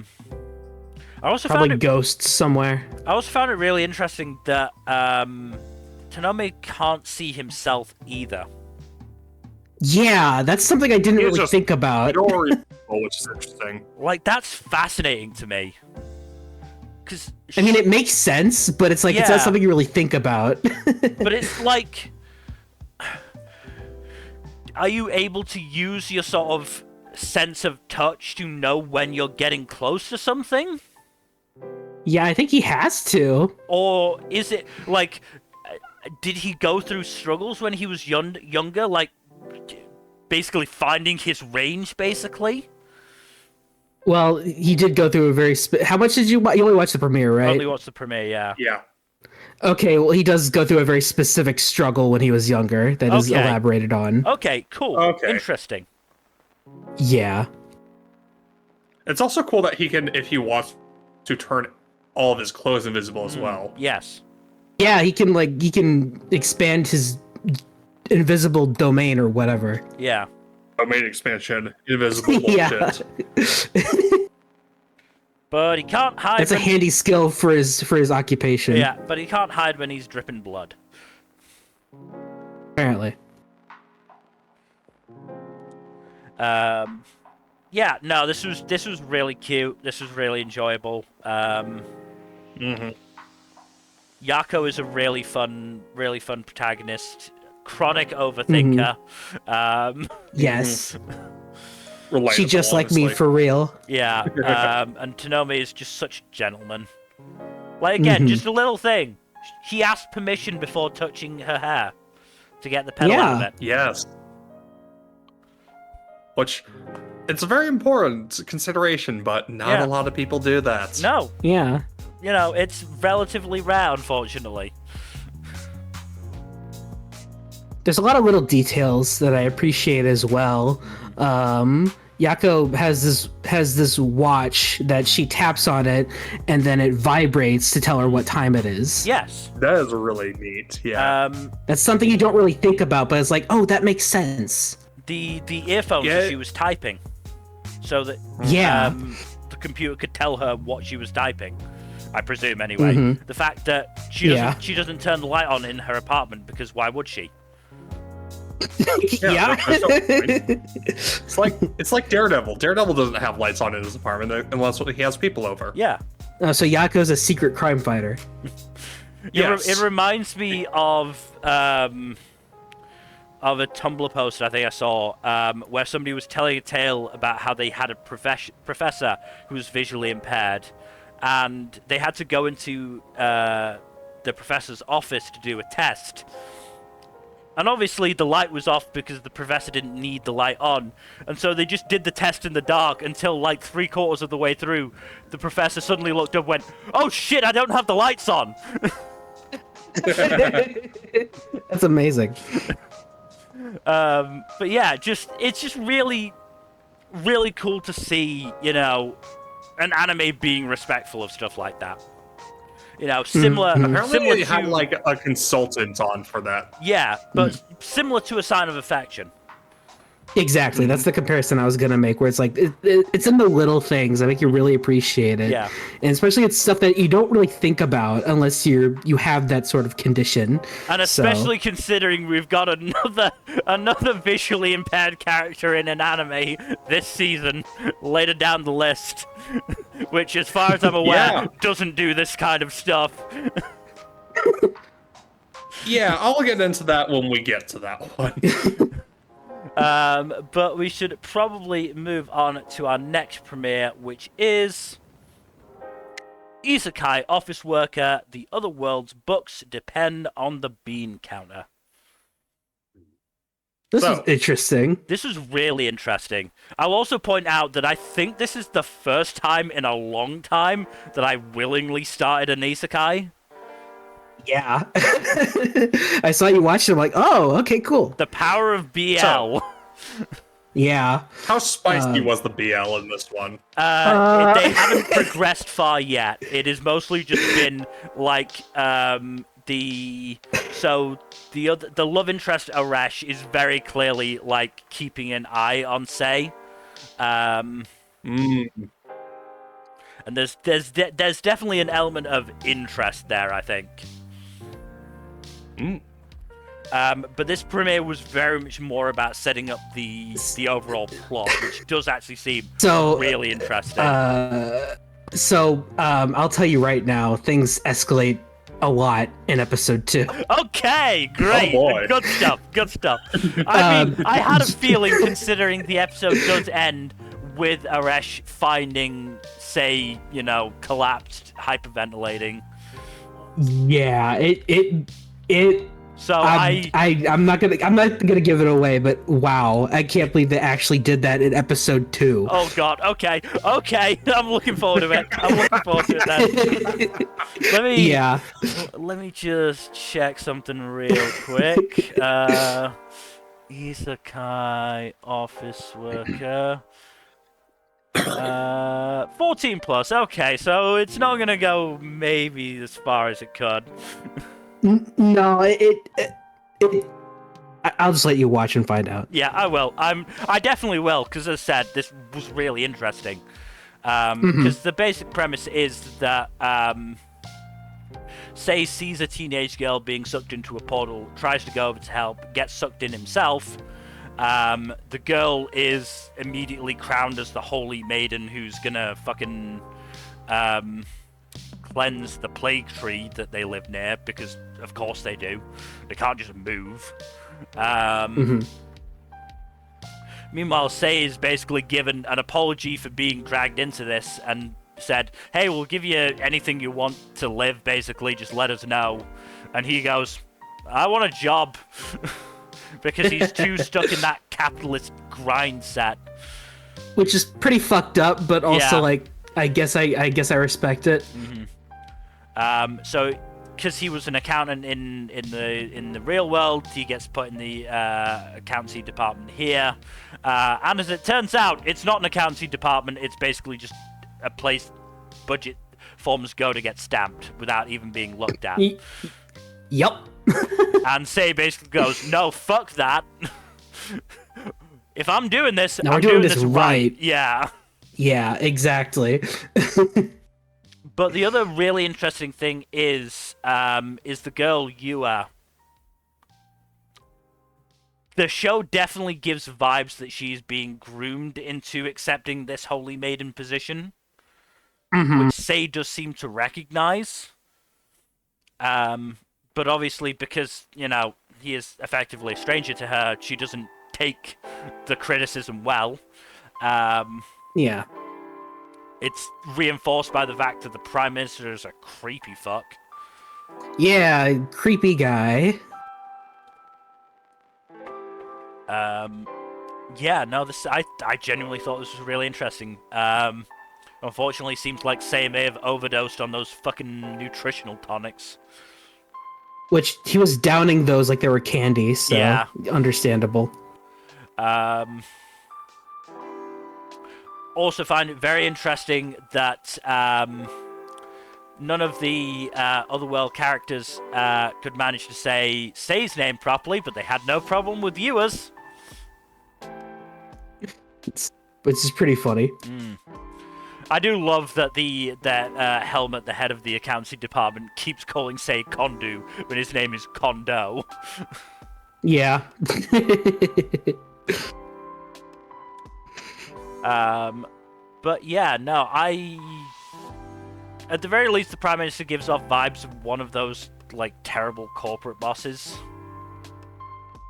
also probably found it, ghosts somewhere. I also found it really interesting that Tanome can't see himself either. Yeah, that's something I didn't He's really just think about. Which is interesting. Like, that's fascinating to me. Because I mean, it makes sense, but it's like it's Yeah. not something you really think about. but it's like, are you able to use your sort of sense of touch to know when you're getting close to something? Yeah, I think he has to. Or is it like, did he go through struggles when he was younger, like basically finding his range, basically? Well, he did go through a very. How much did you? You only watched the premiere, right? Only watched the premiere, yeah. Yeah. Okay, well, he does go through a very specific struggle when he was younger that is Okay. elaborated on. Okay, cool. Okay. Interesting. Yeah. It's also cool that he can, if he wants to, turn all of his clothes invisible as well. Yes. Yeah, he can expand his invisible domain or whatever. Yeah. Domain expansion, invisible Yeah. bullshit. But he can't hide. That's a when- handy skill for his occupation. Yeah, but he can't hide when he's dripping blood. Apparently. Yeah, no, this was really cute. This was really enjoyable. Mm-hmm. Yako is a really fun protagonist. Chronic overthinker. Yes. Relatable, She just like me honestly. for real. Yeah, and Tanome is just such a gentleman. Like, again, just a little thing. He asked permission before touching her hair to get the pedal out of Yeah. it. Yes. Which, it's a very important consideration, but not Yeah. a lot of people do that. No, Yeah. you know, it's relatively rare, unfortunately. There's a lot of little details that I appreciate as well. Yako has this watch that she taps on it, and then it vibrates to tell her what time it is. Yes. That is really neat, yeah. That's something you don't really think about, but it's like, oh, that makes sense. The earphones Yeah. that she was typing, so that Yeah. the computer could tell her what she was typing. I presume, anyway. The fact that she doesn't turn the light on in her apartment, because why would she? Yeah. there's no point. It's like Daredevil. Daredevil doesn't have lights on in his apartment unless he has people over. Yeah. So Yako's a secret crime fighter. Yes. It reminds me of a Tumblr post I think I saw where somebody was telling a tale about how they had a professor who was visually impaired, and they had to go into the professor's office to do a test. And obviously the light was off because the professor didn't need the light on. And so they just did the test in the dark until like 3/4 of the way through, the professor suddenly looked up and went, "Oh shit, I don't have the lights on." That's amazing. But yeah, it's just really, really cool to see, you know, an anime being respectful of stuff like that. You know, similar Apparently they to had like a consultant on for that. yeah, but similar to a sign of affection. Exactly. That's the comparison I was gonna make, where it's like it's in the little things that make you really appreciate it. Yeah. And especially it's stuff that you don't really think about unless you have that sort of condition. And especially considering we've got another visually impaired character in an anime this season later down the list, which, as far as I'm aware, doesn't do this kind of stuff. Yeah, I'll get into that when we get to that one. But we should probably move on to our next premiere, which is Isekai Office Worker, The Other World's Books Depend on the Bean Counter. This is interesting. This is really interesting. I'll also point out that I think this is the first time in a long time that I willingly started an Isekai. Yeah. I saw you watch it, I'm like, oh, okay, cool. The power of BL. Yeah. How spicy was the BL in this one? They haven't progressed far yet. It has mostly just been like the love interest Eris is very clearly like keeping an eye on Sei. And there's definitely an element of interest there, I think. But this premiere was very much more about setting up the overall plot, which does actually seem really interesting. I'll tell you right now, things escalate a lot in episode 2. Okay, great. Oh boy. Good stuff. I mean, I had a feeling, considering the episode does end with Eris finding, say, collapsed, hyperventilating. Yeah, it. So I'm not gonna give it away, but wow, I can't believe they actually did that in episode 2. Oh god, okay, I'm looking forward to it. Then. Let me just check something real quick. Isekai Office Worker. 14 plus. Okay, so it's not gonna go maybe as far as it could. No, I'll just let you watch and find out. Yeah, I will. I definitely will, because as I said, this was really interesting. Because the basic premise is that Sei sees a teenage girl being sucked into a portal, tries to go over to help, gets sucked in himself. The girl is immediately crowned as the holy maiden who's gonna fucking cleanse the plague tree that they live near, because of course they do. They can't just move. Meanwhile, Sei is basically given an apology for being dragged into this and said, hey, we'll give you anything you want to live, basically, just let us know. And he goes, I want a job. Because he's too stuck in that capitalist grind set. Which is pretty fucked up, but also I guess I respect it. So, because he was an accountant in the real world, he gets put in the accountancy department here. And as it turns out, it's not an accountancy department. It's basically just a place budget forms go to get stamped without even being looked at. Yep. And Sei basically goes, no, fuck that. If I'm doing this, no, I'm doing this right. Yeah. Yeah, exactly. But the other really interesting thing is the girl Yua. The show definitely gives vibes that she's being groomed into accepting this holy maiden position, which Sei does seem to recognize. But obviously, because he is effectively a stranger to her, she doesn't take the criticism well. Yeah. It's reinforced by the fact that the Prime Minister is a creepy fuck. Yeah, creepy guy. Yeah, no, I genuinely thought this was really interesting. Unfortunately, seems like Sei may have overdosed on those fucking nutritional tonics. Which he was downing those like they were candy, so yeah. Understandable. Also find it very interesting that none of the Otherworld characters could manage to say Sei's name properly, but they had no problem with Yua's. which is pretty funny. I do love that that Helmet, the head of the accounting department, keeps calling Sei Kondu when his name is Kondo. Yeah. But yeah, no, at the very least, the Prime Minister gives off vibes of one of those, like, terrible corporate bosses.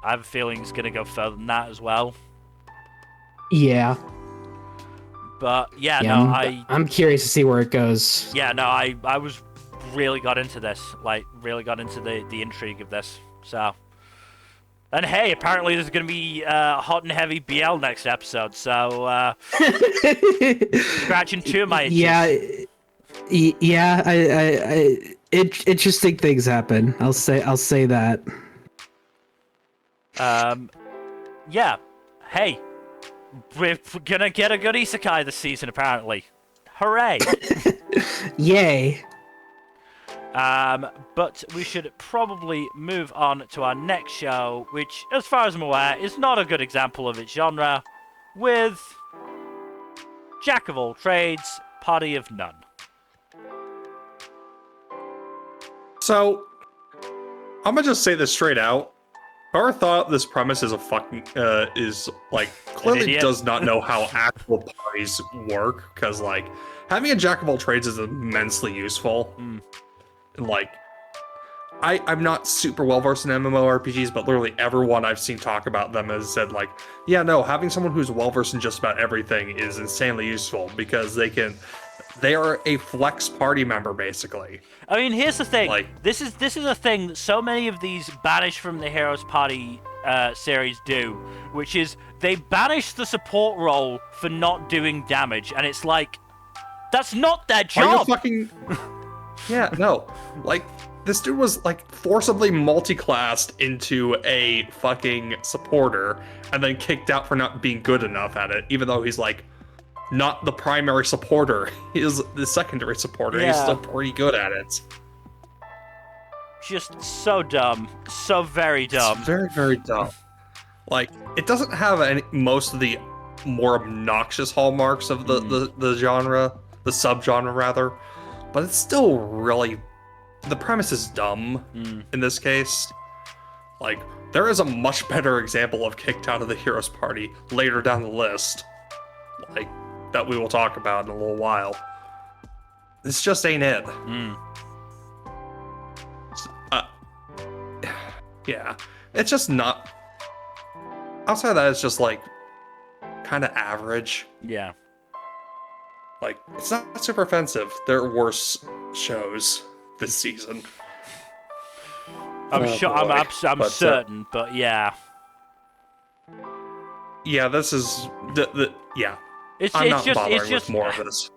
I have a feeling it's gonna go further than that as well. Yeah. But yeah, I'm curious to see where it goes. Yeah, no, I was really got into this, like, really got into the intrigue of this. So, and hey, apparently there's gonna be hot and heavy BL next episode. So, scratching two of my itches. Interesting things happen. I'll say that. Yeah. Hey, we're gonna get a good Isekai this season, apparently. Hooray! Yay! But we should probably move on to our next show, which, as far as I'm aware, is not a good example of its genre, with Jack of all trades, party of none. So, I'm gonna just say this straight out. Whoever thought this premise is clearly does not know how actual parties work, because, like, having a jack of all trades is immensely useful. Like, I'm not super well versed in MMORPGs, but literally everyone I've seen talk about them has said, like, yeah, no, having someone who's well versed in just about everything is insanely useful, because they are a flex party member, basically. I mean, here's the thing. Like, this is a thing that so many of these Banish from the Heroes Party series do, which is they banish the support role for not doing damage, and it's like, that's not their job. Are you fucking... Yeah, no. Like, this dude was, like, forcibly multi-classed into a fucking supporter, and then kicked out for not being good enough at it, even though he's, like, not the primary supporter. He is the secondary supporter. Yeah. He's still pretty good at it. Just so dumb. So very dumb. It's very, very dumb. Like, it doesn't have most of the more obnoxious hallmarks of the genre, the subgenre, rather. But it's still really... The premise is dumb in this case. Like, there is a much better example of kicked out of the Heroes Party later down the list. Like, that we will talk about in a little while. This just ain't it. Yeah. It's just not... Outside of that, it's just, like, kind of average. Yeah. Like, it's not super offensive. There are worse shows this season. I'm certain, but yeah. Yeah, this is yeah. I'm not bothering with more of this.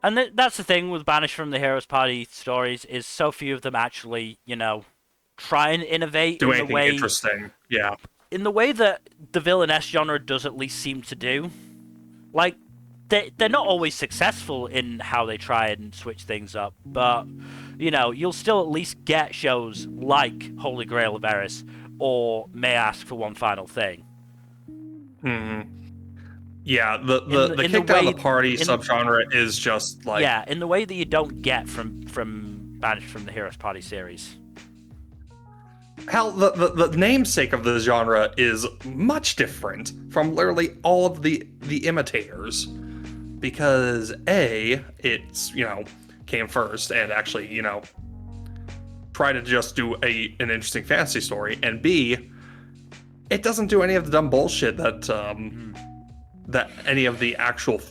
And that's the thing with Banished from the Heroes Party stories, is so few of them actually, try and innovate Do in anything the way interesting. Yeah. In the way that the villainess genre does at least seem to do. Like, they're not always successful in how they try and switch things up, but you'll still at least get shows like Holy Grail of Eris or May I Ask for One Final Thing. Yeah, the kicked out of the party subgenre is just like... Yeah, in the way that you don't get from Banished from the Heroes Party series. Hell, the namesake of the genre is much different from literally all of the imitators. Because A, it's, came first and actually, try to just do an interesting fantasy story, and B, it doesn't do any of the dumb bullshit that that any of the actual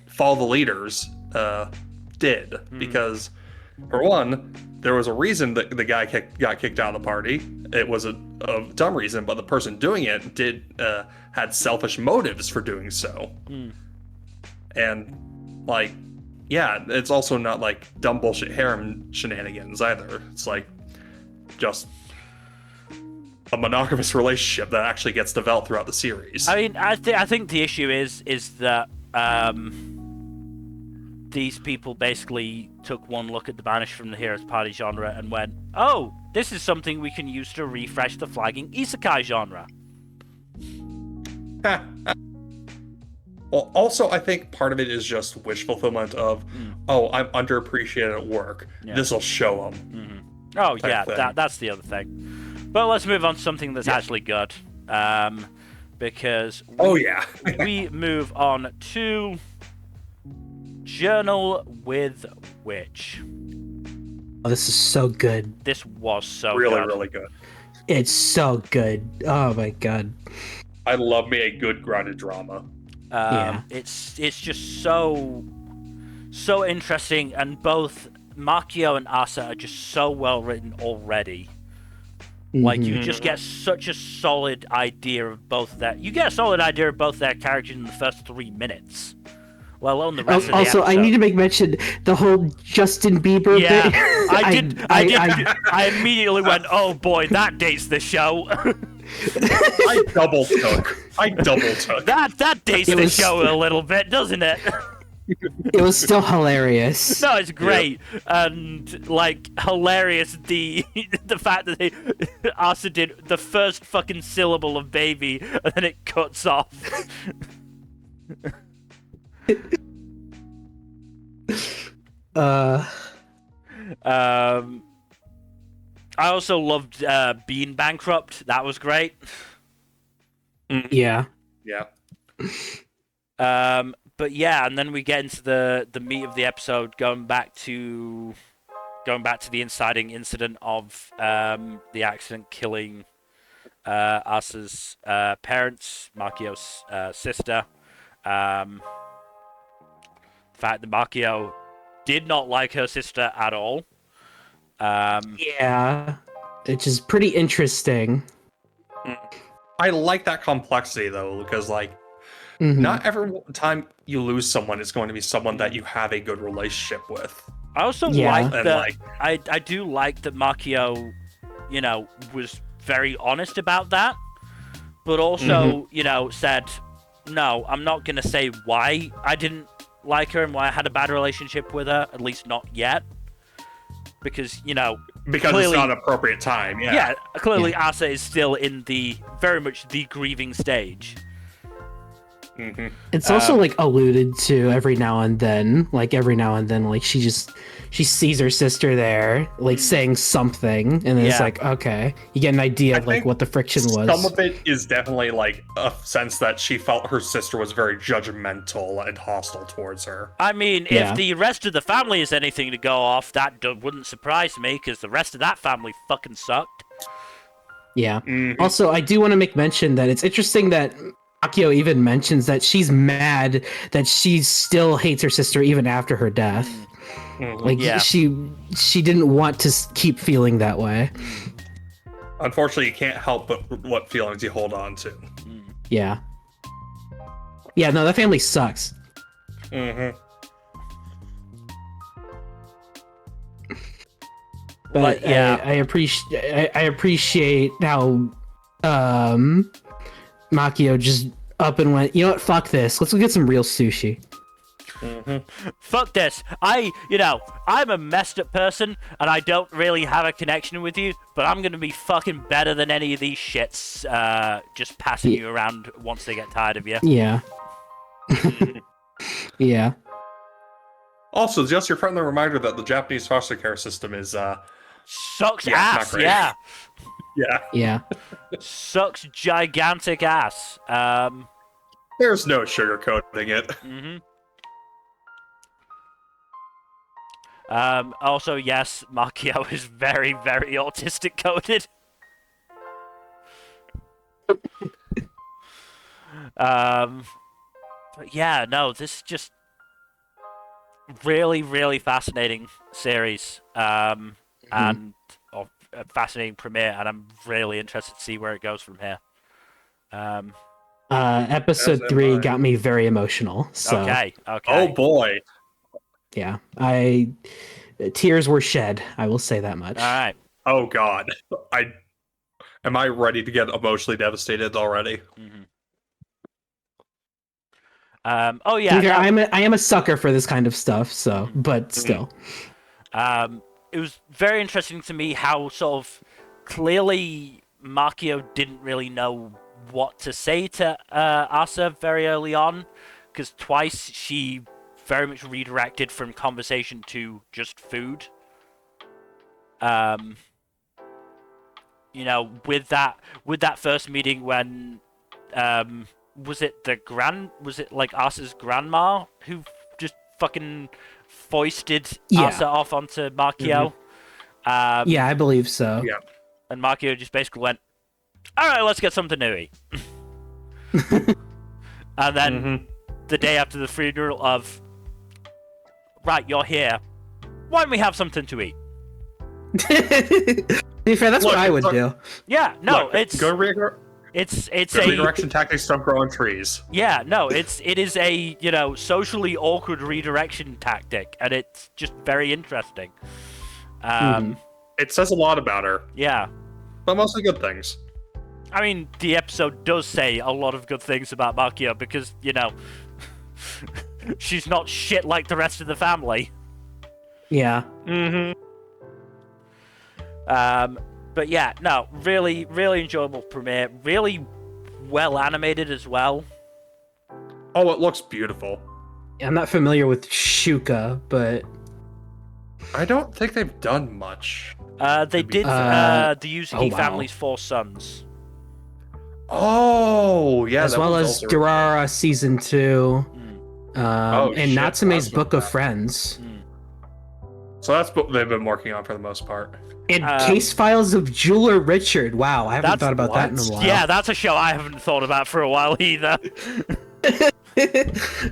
follow the leaders did. Because, for one, there was a reason that the guy got kicked out of the party. It was a dumb reason, but the person doing it had selfish motives for doing so. And, like, yeah, it's also not, like, dumb bullshit harem shenanigans either. It's, like, just a monogamous relationship that actually gets developed throughout the series. I mean, I think the issue is that these people basically took one look at the Banished from the Heroes Party genre and went, oh, this is something we can use to refresh the flagging Isekai genre. Well, also, I think part of it is just wish fulfillment of, oh, I'm underappreciated at work. Yeah. This will show them. Oh, yeah, that's the other thing. But let's move on to something that's actually good. Because we move on to Journal with Witch. Oh, this is so good. This was so really, good. really good. It's so good. Oh my god. I love me a good grounded drama. It's just so interesting, and both Makio and Asa are just so well written already. Like, you just get such a solid idea of both their... You get a solid idea of both their characters in the first 3 minutes. Let alone the rest of the episode. Also, I need to make mention the whole Justin Bieber bit. I immediately went, oh boy, that dates the show. I double took. That dates the show a little bit, doesn't it? It was still hilarious. No, it's great. And, like, hilarious the fact that Asa did the first fucking syllable of baby and then it cuts off. I also loved being bankrupt. That was great. Yeah. But yeah, and then we get into the meat of the episode, going back to the inciting incident of the accident killing Asa's parents, Makio's sister. The fact that Makio did not like her sister at all. Yeah, which is pretty interesting. I like that complexity though, because like not every time you lose someone is going to be someone that you have a good relationship with. I also like that. I do like that Makio, was very honest about that, but also said, no, I'm not gonna say why I didn't like her and why I had a bad relationship with her, at least not yet. Because, because clearly, it's not an appropriate time, Yeah, clearly Asa is still in very much the grieving stage. It's also, like, alluded to every now and then. Like, she sees her sister there, like, saying something, and then it's like, okay. You get an idea of, like, what the friction was. Some of it is definitely, like, a sense that she felt her sister was very judgmental and hostile towards her. I mean, if the rest of the family is anything to go off, that wouldn't surprise me, because the rest of that family fucking sucked. Yeah. Also, I do want to make mention that it's interesting that Akio even mentions that she's mad that she still hates her sister even after her death. Like, she didn't want to keep feeling that way. Unfortunately, you can't help but what feelings you hold on to. Yeah. Yeah, no, that family sucks. But I appreciate how Makio just up and went, you know what, fuck this. Let's go get some real sushi. Fuck this. I'm a messed up person, and I don't really have a connection with you, but I'm gonna be fucking better than any of these shits, just passing you around once they get tired of you. Yeah. Yeah. Also, just your friendly reminder that the Japanese foster care system is, sucks ass, yeah. Yeah. Sucks gigantic ass. There's no sugarcoating it. Also, yes, Makio is very, very autistic coded. But yeah, no, this is just really, really fascinating series. And a fascinating premiere, and I'm really interested to see where it goes from here. Episode 3 got me very emotional. So. Okay. Oh boy. Yeah, tears were shed. I will say that much. All right. Oh god, am I ready to get emotionally devastated already? Oh yeah. No. I am a sucker for this kind of stuff. So, but still. It was very interesting to me how sort of clearly Makio didn't really know what to say to Asa very early on, because twice she very much redirected from conversation to just food. You know, with that first meeting when was it like Asa's grandma who just fucking foisted Asa off onto Makio? Yeah, I believe so. Yeah. And Makio just basically went, all right, let's get something to eat. And then the day after the funeral of, right, you're here. Why don't we have something to eat? To be fair, that's what I would do. Yeah, no, it's good redirection tactics don't grow on trees. Yeah, no, it is a, you know, socially awkward redirection tactic, and it's just very interesting. It says a lot about her. Yeah. But mostly good things. I mean, the episode does say a lot of good things about Makio because, you know, she's not shit like the rest of the family. Yeah. But yeah, no, really, really enjoyable premiere. Really well animated as well. Oh, it looks beautiful. I'm not familiar with Shuka, but I don't think they've done much. They did the Yuzuki family's 4 sons. Oh, yeah. As well as Durara Season 2. And Natsume's Book of Friends. So that's what they've been working on for the most part. And Case Files of Jeweler Richard. Wow, I haven't thought about that in a while. Yeah, that's a show I haven't thought about for a while either.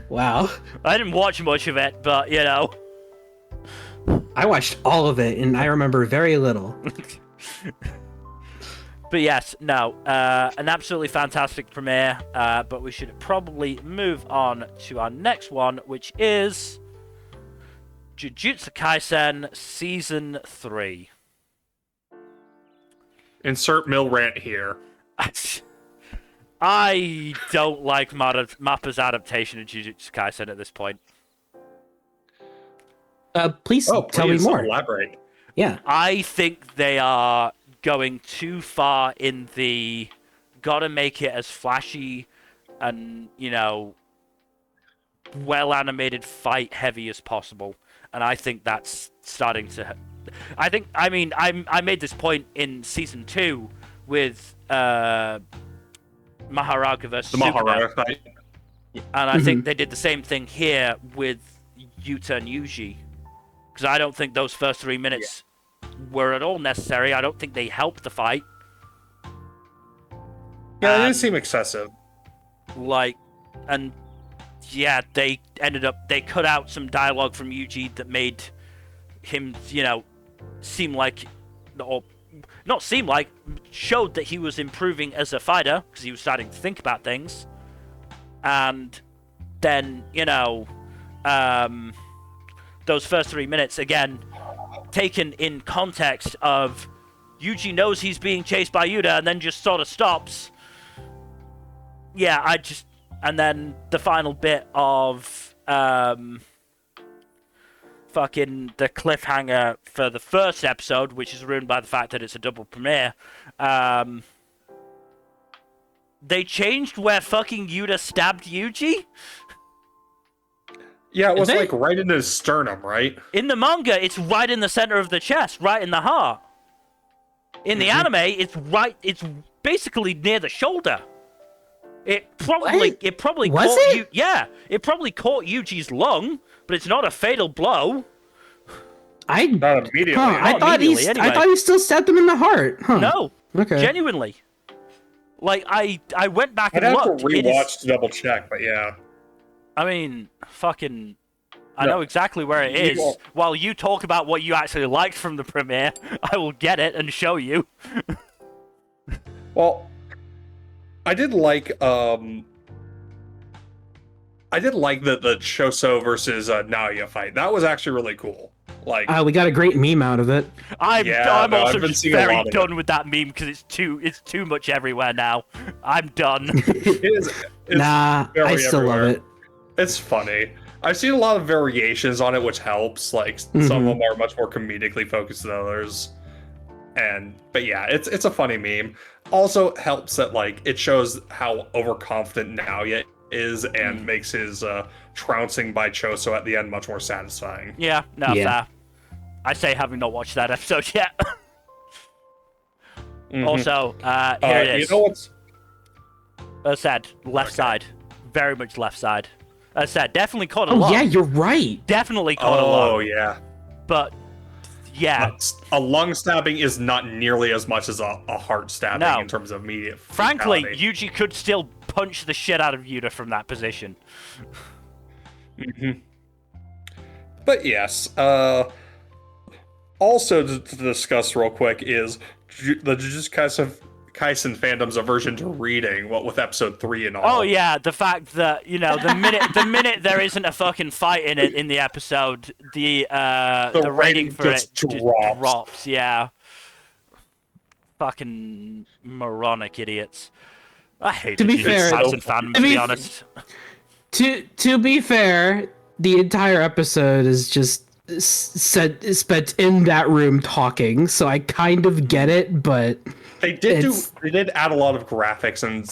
Wow. I didn't watch much of it, but, you know. I watched all of it, and I remember very little. But yes, no, an absolutely fantastic premiere, but we should probably move on to our next one, which is Jujutsu Kaisen Season 3. Insert mill rant here. I don't like Mappa's adaptation of Jujutsu Kaisen at this point. Please tell me more. Elaborate. Yeah. I think they are going too far in the gotta make it as flashy and, you know, well animated fight heavy as possible. And I think that's starting to I made this point in season 2 with Maharaga versus the Maharaga Superman. fight. And I think they did the same thing here with Yuta and Yuji. Because I don't think those first 3 minutes were at all necessary. I don't think they helped the fight. Yeah, it didn't seem excessive. They cut out some dialogue from Yuji that made him, you know, showed that he was improving as a fighter, because he was starting to think about things. And then, you know, those first 3 minutes, again, taken in context of Yuji knows he's being chased by Yuta and then just sort of stops. Yeah, and then the final bit of fucking the cliffhanger for the first episode, which is ruined by the fact that it's a double premiere. They changed where fucking Yuta stabbed Yuji? Yeah, it was like right into his sternum, right? In the manga, it's right in the center of the chest, right in the heart. In the anime, it's basically near the shoulder. It probably caught it probably caught Yuji's lung, but it's not a fatal blow. Not immediately. I thought he still stabbed him in the heart. Huh. No. Okay. Genuinely. Like I went back and I'd looked. have to rewatch to double check, but yeah. I mean, fucking I know exactly where it is. While you talk about what you actually liked from the premiere, I will get it and show you. Well, I did like the Choso versus Naoya fight. That was actually really cool. Like, we got a great meme out of it. I'm also just very done with that meme because it's too much everywhere now. I'm done. it's I still love it. It's funny. I've seen a lot of variations on it, which helps. Like, some of them are much more comedically focused than others. But yeah, it's a funny meme. Also helps that, like, it shows how overconfident Naoya is, and makes his trouncing by Choso at the end much more satisfying. Yeah, fair. I say having not watched that episode yet. Also, here it is. You know what's... As said, left side. Very much left side. As said, definitely caught a lot. Oh, yeah, you're right. Definitely caught a lot. Oh, yeah. But, yeah. A lung stabbing is not nearly as much as a heart stabbing in terms of immediate Frankly, fatality. Yuji could still punch the shit out of Yuta from that position. But yes, also to discuss real quick is the Jujutsu Kaisen fandom's aversion to reading, what with episode 3 and all. Oh yeah, the fact that, you know, the minute there isn't a fucking fight in it in the episode, the rating for it just drops. Yeah. Fucking moronic idiots. I hate To be fair, Kaisen fandom, to be honest. To be fair, the entire episode is just spent in that room talking, so I kind of get it, but they did add a lot of graphics and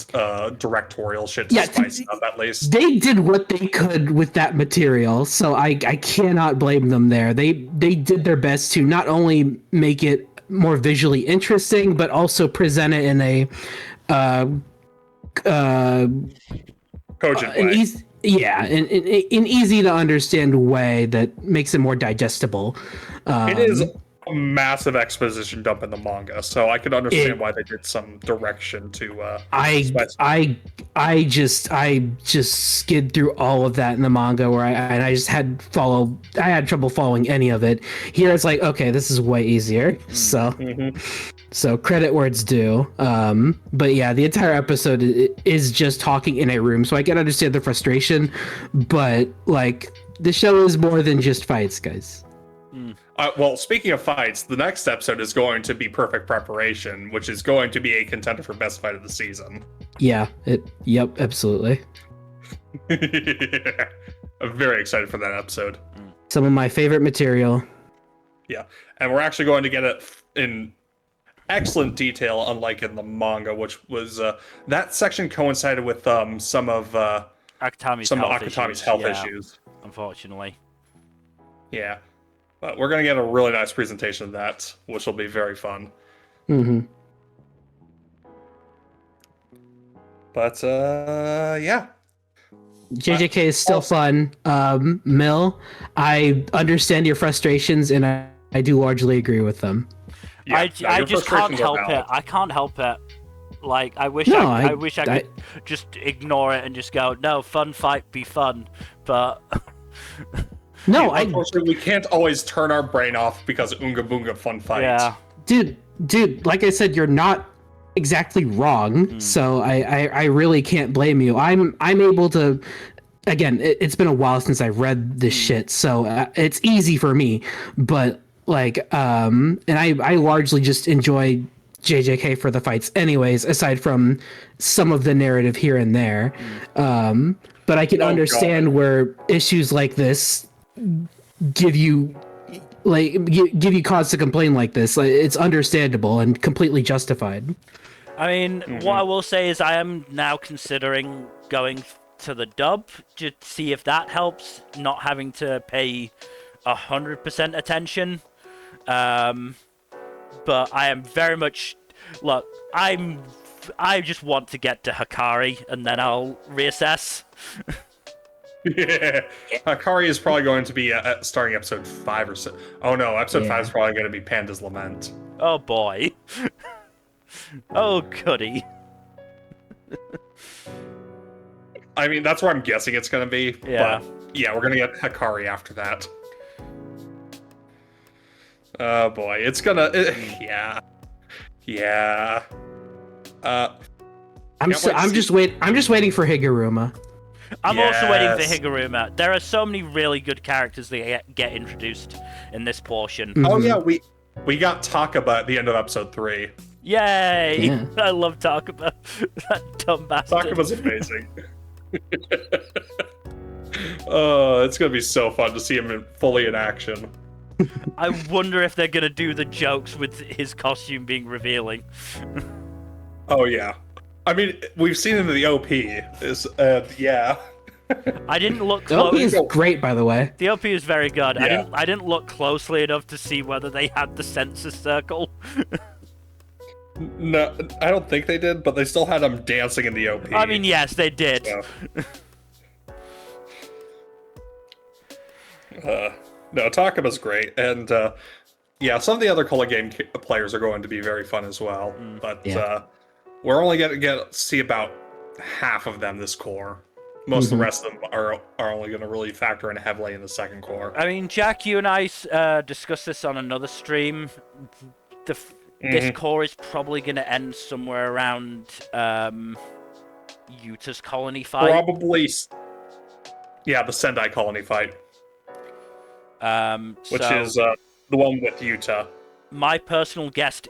directorial shit to spice it up, at least. They did what they could with that material, so I cannot blame them there. They did their best to not only make it more visually interesting, but also present it in a cogent way. An easy to understand way that makes it more digestible. It is a massive exposition dump in the manga, so I could understand why they did some direction to. I just skid through all of that in the manga where I just had trouble following any of it. Here it's like, okay, this is way easier. So credit where it's due. But yeah, the entire episode is just talking in a room, so I can understand the frustration. But like, the show is more than just fights, guys. Well, speaking of fights, the next episode is going to be Perfect Preparation, which is going to be a contender for best fight of the season. Yeah. Yep. Absolutely. I'm very excited for that episode. Some of my favorite material. Yeah, and we're actually going to get it in excellent detail, unlike in the manga, which was that section coincided with some of Akutami's health issues. Unfortunately. Yeah. But we're going to get a really nice presentation of that, which will be very fun. But, yeah. JJK is still fun. Mill, I understand your frustrations, and I do largely agree with them. Yeah, I just can't help it. I can't help it. Like, I wish I could just ignore it and just go, no, fun fight, be fun. But... No, unfortunately, we can't always turn our brain off because Oonga Boonga fun fight. Yeah. Dude, like I said, you're not exactly wrong. So I really can't blame you. I'm able to. Again, it's been a while since I read this shit, so it's easy for me. But like, and I largely just enjoy JJK for the fights, anyways. Aside from some of the narrative here and there, but I can understand where issues like this give you cause to complain like this. Like, it's understandable and completely justified. I mean, what I will say is I am now considering going to the dub to see if that helps, not having to pay 100% attention. But I am very much... Look, I just want to get to Hikari, and then I'll reassess. Yeah, Hikari is probably going to be starting episode 5 or so. Oh no, episode 5 is probably going to be Panda's Lament. Oh boy. Oh goody. I mean, that's where I'm guessing it's going to be. Yeah. But yeah, we're going to get Hikari after that. Oh boy, it's gonna... Yeah. I'm just waiting for Higuruma. I'm also waiting for Higuruma. There are so many really good characters that get introduced in this portion. Oh yeah, we got Takaba at the end of episode 3. Yay! Yeah. I love Takaba. That dumb bastard. Takaba's amazing. Oh, it's gonna be so fun to see him fully in action. I wonder if they're gonna do the jokes with his costume being revealing. Oh yeah. I mean, we've seen him in the OP. Yeah. I didn't look The OP close. is great, by the way. The OP is very good. Yeah. I didn't look closely enough to see whether they had the sensor circle. No, I don't think they did, but they still had him dancing in the OP. I mean, yes, they did. So. No, Takaba's great, and yeah, some of the other color game players are going to be very fun as well. But we're only going to see about half of them this core. Most of the rest of them are only going to really factor in heavily in the second core. I mean, Jack, you and I discussed this on another stream. This core is probably going to end somewhere around Yuta's colony fight. Probably, yeah, the Sendai colony fight. Which is the one with Yuta. My personal guess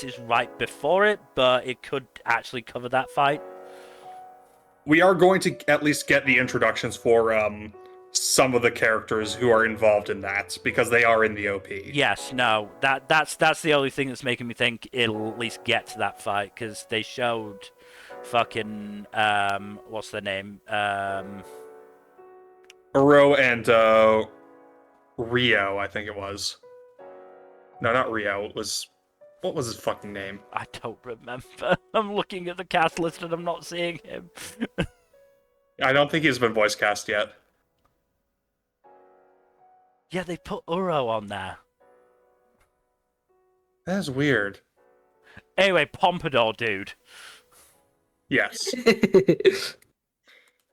is right before it, but it could actually cover that fight. We are going to at least get the introductions for some of the characters who are involved in that, because they are in the OP. Yes, no, that's the only thing that's making me think it'll at least get to that fight, because they showed fucking what's their name? Uro and Rio, I think it was. No, not Rio. It was... What was his fucking name? I don't remember. I'm looking at the cast list and I'm not seeing him. I don't think he's been voice cast yet. Yeah, they put Uro on there. That is weird. Anyway, Pompadour dude. Yes.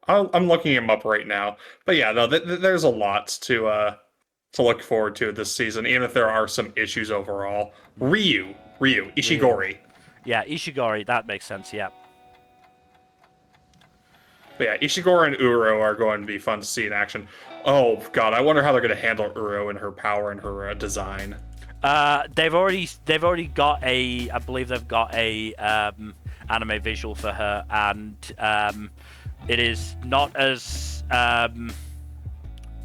I'm looking him up right now. But yeah, no, there's a lot to look forward to this season, even if there are some issues overall. Ryu, Ishigori. Yeah, Ishigori, that makes sense, yeah. But yeah, Ishigori and Uro are going to be fun to see in action. Oh god, I wonder how they're going to handle Uro and her power and her design. They've already got I believe they've got a anime visual for her, and it is not as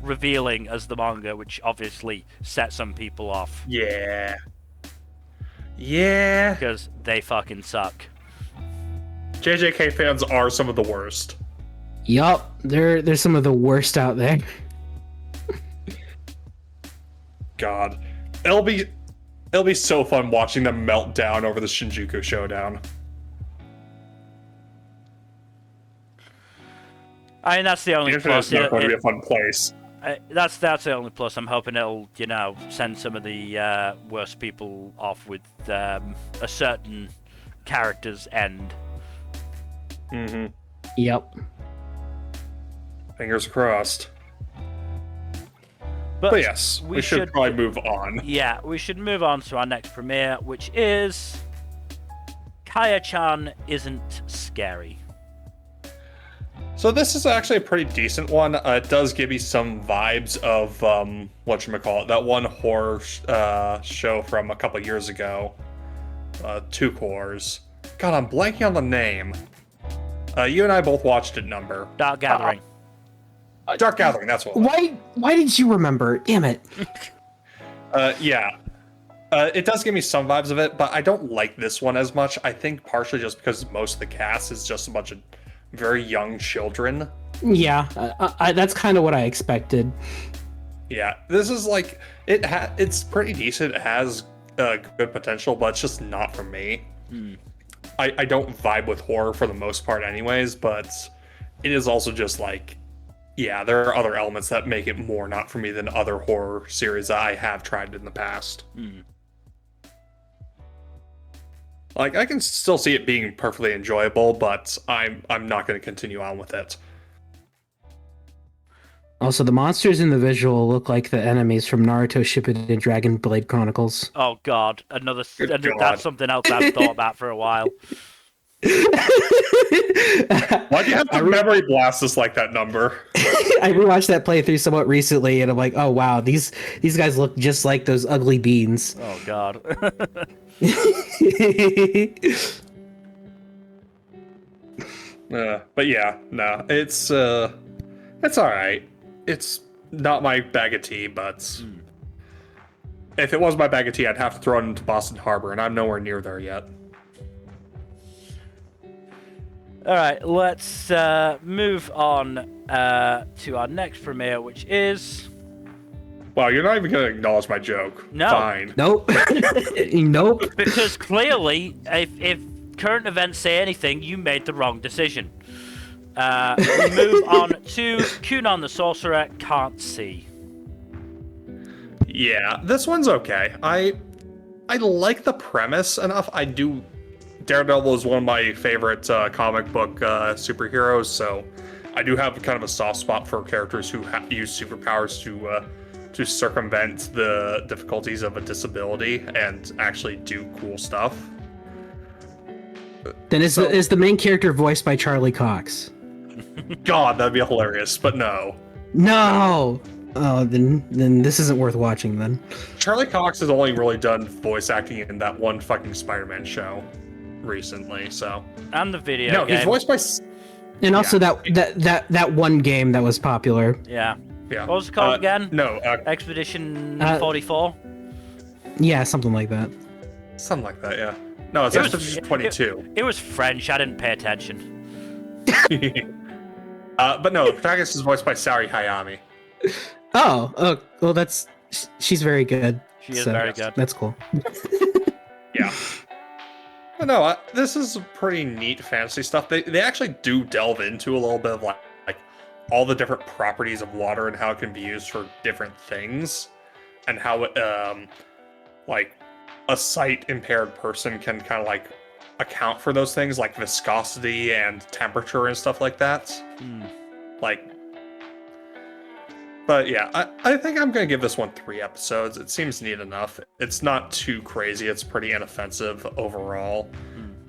revealing as the manga, which obviously set some people off. Yeah. Because they fucking suck. JJK fans are some of the worst. Yup, they're some of the worst out there. God. It'll be so fun watching them melt down over the Shinjuku showdown. I mean, that's the only plus. It's not going to be a fun place. That's the only plus. I'm hoping it'll, send some of the worst people off with a certain character's end. Mm-hmm. Yep. Fingers crossed. But yes, we should probably move on. Yeah, we should move on to our next premiere, which is Kaya-chan Isn't Scary. So this is actually a pretty decent one. It does give me some vibes of whatchamacallit, that one horror show from a couple years ago. Two Cores. God, I'm blanking on the name. You and I both watched it, Nmbr. Dark Gathering. Dark Gathering, that's what it was. Why did you remember? Damn it. Yeah. It does give me some vibes of it, but I don't like this one as much. I think partially just because most of the cast is just a bunch of very young children. Yeah, that's kind of what I expected. Yeah, this is like it's pretty decent. It has good potential, but it's just not for me. I don't vibe with horror for the most part, anyways. But it is also just like, yeah, there are other elements that make it more not for me than other horror series that I have tried in the past. Like, I can still see it being perfectly enjoyable, but I'm not going to continue on with it. Also, the monsters in the visual look like the enemies from Naruto Shippuden Dragon Blade Chronicles. Oh god, God. That's something else I've thought about for a while. Why do you have to memory blast us like that, Nmbr? I rewatched that playthrough somewhat recently, and I'm like, oh wow, these guys look just like those ugly beans. Oh god. But yeah, no, it's all right. It's not my bag of tea, but if it was my bag of tea, I'd have to throw it into Boston Harbor, and I'm nowhere near there yet. All right, let's move on to our next premiere, which is... Wow, you're not even gonna acknowledge my joke. No. Fine. Nope. Nope. Because clearly, if current events say anything, you made the wrong decision. We move on to Kunon the Sorcerer Can't See. Yeah, this one's okay. I like the premise enough. Daredevil is one of my favorite comic book superheroes, so I do have kind of a soft spot for characters who use superpowers to circumvent the difficulties of a disability and actually do cool stuff. Then is the main character voiced by Charlie Cox? God, that'd be hilarious, but no. No. Oh, then this isn't worth watching then. Charlie Cox has only really done voice acting in that one fucking Spider-Man show recently, so. And the video game. He's voiced by. And also that one game that was popular. Yeah. Yeah. What was it called again? No. Expedition 44? Yeah, something like that. Something like that, yeah. No, it's Expedition 22. It was French. I didn't pay attention. But no, the protagonist is voiced by Sari Hayami. Oh, well, she's very good. She is very good. That's cool. Yeah. But no, this is pretty neat fantasy stuff. They actually do delve into a little bit of like all the different properties of water and how it can be used for different things, and how like a sight impaired person can kind of like account for those things like viscosity and temperature and stuff like that. But yeah, I think I'm gonna give this one 3 episodes. It seems neat enough. It's not too crazy. It's pretty inoffensive overall.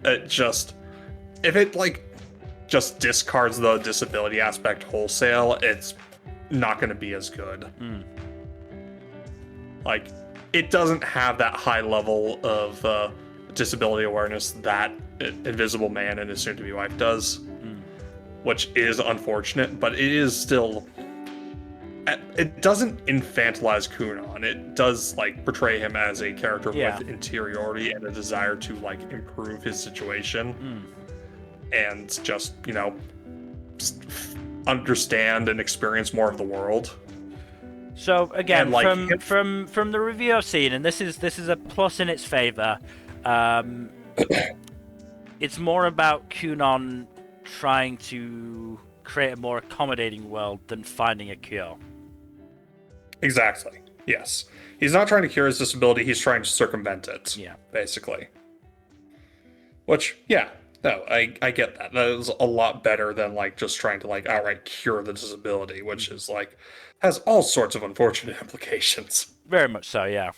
If it like just discards the disability aspect wholesale, it's not gonna be as good. Like, it doesn't have that high level of disability awareness that Invisible Man and his soon-to-be wife does, which is unfortunate, but it is still... It doesn't infantilize Kunon. It does like portray him as a character with interiority and a desire to like improve his situation, and just understand and experience more of the world. So again, from the review I've seen, and this is a plus in its favor. It's more about Kunon trying to create a more accommodating world than finding a cure. Exactly. Yes. He's not trying to cure his disability, he's trying to circumvent it. Yeah. Basically. Which, yeah. No, I get that. That is a lot better than like just trying to like outright cure the disability, which is like has all sorts of unfortunate implications. Very much so, yeah.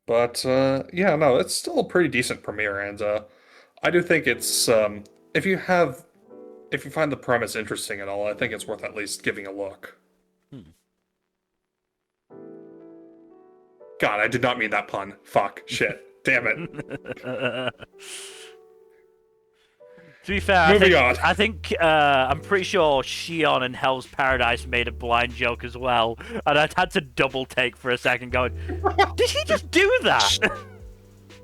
But yeah, no, it's still a pretty decent premiere, and I do think it's if you find the premise interesting at all, I think it's worth at least giving a look. God, I did not mean that pun. Fuck. Shit. Damn it. To be fair, I think I'm pretty sure Shion in Hell's Paradise made a blind joke as well, and I had to double take for a second going, did he just do that?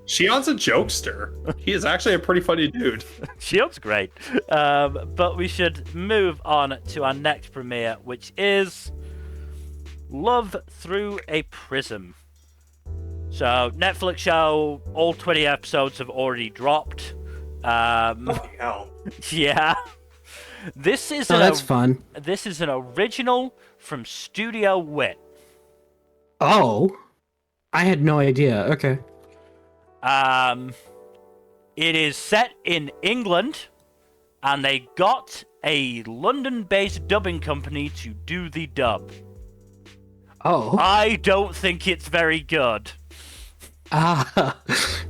Shion's a jokester. He is actually a pretty funny dude. Shion's great. But we should move on to our next premiere, which is Love Through a Prism. So, Netflix show, all 20 episodes have already dropped. Holy hell. Yeah. This is that's fun. This is an original from Studio Wit. Oh. I had no idea. Okay. It is set in England, and they got a London-based dubbing company to do the dub. Oh. I don't think it's very good.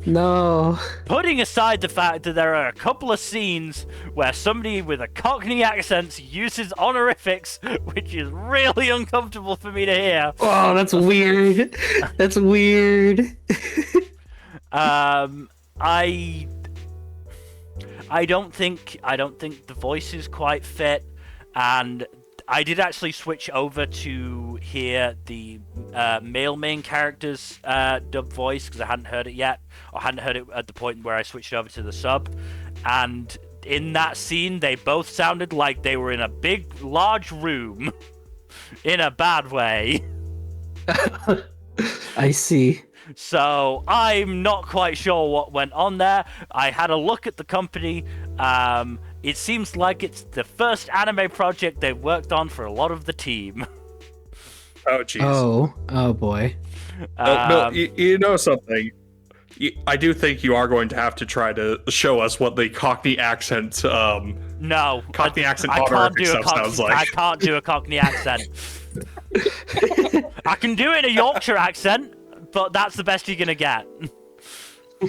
No. Putting aside the fact that there are a couple of scenes where somebody with a Cockney accent uses honorifics, which is really uncomfortable for me to hear. Oh, that's weird. That's weird. I don't think the voices quite fit, and I did actually switch over to hear the male main character's dub voice because I hadn't heard it yet, or hadn't heard it at the point where I switched over to the sub. And in that scene, they both sounded like they were in a big, large room in a bad way. I see. So I'm not quite sure what went on there. I had a look at the company. It seems like it's the first anime project they've worked on for a lot of the team. Oh, jeez. Oh boy. Bill, you know something? I do think you are going to have to try to show us what the Cockney accent, No. Cockney accent I can't do a stuff sounds like. I can't do a Cockney accent. I can do it in a Yorkshire accent, but that's the best you're gonna get.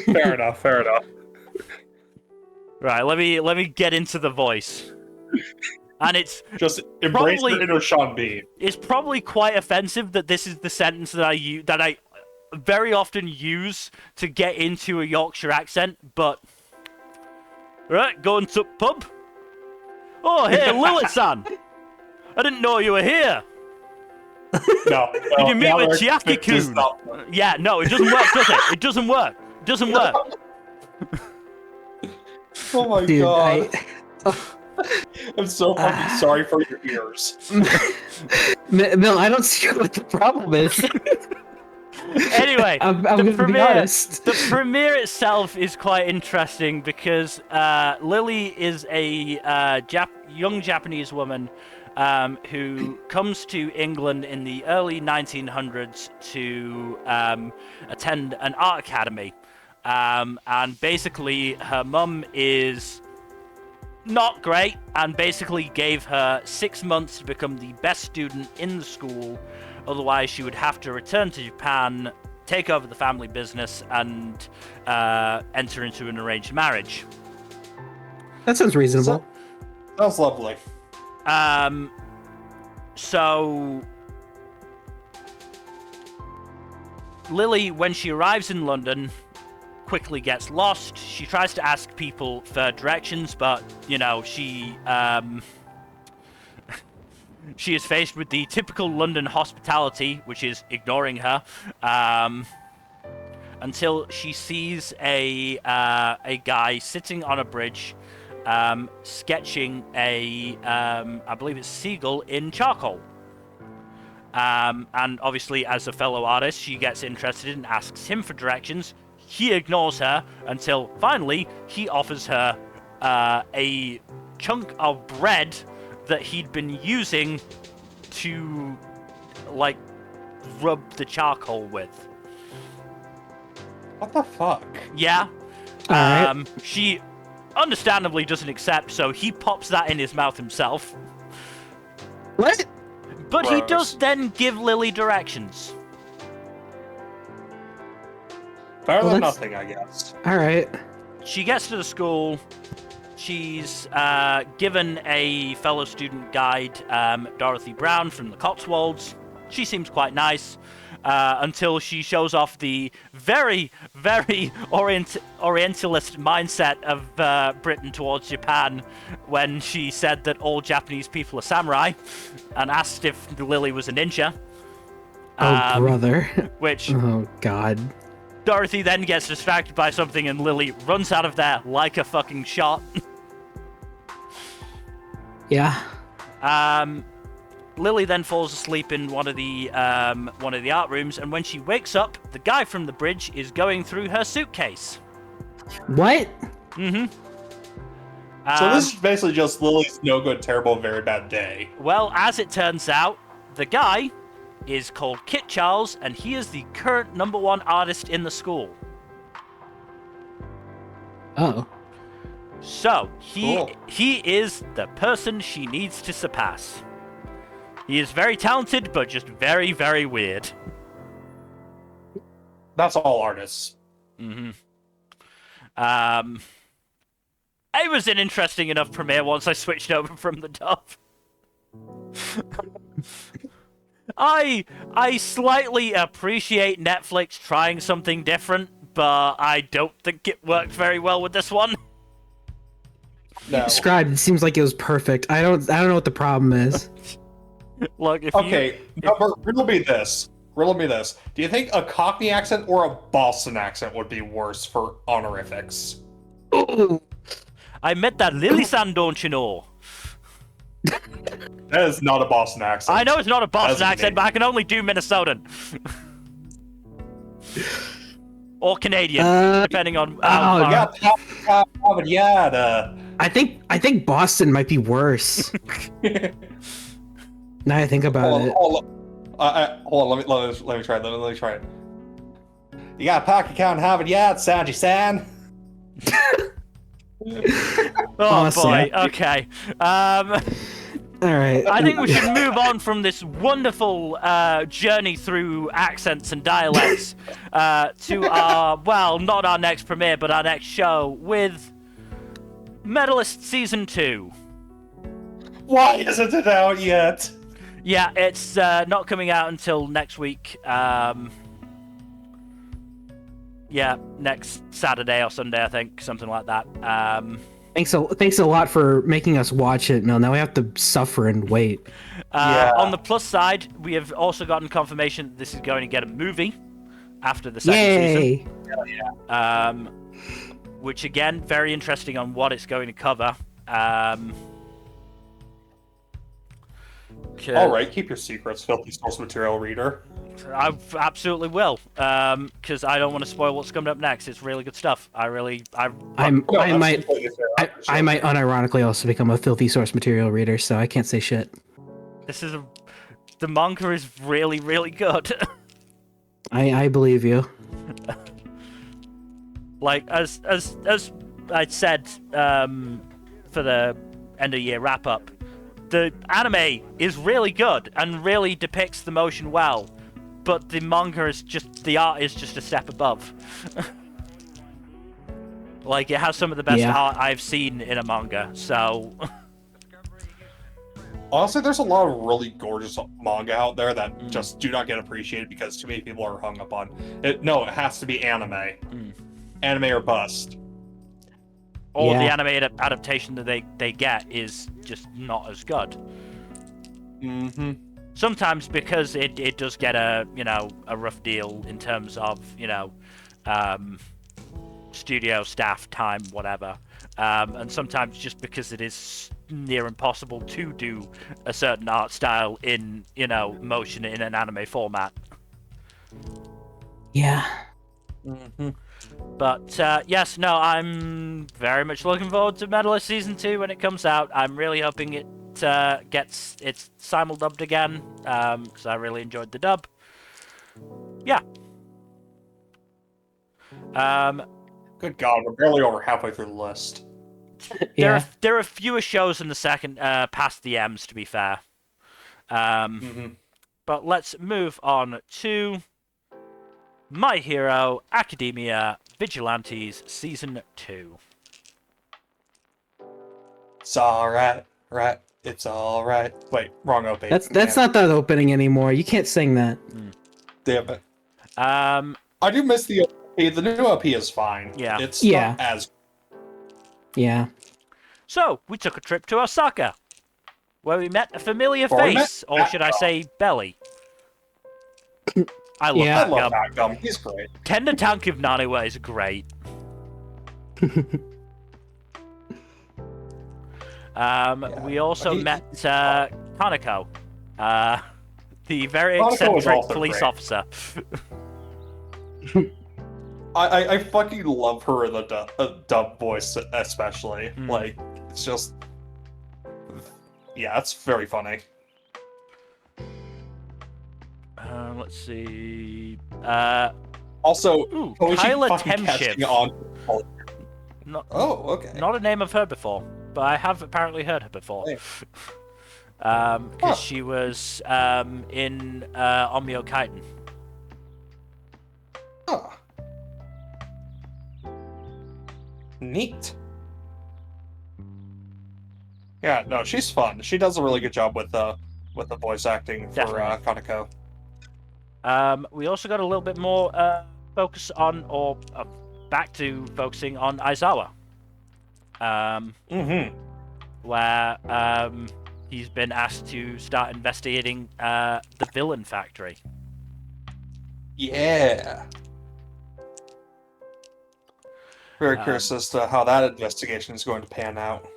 Fair enough. Right, let me get into the voice. And it's just embrace the inner Sean Bean. It's probably quite offensive that this is the sentence that I very often use to get into a Yorkshire accent, but right, going to pub. Oh, hey, Lilith-san! I didn't know you were here. No. Did you meet with Chiaki-kun? Yeah, no, it doesn't work, does it? It doesn't work. It doesn't work. Oh my god. I'm so fucking sorry for your ears. Mil, I don't see what the problem is. Anyway, I'm gonna be honest. The premiere itself is quite interesting because Lily is a young Japanese woman who comes to England in the early 1900s to attend an art academy. And basically, her mum is not great and basically gave her 6 months to become the best student in the school. Otherwise, she would have to return to Japan, take over the family business, and enter into an arranged marriage. That sounds reasonable. Sounds lovely. So Lily, when she arrives in London, quickly gets lost. She tries to ask people for directions, but she is faced with the typical London hospitality, which is ignoring her, until she sees a guy sitting on a bridge, sketching I believe it's seagull in charcoal. And obviously, as a fellow artist, she gets interested and asks him for directions. He ignores her until finally he offers her a chunk of bread that he'd been using to, rub the charcoal with. What the fuck? Yeah. Alright. She understandably doesn't accept, so he pops that in his mouth himself. What? But Gross. he does then give Lily directions. Better Well, than that's- nothing, I guess. Alright. She gets to the school. She's given a fellow student guide, Dorothy Brown from the Cotswolds. She seems quite nice until she shows off the very, very Orientalist mindset of Britain towards Japan when she said that all Japanese people are samurai and asked if Lily was a ninja. Oh, brother. Which Oh, God. Dorothy then gets distracted by something and Lily runs out of there like a fucking shot. Yeah. Lily then falls asleep in one of the art rooms, and when she wakes up, the guy from the bridge is going through her suitcase. What? Mm-hmm. So this is basically just Lily's no good, terrible, very bad day. Well, as it turns out, the guy is called Kit Charles, and he is the current #1 artist in the school. Oh. So, Cool. he is the person she needs to surpass. He is very talented, but just very, very weird. That's all artists. Mm-hmm. It was an interesting enough premiere once I switched over from the dub. I slightly appreciate Netflix trying something different, but I don't think it worked very well with this one. No. Described, it seems like it was perfect. I don't know what the problem is. Look, if Okay, Nmbr, riddle me this. riddle me this. Do you think a Cockney accent or a Boston accent would be worse for honorifics? Ooh. I met that Lily-san, don't you know? That is not a Boston accent. I know it's not a Boston That's accent, but I can only do Minnesotan. Or Canadian, depending on how far. Yeah, I think Boston might be worse. Now I think about it. Hold on, let me try it. Let me try it. You got a pocket account in Harvard yet, Sanji-san? Oh Awesome. boy, okay. All right. I think we should move on from this wonderful journey through accents and dialects to our, well, not our next premiere, but our next show with Medalist Season 2. Why isn't it out yet? Yeah, it's not coming out until next week. Yeah, next Saturday or Sunday, I think, something like that. Thanks a lot for making us watch it, Mel. Now we have to suffer and wait. On the plus side, we have also gotten confirmation that this is going to get a movie after the second season. Yeah. Which again, very interesting on what it's going to cover. All right, keep your secrets, filthy source material reader. I absolutely will, because I don't want to spoil what's coming up next. It's really good stuff. I might unironically also become a filthy source material reader, so I can't say shit. The manga is really, really good. I believe you. Like as I said, for the end of year wrap up, the anime is really good and really depicts the motion well. But the manga is the art is just a step above. Like, it has some of the best art I've seen in a manga, so... Honestly, there's a lot of really gorgeous manga out there that just do not get appreciated because too many people are hung up on it. No, it has to be anime. Anime or bust. Or the anime adaptation that they get is just not as good. Mm-hmm. Sometimes because it does get a rough deal in terms of studio staff time, whatever, and sometimes just because it is near impossible to do a certain art style in motion in an anime format. Yeah. Mm-hmm. But yes, no, I'm very much looking forward to Medalist Season 2 when it comes out. I'm really hoping it gets its simul-dubbed again, because I really enjoyed the dub. Yeah. Good God, we're barely over halfway through the list. There are fewer shows in the second past the M's, to be fair. But let's move on to My Hero Academia Vigilantes Season 2. It's alright, right? It's alright. Wait, wrong opening. That's not that opening anymore. You can't sing that. Damn it. I do miss the OP. The new OP is fine. Yeah. It's not as... Yeah. So, we took a trip to Osaka, where we met a familiar face, or should I say belly. I love that gum. He's great. Tender Tank of Naniwa is great. We also met Kaneko, the very eccentric police officer. I fucking love her in the dub voice, especially. Like, it's just... Yeah, it's very funny. Let's see... Also, Kyla Temshiv. Oh, okay. Not a name I've heard before, but I have apparently heard her before. Because she was in Onmyo Kaiten. Huh. Neat. Yeah, no, she's fun. She does a really good job with the voice acting for Kaneko. We also got a little bit more focus on, or back to focusing on Aizawa. Where he's been asked to start investigating the villain factory. Yeah. Very curious as to how that investigation is going to pan out.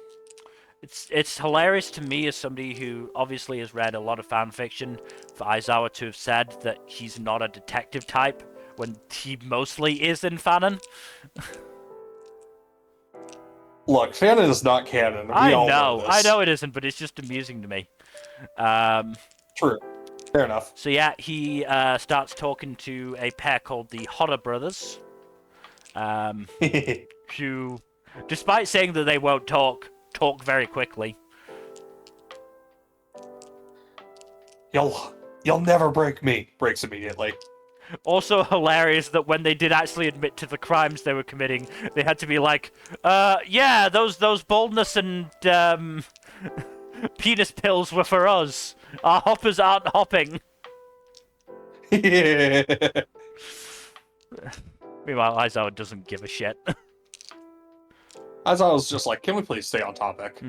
It's hilarious to me as somebody who obviously has read a lot of fan fiction for Aizawa to have said that he's not a detective type when he mostly is in fanon. Look, fanon is not canon. We I all know this. it isn't, but it's just amusing to me. True. Fair enough. So yeah, he starts talking to a pair called the Hodder brothers, who, despite saying that they won't talk very quickly. You'll never break me. Breaks immediately. Also hilarious that when they did actually admit to the crimes they were committing, they had to be like, yeah, those boldness and penis pills were for us. Our hoppers aren't hopping. Yeah. Meanwhile, Aizawa doesn't give a shit. As I was just like, can we please stay on topic?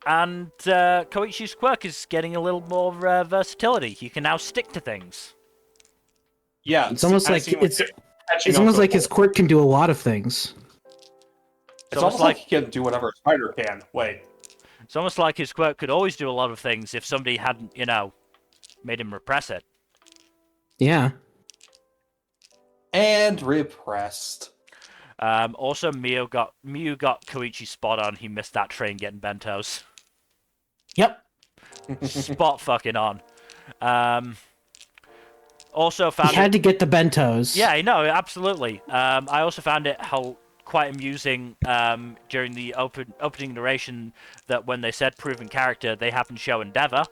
And Koichi's quirk is getting a little more versatility. He can now stick to things. Yeah, it's almost like it's almost like his quirk can do a lot of things. It's almost like he can do whatever a spider can. Wait. It's almost like his quirk could always do a lot of things if somebody hadn't, made him repress it. Yeah. And repressed. Also, Miyu got Koichi spot on. He missed that train getting bentos. Yep. Spot fucking on. Also found he had to get the bentos. Yeah, no, absolutely. I also found it quite amusing during the opening narration that when they said proven character, they happened to show Endeavor.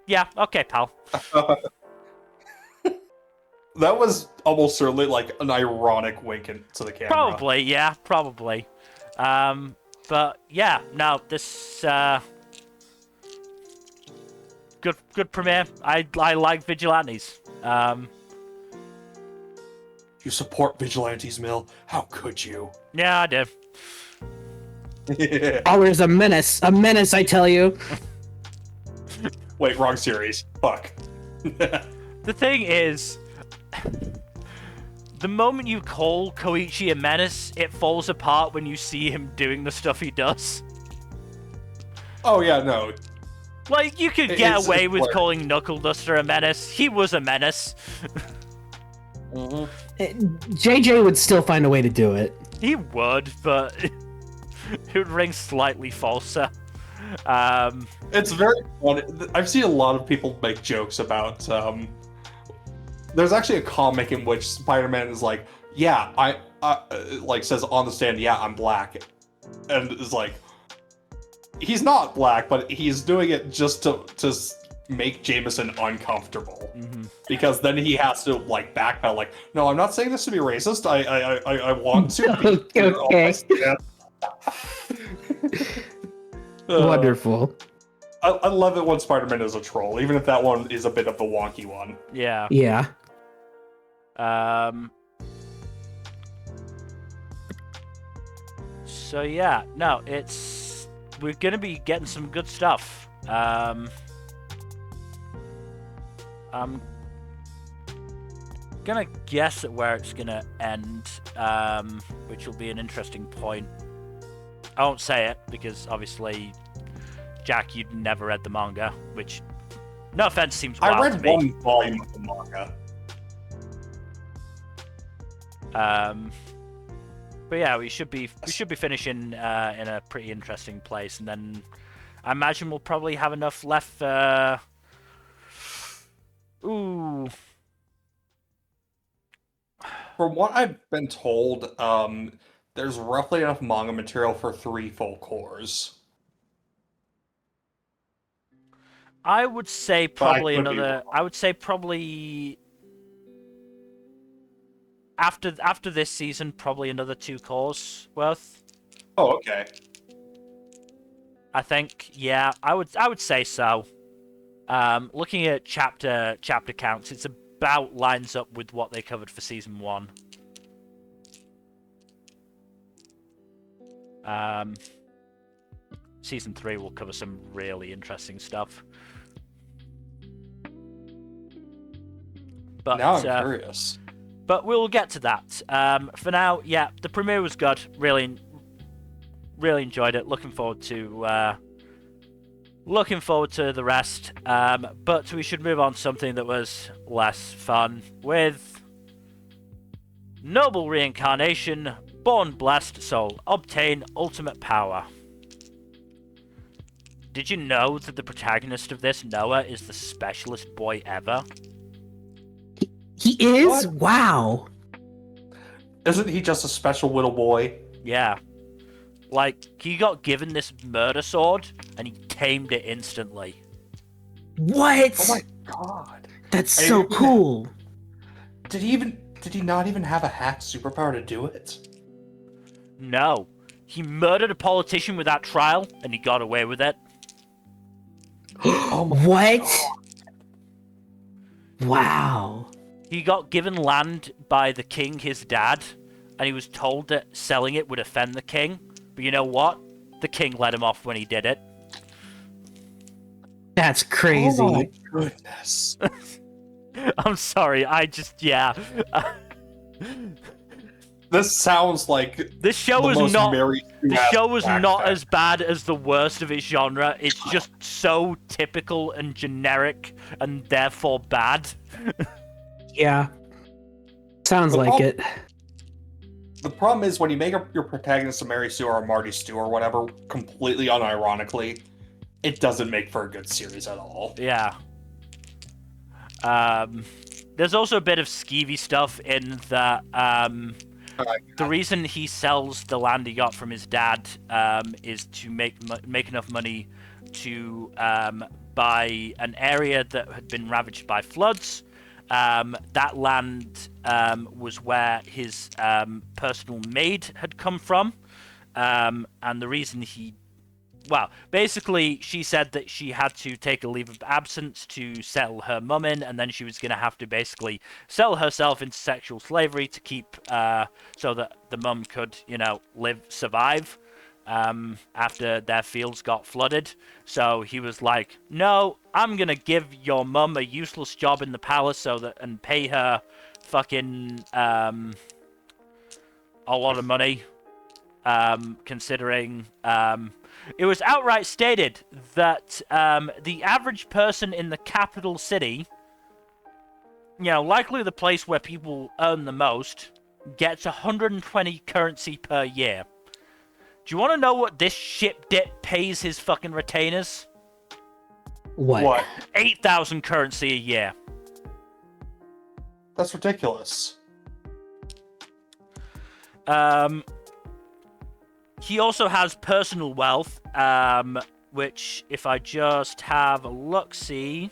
Yeah, okay, pal. That was almost certainly like an ironic wink to the camera. Probably, yeah, probably. But yeah, no, this good premiere. I like Vigilantes. You support Vigilantes, Mill? How could you? Yeah, I do. Always a menace, I tell you. Wait, wrong series. Fuck. The thing is, the moment you call Koichi a menace, it falls apart when you see him doing the stuff he does. Oh yeah, no. Like, you could get away with calling Knuckle Duster a menace. He was a menace. JJ would still find a way to do it. He would, but it would ring slightly falser. It's very funny. I've seen a lot of people make jokes about there's actually a comic in which Spider-Man is like, yeah, I like says on the stand, yeah, I'm black, and is like, he's not black, but he's doing it just to make Jameson uncomfortable, because then he has to like backpedal, like, no, I'm not saying this to be racist. I want to. Okay. Wonderful. I love it when Spider-Man is a troll, even if that one is a bit of the wonky one. Yeah. Yeah. So yeah, no, we're gonna be getting some good stuff. I'm gonna guess at where it's gonna end, which will be an interesting point. I won't say it because obviously, Jack, you'd never read the manga, which, no offense, seems wild I read to me. one volume of the manga. But yeah, we should be finishing in a pretty interesting place, and then I imagine we'll probably have enough left. Ooh. From what I've been told, there's roughly enough manga material for 3 full cores. I would say probably another. I would say probably after this season, probably another 2 cores worth. Oh, okay. I think, yeah, I would say so. Looking at chapter counts, it's about lines up with what they covered for season 1. Season 3 will cover some really interesting stuff. But now I'm curious. But we'll get to that. For now, yeah, the premiere was good. Really enjoyed it. Looking forward to the rest. But we should move on to something that was less fun with Noble Reincarnation, Born Blessed Soul, obtain ultimate power. Did you know that the protagonist of this, Noah, is the specialist boy ever? He is? What? Wow. Isn't he just a special little boy? Yeah. Like, he got given this murder sword, and he tamed it instantly. What? Oh my god. That's so cool. Did he not even have a hacked superpower to do it? No. He murdered a politician without trial, and he got away with it. Oh my what? God. Wow. He got given land by the king, his dad, and he was told that selling it would offend the king. But you know what? The king let him off when he did it. That's crazy. Oh my goodness. I'm sorry, yeah. This sounds like This show is most not. Mary Sue The has show is not accent. as bad as the worst of its genre. It's just so typical and generic, and therefore bad. Yeah. Sounds like it. The problem is when you make your protagonist a Mary Sue or a Marty Stu or whatever, completely unironically, it doesn't make for a good series at all. Yeah. There's also a bit of skeevy stuff in that. The reason he sells the land he got from his dad is to make enough money to buy an area that had been ravaged by floods. That land was where his personal maid had come from, and the reason basically, she said that she had to take a leave of absence to settle her mum in, and then she was going to have to basically sell herself into sexual slavery to keep, so that the mum could, survive, after their fields got flooded. So he was like, no, I'm going to give your mum a useless job in the palace and pay her fucking, a lot of money, considering, it was outright stated that the average person in the capital city, likely the place where people earn the most, gets 120 currency per year. Do you want to know what this shipdit pays his fucking retainers? What? 8,000 currency a year. That's ridiculous. He also has personal wealth, which, if I just have a look-see,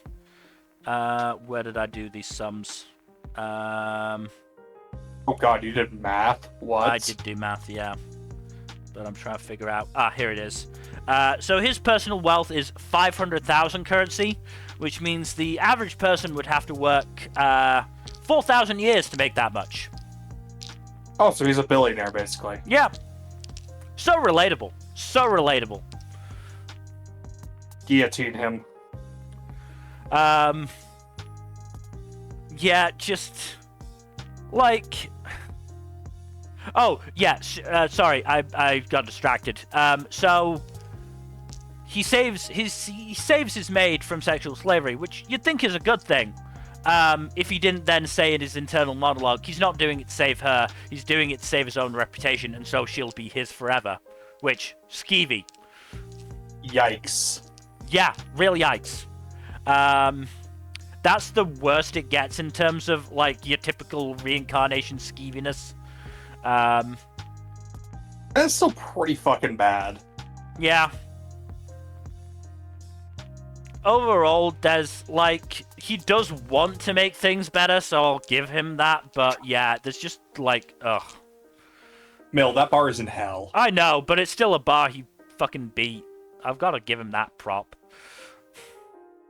where did I do these sums? Oh god, you did math? What? I did do math, yeah. But I'm trying to figure out... here it is. So his personal wealth is 500,000 currency, which means the average person would have to work 4,000 years to make that much. Oh, so he's a billionaire, basically. Yeah. So relatable. So relatable. Guillotine him. Yeah, just... like... Oh, yeah, sorry, I got distracted. So... He saves his maid from sexual slavery, which you'd think is a good thing. If he didn't then say in his internal monologue, he's not doing it to save her, he's doing it to save his own reputation, and so she'll be his forever. Which, skeevy. Yikes. Yeah, real yikes. That's the worst it gets in terms of, like, your typical reincarnation skeeviness. That's still pretty fucking bad. Yeah. Overall, there's, like, he does want to make things better, so I'll give him that, but yeah, there's just, like, ugh. Mill, that bar is in hell. I know, but it's still a bar he fucking beat. I've got to give him that prop.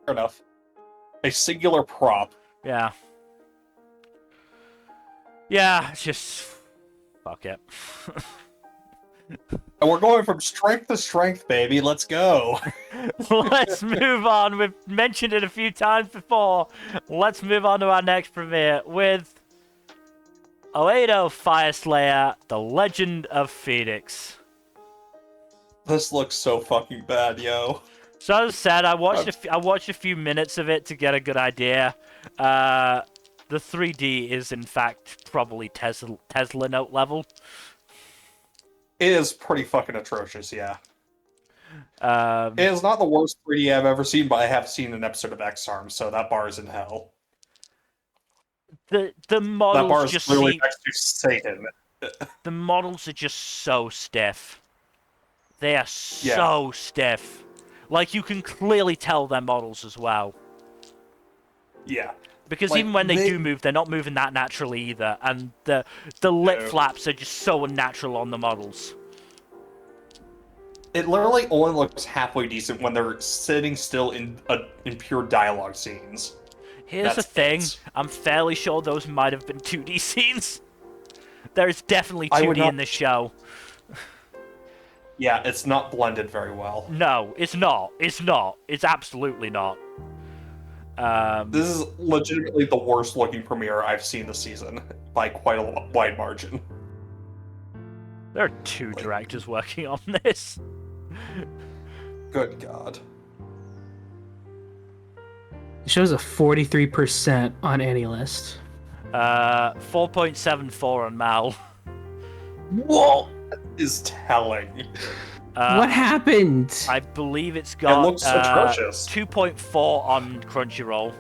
Fair enough. A singular prop. Yeah. Yeah, it's just... fuck it. And we're going from strength to strength, baby. Let's go. Let's move on. We've mentioned it a few times before. Let's move on to our next premiere with Oedo Fireslayer, The Legend of Phoenix. This looks so fucking bad, yo. So as I said, I watched a few minutes of it to get a good idea. The 3D is in fact probably Tesla note level. It is pretty fucking atrocious, yeah. It is not the worst 3D I've ever seen, but I have seen an episode of X-Arm, so that bar is in hell. The models that bar is just literally next to Satan. The models are just so stiff. They are so stiff. Like, you can clearly tell they're models as well. Yeah. Because even when they do move, they're not moving that naturally either. And the lip flaps are just so unnatural on the models. It literally only looks halfway decent when they're sitting still in pure dialogue scenes. Here's the thing. I'm fairly sure those might have been 2D scenes. There's definitely 2D in this show. Yeah, it's not blended very well. No, it's not. It's not. It's absolutely not. This is legitimately the worst looking premiere I've seen this season by quite a wide margin. There are 2 directors working on this. Good God. It shows a 43% on AnyList. 4.74 on Mal. Whoa! That is telling. What happened? I believe it's got it looks atrocious. 2.4 on Crunchyroll.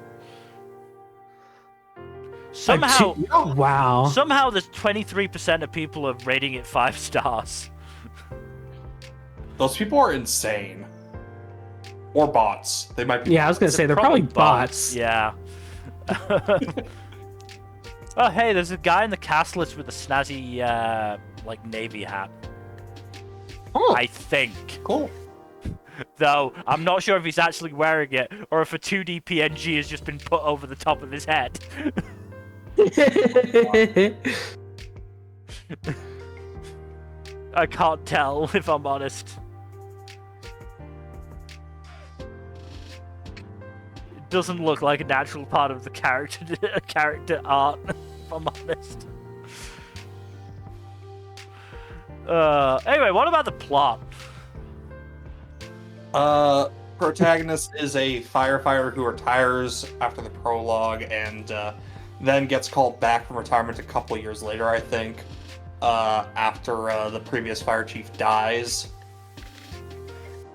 Somehow, wow. Somehow, there's 23% of people are rating it 5 stars. Those people are insane. Or bots. They might be. Yeah, I was gonna say they're probably bots. Yeah. Oh, hey, there's a guy in the cast list with a snazzy, like, navy hat. Oh. I think. Cool. Though, I'm not sure if he's actually wearing it, or if a 2D PNG has just been put over the top of his head. I can't tell, if I'm honest. It doesn't look like a natural part of the character art, if I'm honest. Anyway, what about the plot? Protagonist is a firefighter who retires after the prologue and then gets called back from retirement a couple years later, I think, after the previous fire chief dies.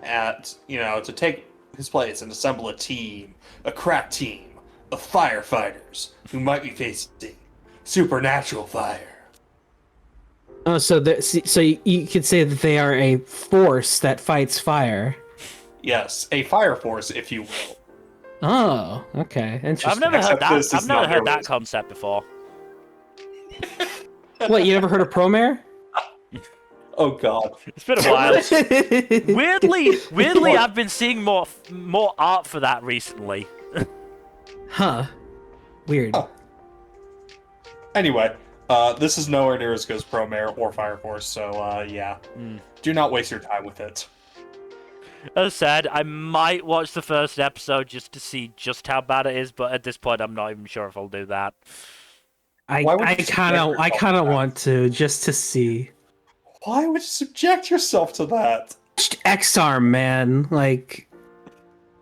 To take his place and assemble a team, a crack team of firefighters who might be facing supernatural fire. Oh, so you could say that they are a force that fights fire. Yes, a fire force, if you will. Oh, okay, interesting. I've never heard that. I've never heard that concept before. What? You never heard of Promare? Oh God, it's been a while. Weirdly, I've been seeing more art for that recently. Huh. Weird. Huh. Anyway, this is nowhere near as good as Promare or Fire Force, so yeah. Do not waste your time with it. As I said, I might watch the first episode just to see just how bad it is, but at this point, I'm not even sure if I'll do that. I kind of want to, just to see. Why would you subject yourself to that? X-Arm, man, like.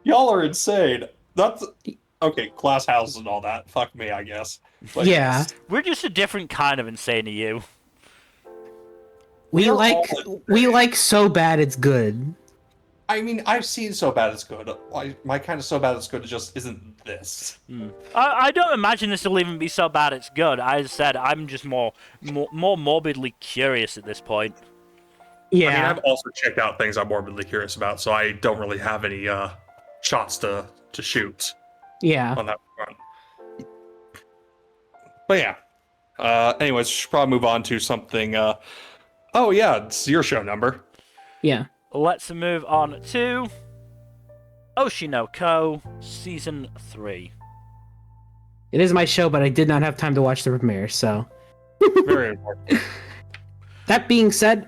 Y'all are insane. That's okay. Class houses and all that. Fuck me, I guess. But yeah, we're just a different kind of insane to you. We like so bad it's good. I mean, I've seen so bad it's good. My kind of so bad it's good just isn't this. I don't imagine this will even be so bad it's good. I said I'm just more morbidly curious at this point. Yeah. I mean, I've also checked out things I'm morbidly curious about, so I don't really have any shots to shoot. Yeah. On that front. But yeah. Anyways, we should probably move on to something. Oh yeah, it's your show number. Yeah. Let's move on to Oshinoko Season 3. It is my show, but I did not have time to watch the premiere, so. Very important. That being said,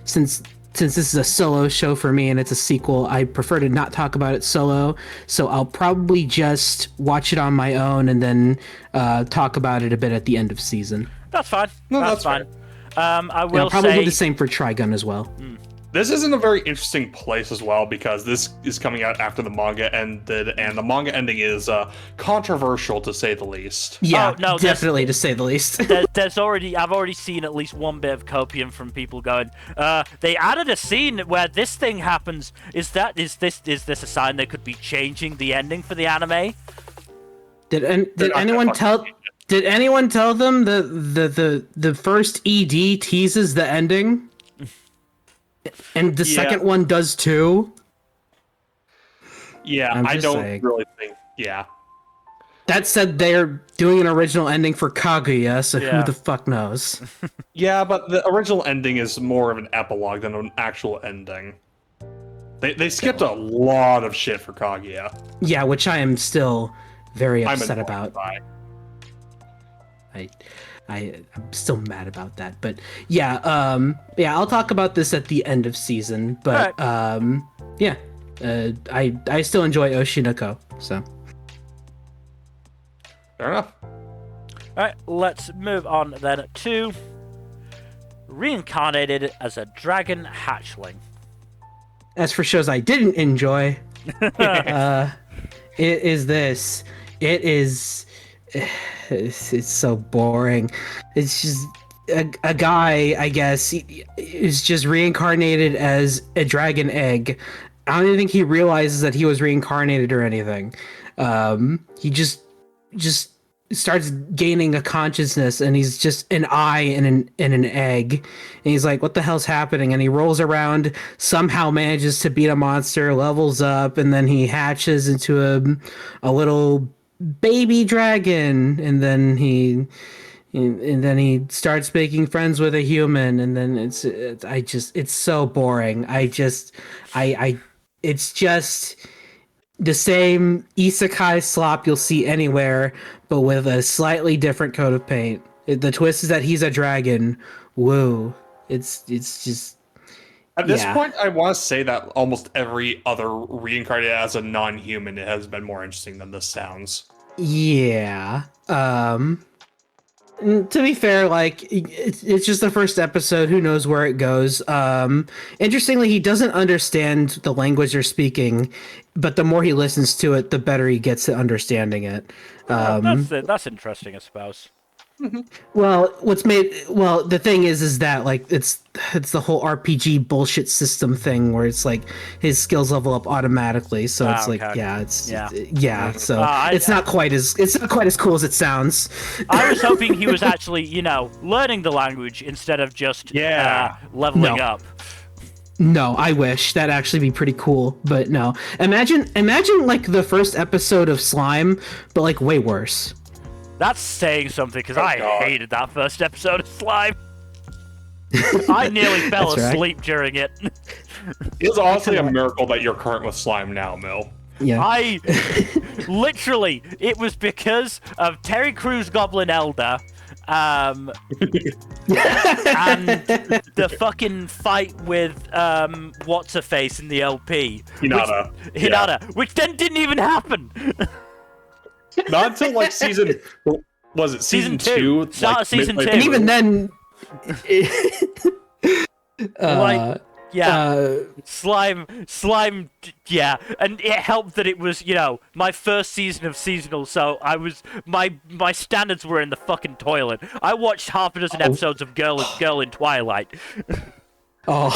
since since this is a solo show for me and it's a sequel, I prefer to not talk about it solo. So I'll probably just watch it on my own and then talk about it a bit at the end of season. That's fine. No, that's fine. I will I'll probably say do the same for Trigun as well. This is in a very interesting place as well, because this is coming out after the manga ended, and the manga ending is controversial to say the least. Yeah, no, definitely to say the least. I've already seen at least one bit of copium from people going, they added a scene where this thing happens. Is this a sign they could be changing the ending for the anime? Did anyone tell them the first ED teases the ending? And the second one does too? Yeah, I don't really think. Yeah. That said, they're doing an original ending for Kaguya, so who the fuck knows? Yeah, but the original ending is more of an epilogue than an actual ending. They skipped a lot of shit for Kaguya. Yeah, which I am still very upset about. I'm still mad about that, but yeah, I'll talk about this at the end of season, but I still enjoy Oshinoko, so. Fair enough. Alright, let's move on then to Reincarnated as a Dragon Hatchling. As for shows I didn't enjoy, it is this. It's so boring. It's just a guy, I guess, is just reincarnated as a dragon egg. I don't even think he realizes that he was reincarnated or anything. He just starts gaining a consciousness, and he's just an eye in an egg. And he's like, what the hell's happening? And he rolls around, somehow manages to beat a monster, levels up, and then he hatches into a little baby dragon, and then he starts making friends with a human, and then it's so boring. It's just the same isekai slop you'll see anywhere, but with a slightly different coat of paint. The twist is that he's a dragon. Woo. It's just at this point, I want to say that almost every other reincarnated as a non-human has been more interesting than this sounds. Yeah. To be fair, like, it's just the first episode. Who knows where it goes? Interestingly, he doesn't understand the language they're speaking, but the more he listens to it, the better he gets at understanding it. That's interesting, I suppose. Well, the thing is that, like, it's the whole RPG bullshit system thing where it's like his skills level up automatically, so it's like so it's not quite as cool as it sounds. I was hoping he was actually, learning the language instead of just leveling up. No, I wish. That'd actually be pretty cool, but no. Imagine like the first episode of Slime, but like way worse. That's saying something, because I hated that first episode of Slime. I nearly fell asleep during it. It's honestly a miracle that you're current with Slime now, Mill. Yeah. It was because of Terry Crews Goblin Elder, and the fucking fight with what's-her-face in the LP. Hinata, which then didn't even happen. Not until like season two? Start of season 2. And even then, Slime, and it helped that it was, my first season of seasonal, so my standards were in the fucking toilet. I watched half a dozen episodes of Girl in Twilight. I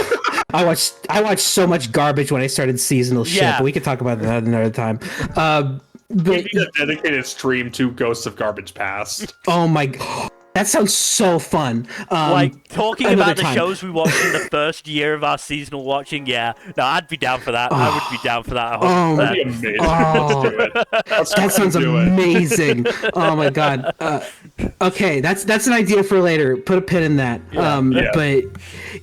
watched so much garbage when I started seasonal shit, but we could talk about that another time. But we need a dedicated stream to Ghosts of Garbage Past. Oh my god. That sounds so fun. Talking about the shows we watched in the first year of our seasonal watching, I'd be down for that. I would be down for that. That'd be amazing. Let's do it. That sounds amazing. Oh my god. Okay, that's an idea for later. Put a pin in that. But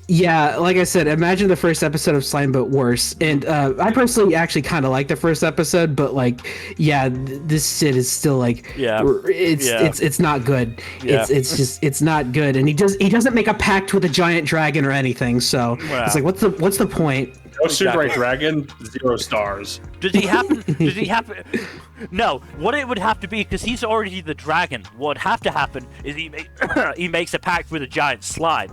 yeah, like I said, imagine the first episode of Slime but worse. And I personally actually kind of like the first episode, but like, this shit is still like, it's not good. Yeah. It's not good. And he doesn't make a pact with a giant dragon or anything. So it's like, what's the point? No Super Right Dragon, 0 stars. Does he happen? No, what it would have to be, because he's already the dragon, what would have to happen is he makes a pact with a giant slime.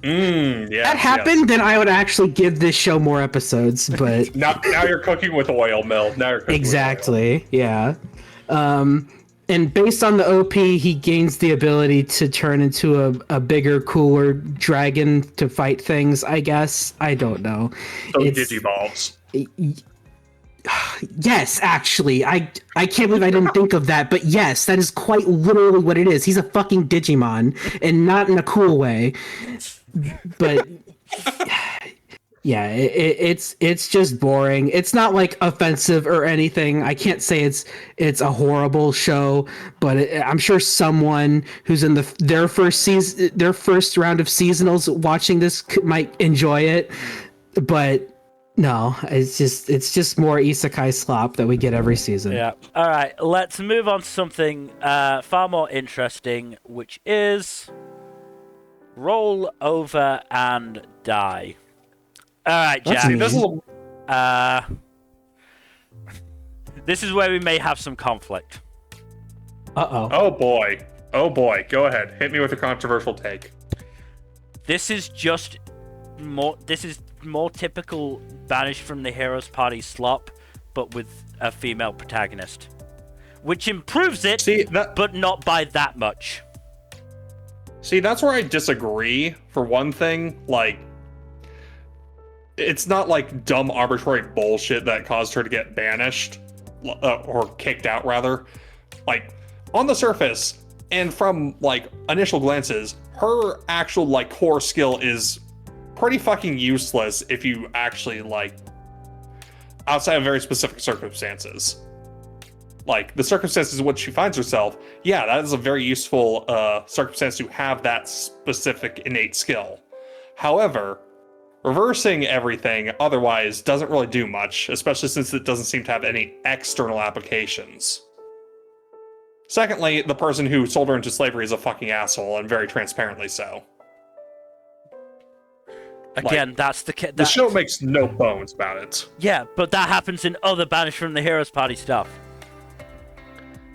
That happened, then I would actually give this show more episodes, but... now you're cooking with oil, Mel. Now you're cooking exactly, with oil. Yeah. And based on the OP, he gains the ability to turn into a bigger, cooler dragon to fight things, I guess. I don't know. So Digivolves. Yes, actually. I can't believe I didn't think of that, but yes, that is quite literally what it is. He's a fucking Digimon, and not in a cool way. But... yeah, it's just boring. It's not like offensive or anything. I can't say it's a horrible show, but I'm sure someone who's in their first round of seasonals watching this might enjoy it. But no, it's just more isekai slop that we get every season. Yeah. All right, let's move on to something far more interesting, which is roll over and die. All right, Jack. This is where we may have some conflict. Uh-oh. Oh boy. Go ahead. Hit me with a controversial take. This is more typical Banished from the Heroes Party slop, but with a female protagonist, which improves it, but not by that much. See, that's where I disagree. For one thing, like, it's not like dumb arbitrary bullshit that caused her to get banished, or kicked out rather. Like, on the surface, and from like initial glances, her actual like core skill is pretty fucking useless if you actually like, outside of very specific circumstances. Like, the circumstances in which she finds herself, yeah, that is a very useful circumstance to have that specific innate skill. However, reversing everything otherwise doesn't really do much, especially since it doesn't seem to have any external applications. Secondly, the person who sold her into slavery is a fucking asshole, and very transparently so. Again, like, the show makes no bones about it. Yeah, but that happens in other Banished from the Heroes Party stuff.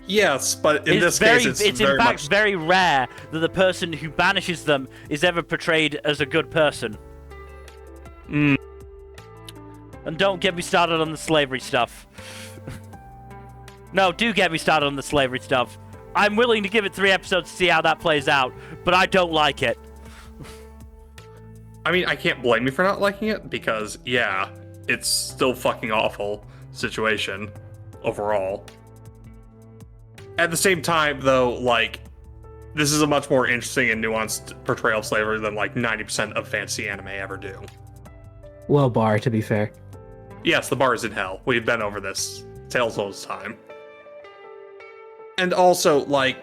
Yes, but in this case, it's in fact very rare that the person who banishes them is ever portrayed as a good person. And don't get me started on the slavery stuff. No, do get me started on the slavery stuff. I'm willing to give it 3 episodes to see how that plays out, but I don't like it. I mean, I can't blame you for not liking it, because, yeah, it's still fucking awful situation overall. At the same time, though, like, this is a much more interesting and nuanced portrayal of slavery than, like, 90% of fantasy anime ever do. Well, bar, to be fair. Yes, the bar is in hell. We've been over this tales all the time. And also, like,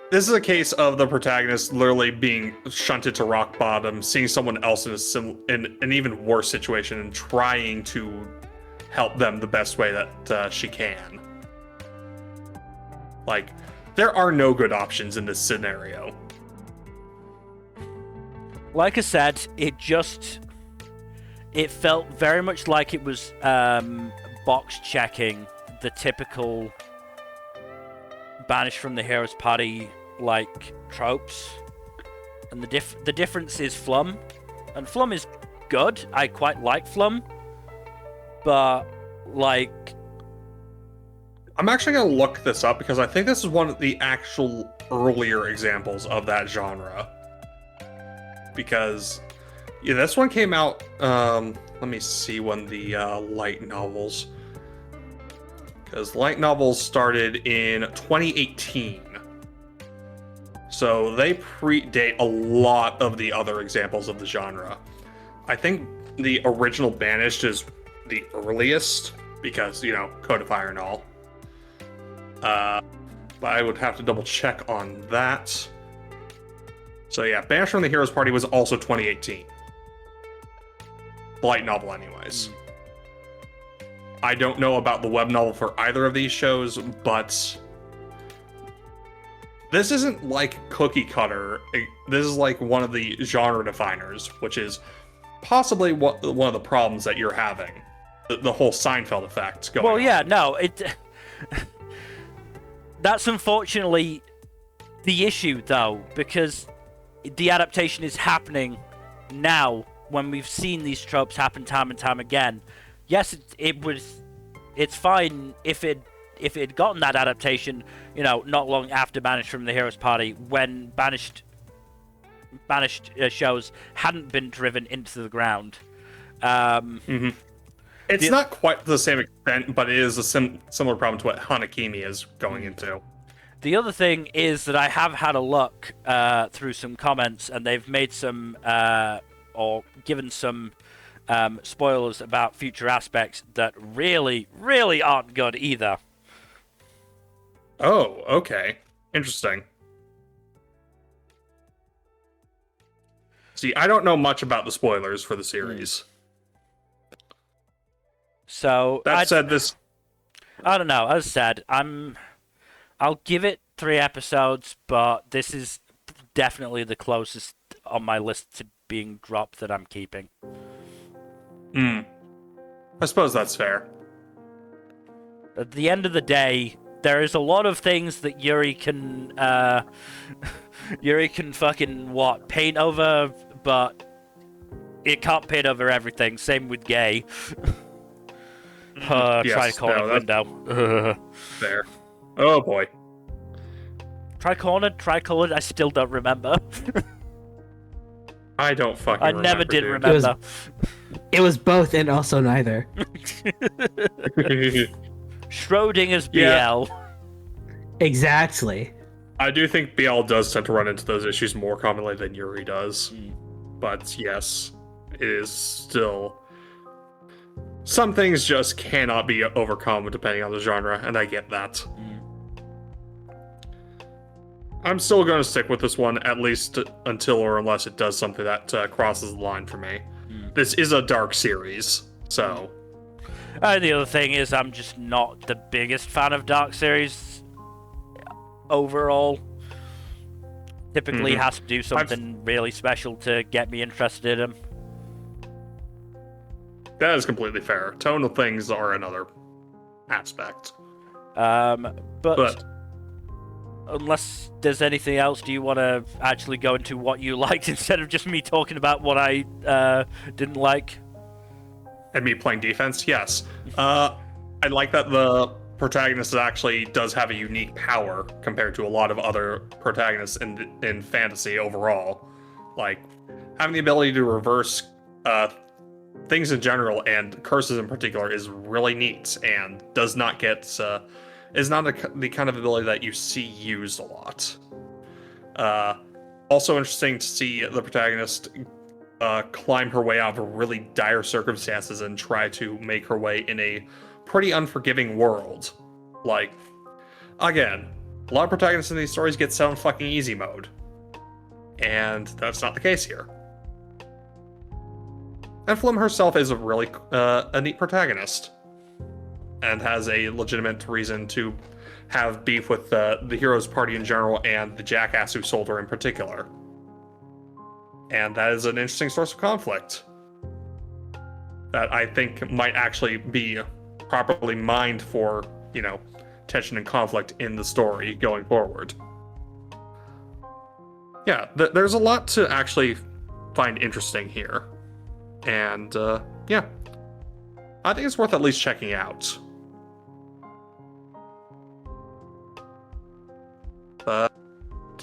this is a case of the protagonist literally being shunted to rock bottom, seeing someone else in an even worse situation and trying to help them the best way that she can. Like, there are no good options in this scenario. Like I said, it felt very much like it was box checking the typical Banished from the Heroes Party like tropes, and the difference is Flum, and Flum is good. I quite like Flum, but like, I'm actually gonna look this up because I think this is one of the actual earlier examples of that genre. Because yeah, this one came out. Let me see when the light novels. Because light novels started in 2018. So they predate a lot of the other examples of the genre. I think the original Banished is the earliest, because, you know, Codifier and all. but I would have to double check on that. So yeah, Banished from the Heroes Party was also 2018. The light novel, anyways. I don't know about the web novel for either of these shows, but this isn't like cookie cutter. This is like one of the genre definers, which is possibly one of the problems that you're having. The whole Seinfeld effect going on. Well, yeah, no, that's unfortunately the issue, though, because the adaptation is happening now when we've seen these tropes happen time and time again. Yes, it's fine if it had gotten that adaptation, not long after Banished from the Heroes Party, when Banished shows hadn't been driven into the ground. It's not quite to the same extent, but it is a similar problem to what Hana-Kimi is going into. The other thing is that I have had a look through some comments, and they've made some or given some spoilers about future aspects that really, really aren't good either. Oh, okay. Interesting. See, I don't know much about the spoilers for the series. So that said, this I don't know. As I said, I'll give it 3 episodes, but this is definitely the closest on my list to being dropped that I'm keeping. I suppose that's fair. At the end of the day, there is a lot of things that Yuri can fucking paint over, but it can't paint over everything. Same with gay. Yes, window. Fair. Oh boy. Tricolored, I still don't remember. I don't fucking remember. I never did remember. It was both and also neither. Schrodinger's BL. Yeah. Exactly. I do think BL does tend to run into those issues more commonly than Yuri does. But yes, it is still... Some things just cannot be overcome depending on the genre, and I get that. I'm still going to stick with this one, at least until or unless it does something that crosses the line for me. This is a dark series, so... The other thing is I'm just not the biggest fan of dark series overall. Typically has to do something really special to get me interested in them. That is completely fair. Tonal things are another aspect. But unless there's anything else, do you want to actually go into what you liked instead of just me talking about what I didn't like? And me playing defense? Yes. I like that the protagonist actually does have a unique power compared to a lot of other protagonists in fantasy overall. Like, having the ability to reverse things in general and curses in particular is really neat and does not get is not the kind of ability that you see used a lot. Also interesting to see the protagonist climb her way out of really dire circumstances and try to make her way in a pretty unforgiving world. Like, again, a lot of protagonists in these stories get set on fucking easy mode, and that's not the case here. And Flim herself is a really a neat protagonist, and has a legitimate reason to have beef with the heroes party in general and the jackass who sold her in particular. And that is an interesting source of conflict that I think might actually be properly mined for, tension and conflict in the story going forward. Yeah, there's a lot to actually find interesting here. And, yeah. I think it's worth at least checking out.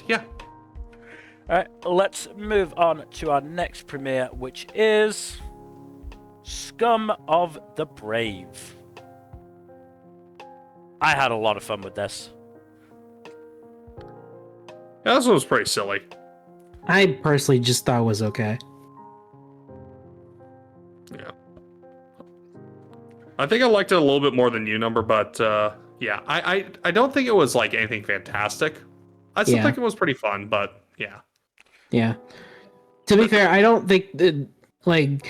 Yeah. Alright, let's move on to our next premiere, which is Scum of the Brave. I had a lot of fun with this. Yeah, this one was pretty silly. I personally just thought it was okay. Yeah. I think I liked it a little bit more than you, Nmbr, but yeah, I don't think it was like anything fantastic. I still think it was pretty fun, but yeah. Yeah. To be fair, I don't think that, like,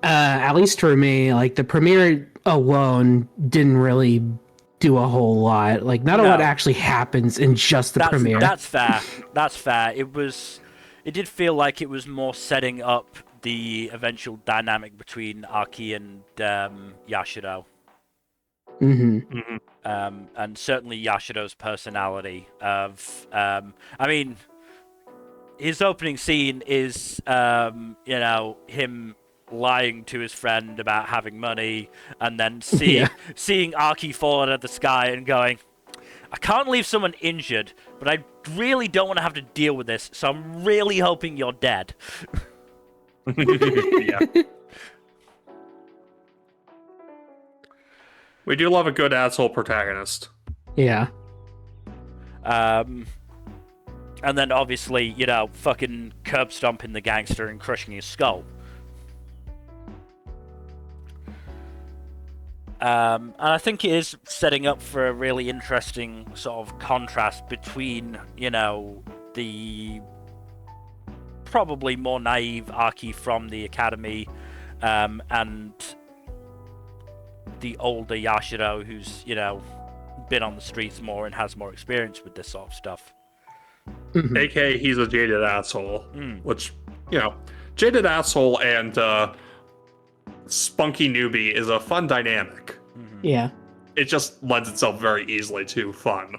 at least for me, like, the premiere alone didn't really do a whole lot. Like, not a lot actually happens in just the premiere. That's fair. That's fair. It did feel like it was more setting up the eventual dynamic between Aki and Yashiro. And certainly Yashiro's personality of, I mean, his opening scene is, you know, him lying to his friend about having money, and then seeing Aki fall out of the sky and going, I can't leave someone injured, but I really don't want to have to deal with this, so I'm really hoping you're dead. Yeah. We do love a good asshole protagonist. Yeah. And then obviously, you know, fucking curb stomping the gangster and crushing his skull. And I think it is setting up for a really interesting sort of contrast between, you know, the probably more naive Aki from the academy, and the older Yashiro who's, you know, been on the streets more and has more experience with this sort of stuff. AKA he's a jaded asshole, which, you know, jaded asshole and spunky newbie is a fun dynamic. Yeah. It just lends itself very easily to fun.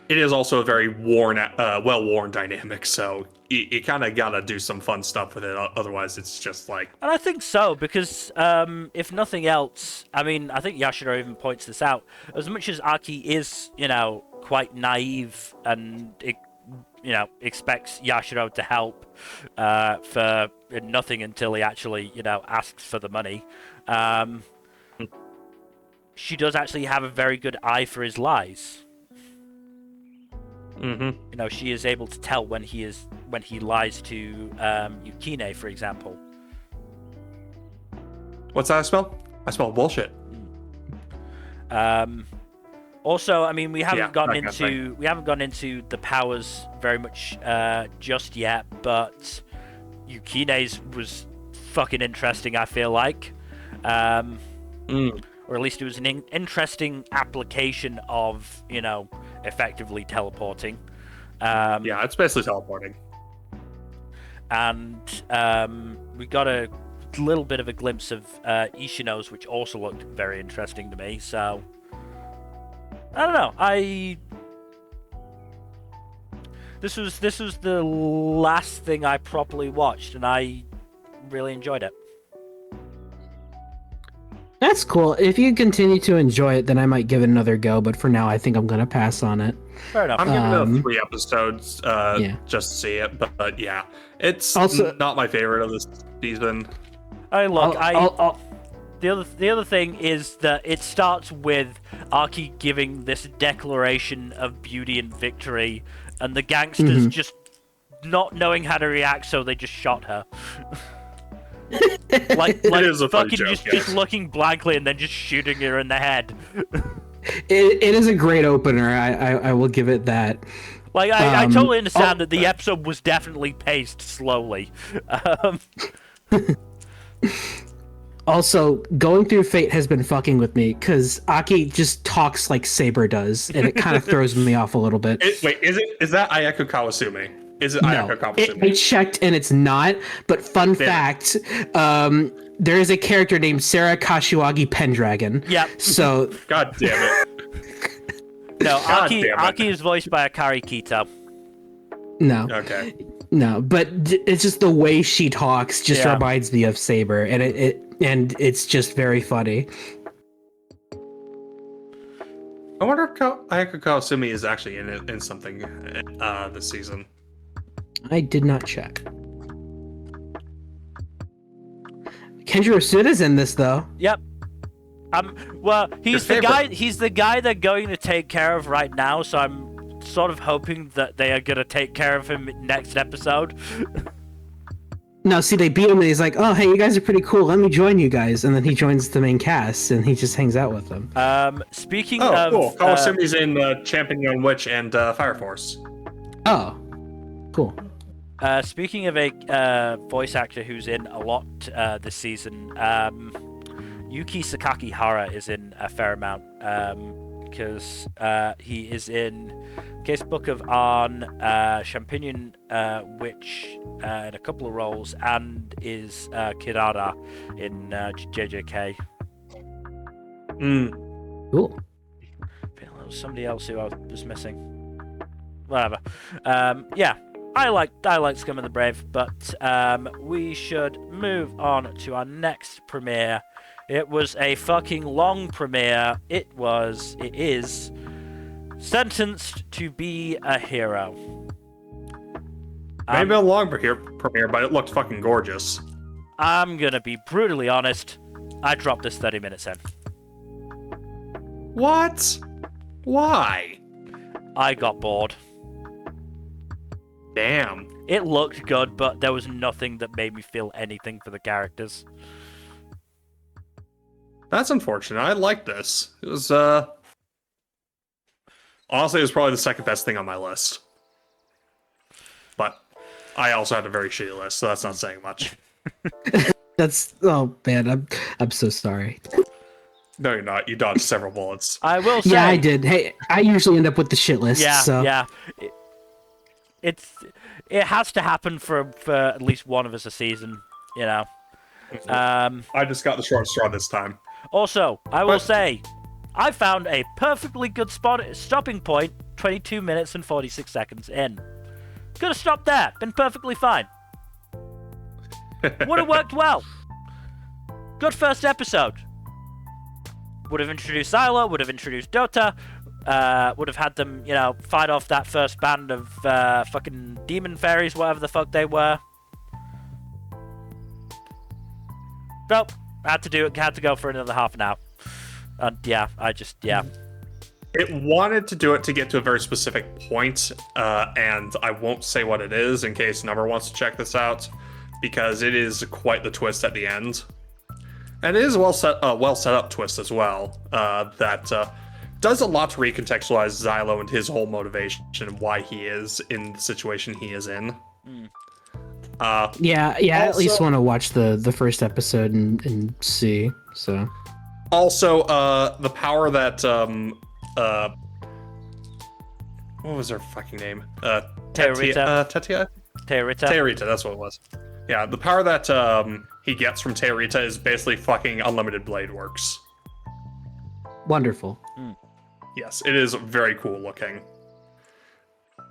It is also a very well-worn dynamic, so you kind of gotta do some fun stuff with it, otherwise it's just like... And I think so, because if nothing else, I mean, I think Yashiro even points this out, as much as Aki is, you know, quite naive and, you know, expects Yashiro to help for nothing until he actually, you know, asks for the money, she does actually have a very good eye for his lies. You know, she is able to tell when he lies to Yukine, for example. What's that I smell? I smell bullshit. Also, I mean, we haven't gone into the powers very much just yet, but Yukine's was fucking interesting, I feel like. Or at least it was an interesting application of, you know, effectively teleporting. Yeah, it's basically teleporting. And we got a little bit of a glimpse of Ishino's, which also looked very interesting to me. So I don't know. This was the last thing I properly watched, and I really enjoyed it. That's cool. If you continue to enjoy it, then I might give it another go. But for now, I think I'm gonna pass on it. Fair enough. I'm giving it 3 episodes just to see it, but yeah, it's also not my favorite of this season. I mean, look, the other thing is that it starts with Aki giving this declaration of beauty and victory, and the gangsters just not knowing how to react, so they just shot her. like fucking joke, just looking blankly and then just shooting her in the head. It is a great opener. I will give it that. Like I totally understand that the episode was definitely paced slowly. Also, going through Fate has been fucking with me because Aki just talks like Saber does, and it kind of throws me off a little bit. Wait, is that Ayako Kawasumi? Is it Ayako Kawasumi? I checked and it's not. But fun fact, there is a character named Sarah Kashiwagi Pendragon. Yep. So God damn it. No, Aki is voiced by Akari Kito. No. Okay. No, but it's just the way she talks just reminds me of Saber, and it's just very funny. I wonder if Ayako Kawasumi is actually in something this season. I did not check. Kenjiro Suda's in this though. Yep. Well, he's the guy they're going to take care of right now, so I'm sort of hoping that they are going to take care of him next episode. No, see, they beat him, and he's like, "Oh, hey, you guys are pretty cool. Let me join you guys." And then he joins the main cast, and he just hangs out with them. Speaking of, cool. Kawasumi's in Champignon Witch and Fire Force. Oh, cool. Speaking of a voice actor who's in a lot this season, Yuki Sakakihara is in a fair amount because he is in Casebook of Arne, Champignon Witch in a couple of roles, and is Kirara in JJK. Cool. There was somebody else who I was missing. Whatever. Yeah. I like Scum of the Brave, but we should move on to our next premiere. It was a fucking long premiere. It is Sentenced to Be a Hero. Maybe a long premiere, but it looked fucking gorgeous. I'm gonna be brutally honest. I dropped this 30 minutes in. What? Why? I got bored. Damn. It looked good, but there was nothing that made me feel anything for the characters. That's unfortunate. I liked this. It was, honestly, it was probably the second best thing on my list. But I also had a very shitty list, so that's not saying much. Oh man, I'm so sorry. No, you're not. You dodged several bullets. I will say. Yeah, I did. Hey, I usually end up with the shit list. Yeah, so. yeah. It has to happen for at least one of us a season, you know. I just got the short straw this time. Also, I will say, I found a perfectly good stopping point 22 minutes and 46 seconds in. Could have stopped there, been perfectly fine. Would have worked well. Good first episode. Would have introduced Xylo, would have introduced Dota, would have had them, you know, fight off that first band of fucking demon fairies, whatever the fuck they were. Nope, had to go for another half an hour. And yeah, It wanted to do it to get to a very specific point, and I won't say what it is in case Nmbr wants to check this out, because it is quite the twist at the end. And it is a well set up twist as well, that does a lot to recontextualize Xylo and his whole motivation and why he is in the situation he is in. Yeah, I at least want to watch the first episode and see. So also, the power that what was her fucking name? Teorita. Teorita, that's what it was. Yeah, the power that he gets from Teorita is basically fucking unlimited blade works. Wonderful. Yes, it is very cool looking.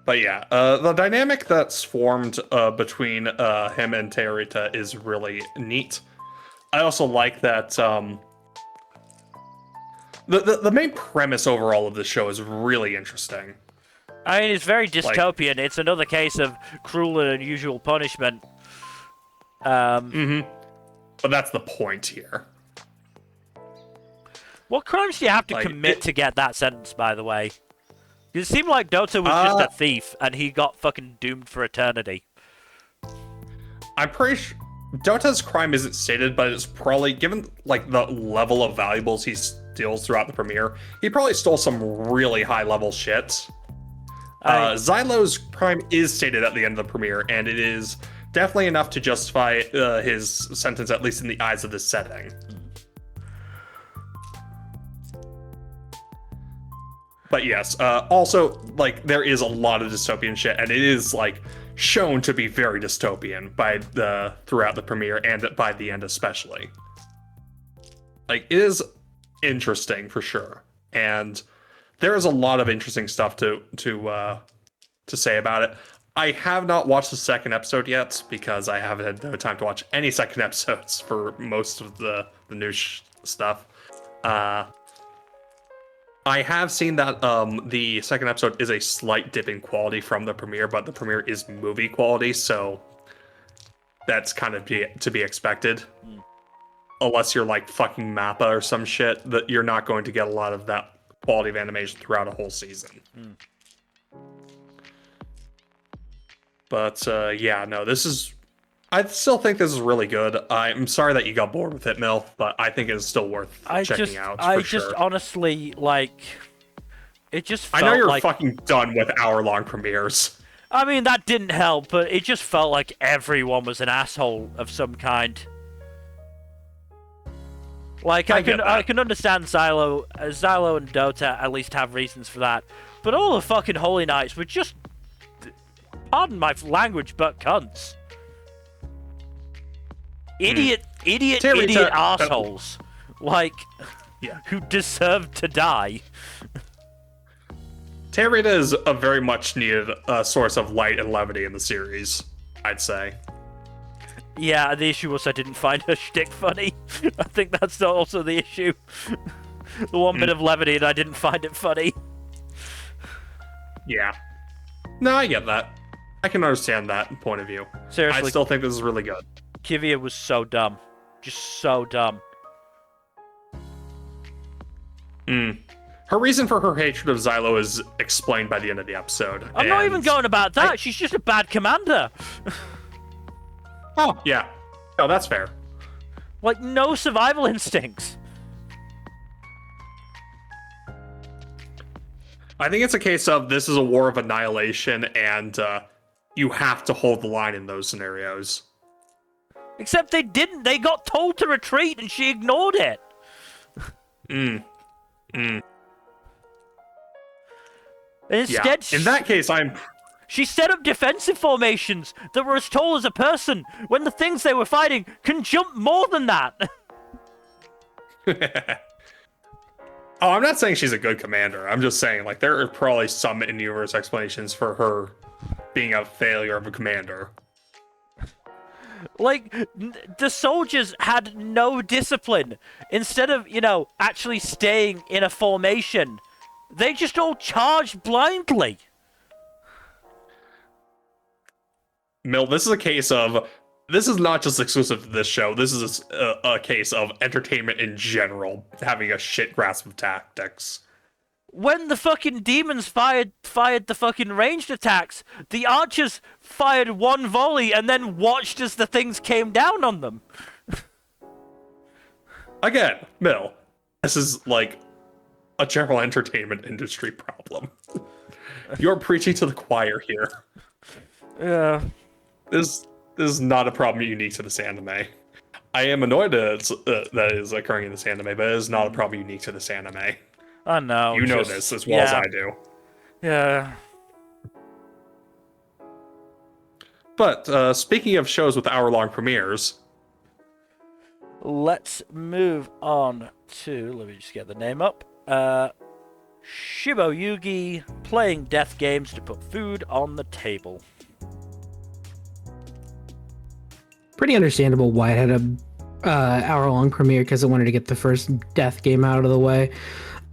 But yeah, the dynamic that's formed between him and Teorita is really neat. I also like that the main premise overall of this show is really interesting. I mean, it's very dystopian. It's another case of cruel and unusual punishment. But that's the point here. What crimes do you have to commit to get that sentence, by the way? It seemed like Dota was just a thief, and he got fucking doomed for eternity. I'm pretty sure Dota's crime isn't stated, but it's probably, given like the level of valuables he steals throughout the premiere, he probably stole some really high-level shit. Xylo's crime is stated at the end of the premiere, and it is definitely enough to justify his sentence, at least in the eyes of this setting. But yes, also, like, there is a lot of dystopian shit, and it is, like, shown to be very dystopian throughout the premiere, and by the end especially. Like, it is interesting, for sure. And there is a lot of interesting stuff to say about it. I have not watched the second episode yet, because I haven't had no time to watch any second episodes for most of the new stuff. I have seen that the second episode is a slight dip in quality from the premiere, but the premiere is movie quality, so that's kind of to be expected. Unless you're like fucking Mappa or some shit, that you're not going to get a lot of that quality of animation throughout a whole season. But yeah, no, this is I still think this is really good. I'm sorry that you got bored with it, Mill, but I think it's still worth checking out. I just honestly, like, it just felt I know you're like... fucking done with hour-long premieres. I mean, that didn't help, but it just felt like everyone was an asshole of some kind. Like, I can understand Xylo and Dota at least have reasons for that, but all the fucking Holy Knights were just, pardon my language, but cunts. Idiot assholes. Like, who deserve to die. Terita is a very much needed source of light and levity in the series, I'd say. Yeah, the issue was I didn't find her shtick funny. I think that's also the issue. The one bit of levity and I didn't find it funny. Yeah. No, I get that. I can understand that point of view. Seriously. I still think this is really good. Kivia was so dumb. Just so dumb. Her reason for her hatred of Xylo is explained by the end of the episode. I'm not even going about that. She's just a bad commander. Oh, yeah. No, that's fair. Like, no survival instincts. I think it's a case of this is a war of annihilation, and you have to hold the line in those scenarios. Except they didn't. They got told to retreat, and she ignored it. Instead, in that case, she set up defensive formations that were as tall as a person, when the things they were fighting can jump more than that. Oh, I'm not saying she's a good commander. I'm just saying, like, there are probably some in-universe explanations for her being a failure of a commander. Like, the soldiers had no discipline. Instead of, actually staying in a formation, they just all charged blindly. Mill, this is a case of... This is not just exclusive to this show. This is a case of entertainment in general having a shit grasp of tactics. When the fucking demons fired the fucking ranged attacks, the archers fired one volley and then watched as the things came down on them. Again, Mill, this is like a general entertainment industry problem. You're preaching to the choir here. Yeah. This is not a problem unique to this anime. I am annoyed that is occurring in this anime, but it is not a problem unique to this anime. I know. You know this as well as I do. Yeah. But speaking of shows with hour-long premieres, let's move on to. Let me just get the name up. Shibo Yugi playing death games to put food on the table. Pretty understandable why it had a hour-long premiere, because it wanted to get the first death game out of the way.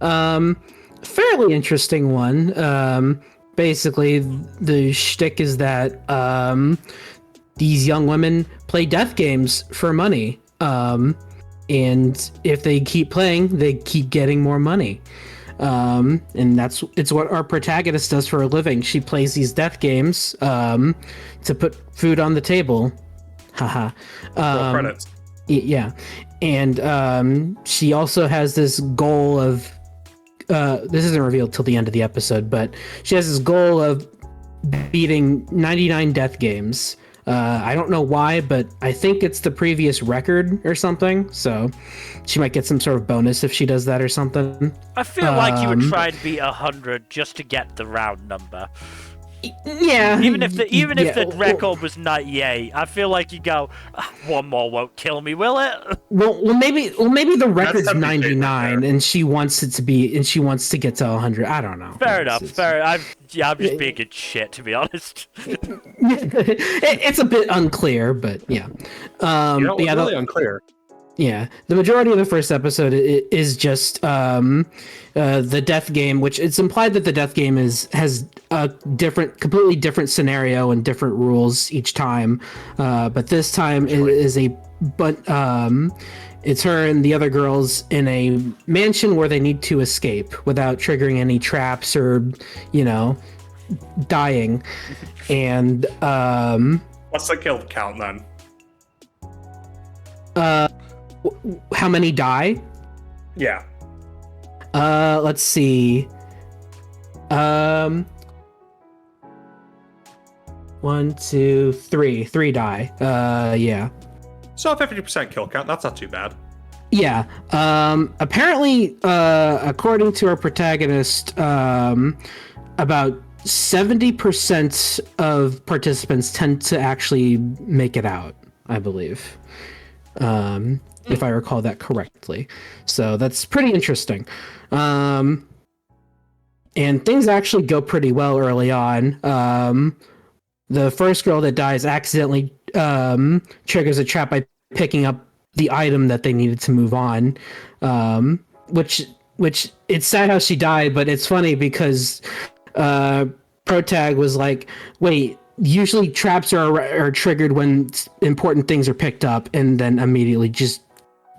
Fairly interesting one. Basically, the shtick is that these young women play death games for money. And if they keep playing, they keep getting more money. And it's what our protagonist does for a living. She plays these death games to put food on the table. Haha. credits. Yeah. And she also has this goal of this isn't revealed till the end of the episode, but she has this goal of beating 99 death games. I don't know why, but I think it's the previous record or something, so she might get some sort of bonus if she does that or something. I feel like you would try and beat 100 just to get the round number. Yeah. Even if the record was 98, I feel like you go, one more won't kill me, will it? Well, maybe the record's 99, and she wants it to be, and she wants to get to 100. I don't know. Fair enough. I'm just being a shit, to be honest. It's a bit unclear, but yeah. Really unclear. Yeah, the majority of the first episode is just the death game, which it's implied that the death game has a completely different scenario and different rules each time. But this time it's her and the other girls in a mansion where they need to escape without triggering any traps or, dying. And what's the kill count then? How many die? Yeah. Let's see. 1, 2, 3. 3 die. Yeah. So a 50% kill count. That's not too bad. Yeah. Apparently, according to our protagonist, about 70% of participants tend to actually make it out, I believe. If I recall that correctly. So that's pretty interesting. And things actually go pretty well early on. The first girl that dies accidentally triggers a trap by picking up the item that they needed to move on. Which it's sad how she died, but it's funny because Protag was like, wait, usually traps are triggered when important things are picked up, and then immediately just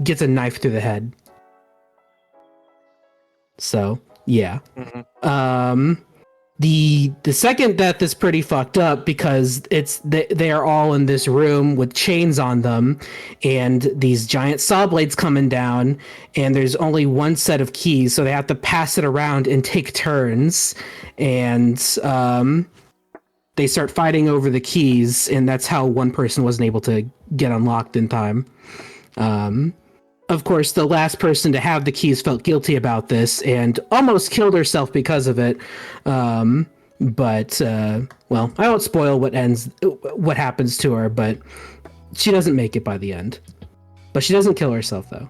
gets a knife through the head. So yeah. The second death is pretty fucked up because they are all in this room with chains on them, and these giant saw blades coming down, and there's only one set of keys, so they have to pass it around and take turns, and they start fighting over the keys, and that's how one person wasn't able to get unlocked in time. Of course, the last person to have the keys felt guilty about this and almost killed herself because of it. But well, I won't spoil what happens to her, but she doesn't make it by the end. But she doesn't kill herself, though.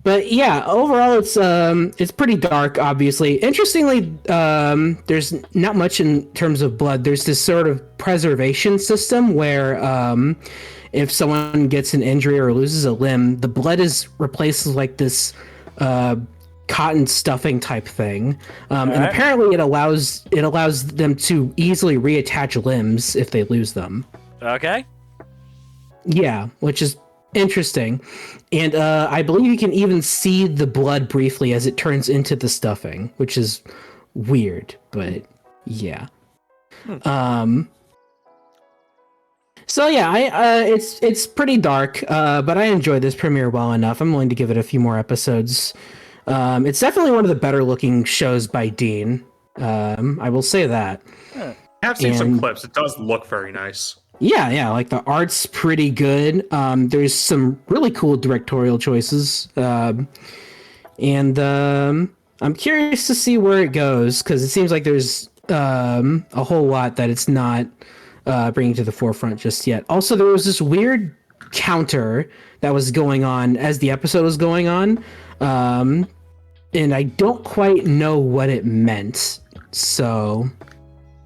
But yeah, overall, it's pretty dark. Obviously, interestingly, there's not much in terms of blood. There's this sort of preservation system where if someone gets an injury or loses a limb, the blood is replaced with like this cotton stuffing type thing, and apparently it allows them to easily reattach limbs if they lose them. Okay. Yeah, which is interesting, and I believe you can even see the blood briefly as it turns into the stuffing, which is weird, but yeah. So yeah, it's pretty dark, but I enjoyed this premiere well enough. I'm willing to give it a few more episodes. It's definitely one of the better looking shows by Dean. I will say that. I've seen some clips. It does look very nice. Yeah, like the art's pretty good. There's some really cool directorial choices. And I'm curious to see where it goes, because it seems like there's a whole lot that it's not bringing to the forefront just yet. Also, there was this weird counter that was going on as the episode was going on, and I don't quite know what it meant. So,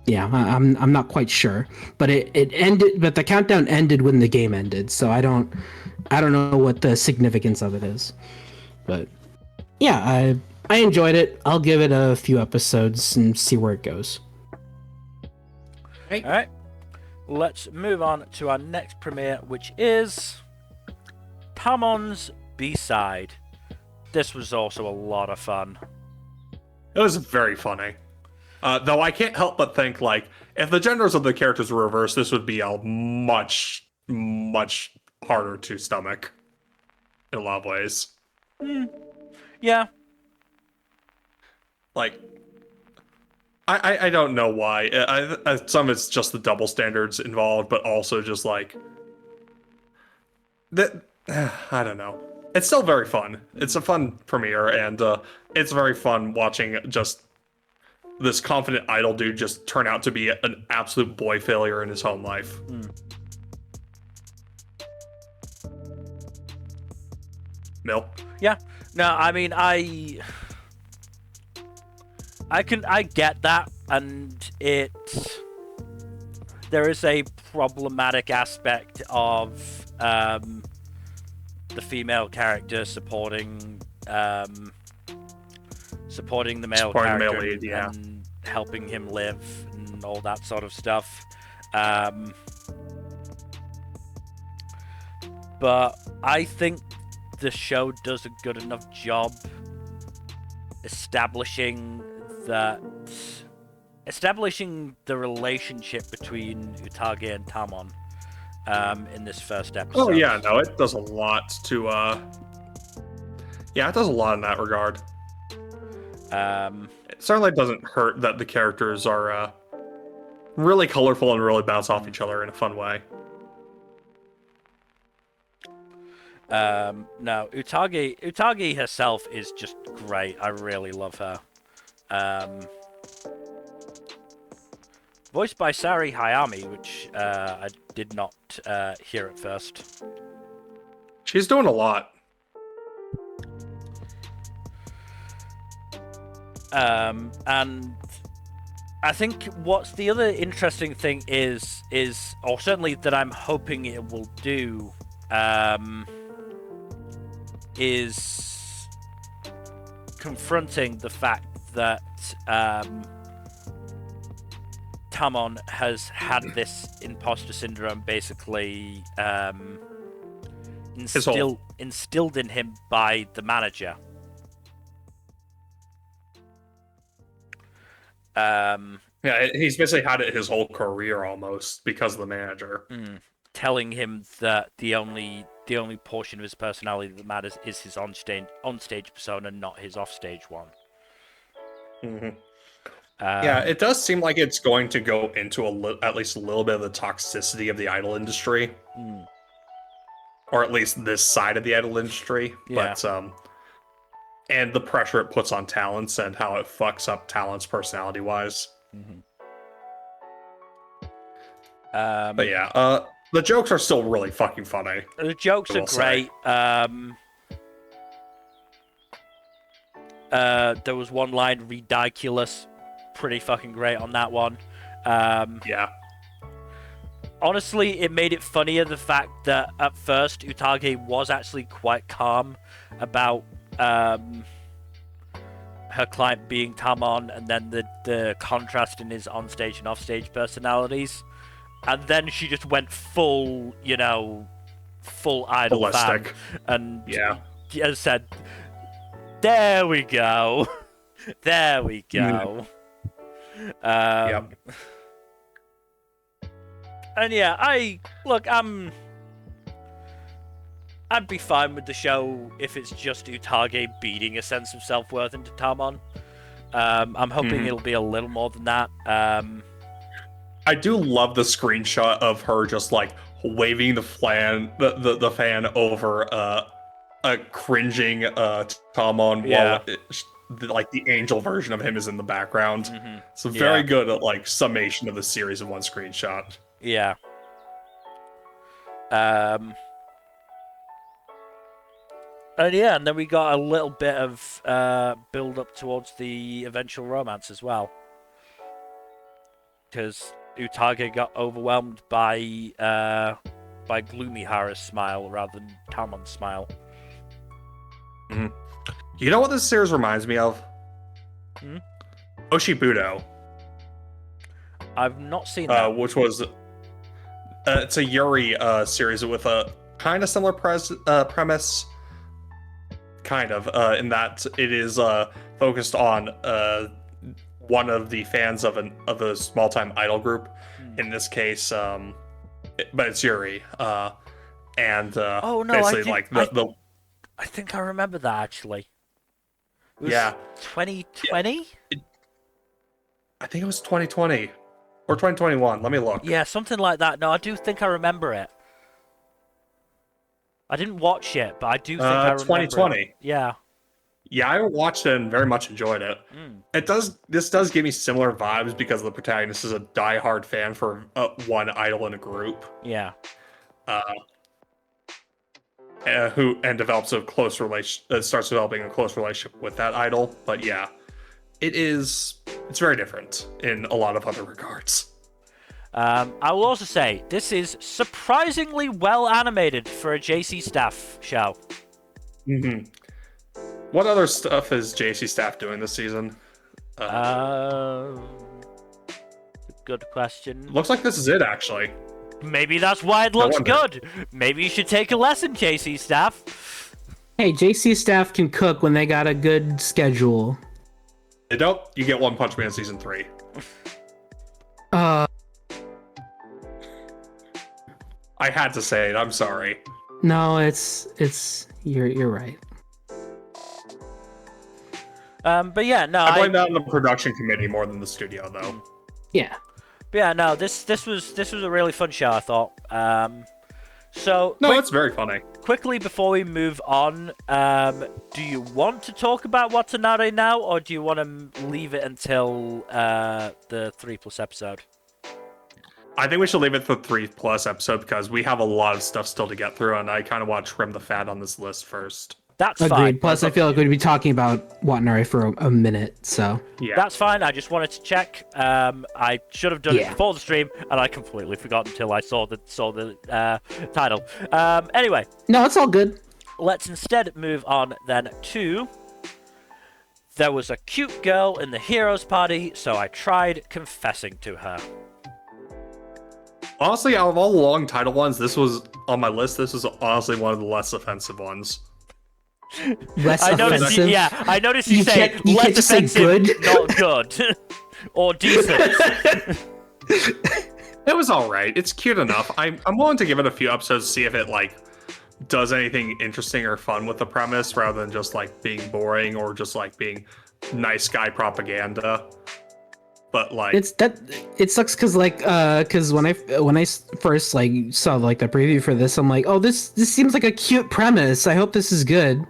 yeah, I'm not quite sure. But it ended. But the countdown ended when the game ended. So I don't know what the significance of it is. But yeah, I enjoyed it. I'll give it a few episodes and see where it goes. All right. Let's move on to our next premiere, which is Tamon's B-side. This was also a lot of fun. It was very funny. Though I can't help but think, like, if the genders of the characters were reversed, this would be a much, much harder to stomach in a lot of ways. Yeah. Like, I don't know why. Some of it's just the double standards involved, but also just like that. I don't know. It's still very fun. It's a fun premiere, and it's very fun watching just this confident idol dude just turn out to be an absolute boy failure in his home life. Mill? Yeah. No, I mean, I get that, and there is a problematic aspect of the female character supporting the male character lead, yeah. and helping him live and all that sort of stuff. But I think the show does a good enough job establishing the relationship between Utage and Tamon, in this first episode. Oh yeah, no, it does a lot to yeah, it does a lot in that regard. It certainly doesn't hurt that the characters are really colorful and really bounce off each other in a fun way. No, Utage herself is just great. I really love her. Voiced by Sari Hayami, which I did not hear at first. She's doing a lot. And I think what's the other interesting thing is, or certainly that I'm hoping it will do, is confronting the fact that Tamon has had this imposter syndrome basically instilled in him by the manager. Yeah, he's basically had it his whole career almost because of the manager. Telling him that the only portion of his personality that matters is his on-stage persona, not his off-stage one. Yeah, it does seem like it's going to go into at least a little bit of the toxicity of the idol industry. Or at least this side of the idol industry. Yeah. But, and the pressure it puts on talents and how it fucks up talents personality-wise. But yeah, the jokes are still really fucking funny. The jokes are great. There was one line, ridiculous, pretty fucking great on that one. Yeah. Honestly, it made it funnier the fact that at first Utage was actually quite calm about her client being Tamon, and then the contrast in his on-stage and off-stage personalities. And then she just went full, full idol ballistic fan. And yeah, as said, there we go. There we go. Yep. And yeah, I'd be fine with the show if it's just Utage beating a sense of self-worth into Tamon. I'm hoping it'll be a little more than that. I do love the screenshot of her just like waving the fan over a cringing Tamon while like the angel version of him is in the background. It's a very good like summation of the series in one screenshot. Yeah. And then we got a little bit of build up towards the eventual romance as well. Because Utage got overwhelmed by Gloomy Hara's smile rather than Tamon's smile. You know what this series reminds me of? Oshibudo. I've not seen that. Which was it's a Yuri series with a kind of similar premise. Kind of, in that it is focused on one of the fans of a small-time idol group. In this case, but it's Yuri. And oh no, basically I think I remember that actually. It was 2020? I think it was 2020 or 2021. Let me look. Yeah, something like that. No, I do think I remember it. I didn't watch it, but I do think I remember 2020. it. Yeah. Yeah, I watched it and very much enjoyed it. This does give me similar vibes because the protagonist is a diehard fan for one idol in a group. Yeah. Who develops a close starts developing a close relationship with that idol. But yeah, it's very different in a lot of other regards. I will also say this is surprisingly well animated for a JC Staff show. What other stuff is JC Staff doing this season? Good question. Looks like this is it, actually. Maybe that's why it looks good. Maybe you should take a lesson, JC Staff. Hey, JC Staff can cook when they got a good schedule. They don't. You get One Punch Man season 3. I had to say it. I'm sorry. No, you're right. But yeah, no, I blame that on the production committee more than the studio, though. Yeah. But yeah, no, this was a really fun show, I thought. It's very funny. Quickly before we move on, do you want to talk about Watanabe now, or do you want to leave it until the 3+ episode? I think we should leave it for 3+ episode because we have a lot of stuff still to get through, and I kind of want to trim the fat on this list first. That's Agreed. fine. Plus, I feel like we'd be talking about Watanabe for a minute, so... Yeah. That's fine. I just wanted to check. I should have done it before the stream, and I completely forgot until I saw the title. Anyway. No, it's all good. Let's instead move on then to... There was a cute girl in the heroes party, so I tried confessing to her. Honestly, out of all the long title ones, this was on my list. This was honestly one of the less offensive ones. Less offensive? I noticed you say you less can't just say offensive, good. not good. Or decent. It was alright. It's cute enough. I'm willing to give it a few episodes to see if it, like, does anything interesting or fun with the premise rather than just, like, being boring or just, like, being nice guy propaganda. But like it sucks because when I first like saw like the preview for this, I'm like, oh, this seems like a cute premise. I hope this is good.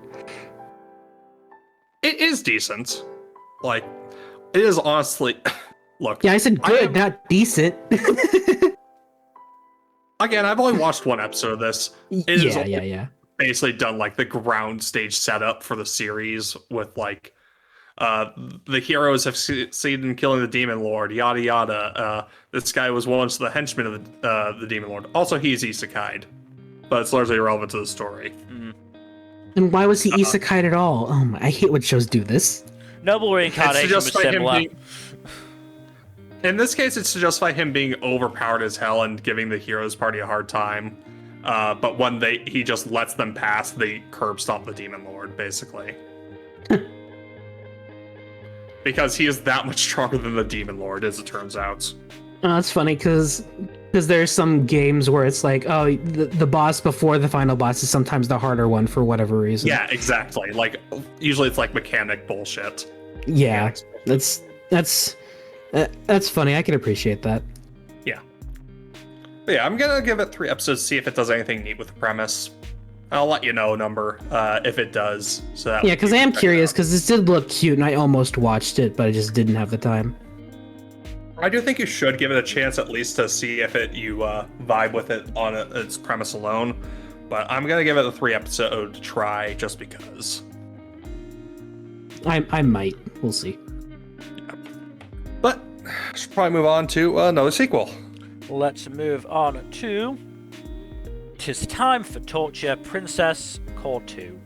It is decent. Like, it is honestly. Look. Yeah, I said good, not decent. Again, I've only watched one episode of this. Yeah. Basically done like the ground stage setup for the series with like. The heroes have succeeded in killing the Demon Lord, yada yada. This guy was once the henchman of the Demon Lord. Also, he's isekai'd, but it's largely irrelevant to the story. Mm-hmm. And why was he isekai'd at all? Oh my, I hate when shows do this. Noble Reincarnation was similar. In this case, it's to justify him being overpowered as hell and giving the heroes party a hard time. But when he just lets them pass, they curb stomp the Demon Lord, basically. Because he is that much stronger than the Demon Lord, as it turns out. It's funny because there's some games where it's like, oh, the boss before the final boss is sometimes the harder one for whatever reason. Yeah, exactly. Like, usually it's like mechanic bullshit. Yeah, that's funny. I can appreciate that. Yeah. But yeah, I'm gonna give it 3 episodes to see if it does anything neat with the premise. I'll let you know, Nmbr, if it does. So that because I am curious, because this did look cute, and I almost watched it, but I just didn't have the time. I do think you should give it a chance at least to see if you vibe with it on its premise alone. But I'm gonna give it a 3-episode try just because. I might. We'll see. Yeah. But I should probably move on to another sequel. Let's move on to... 'Tis time for torture, Princess Core 2.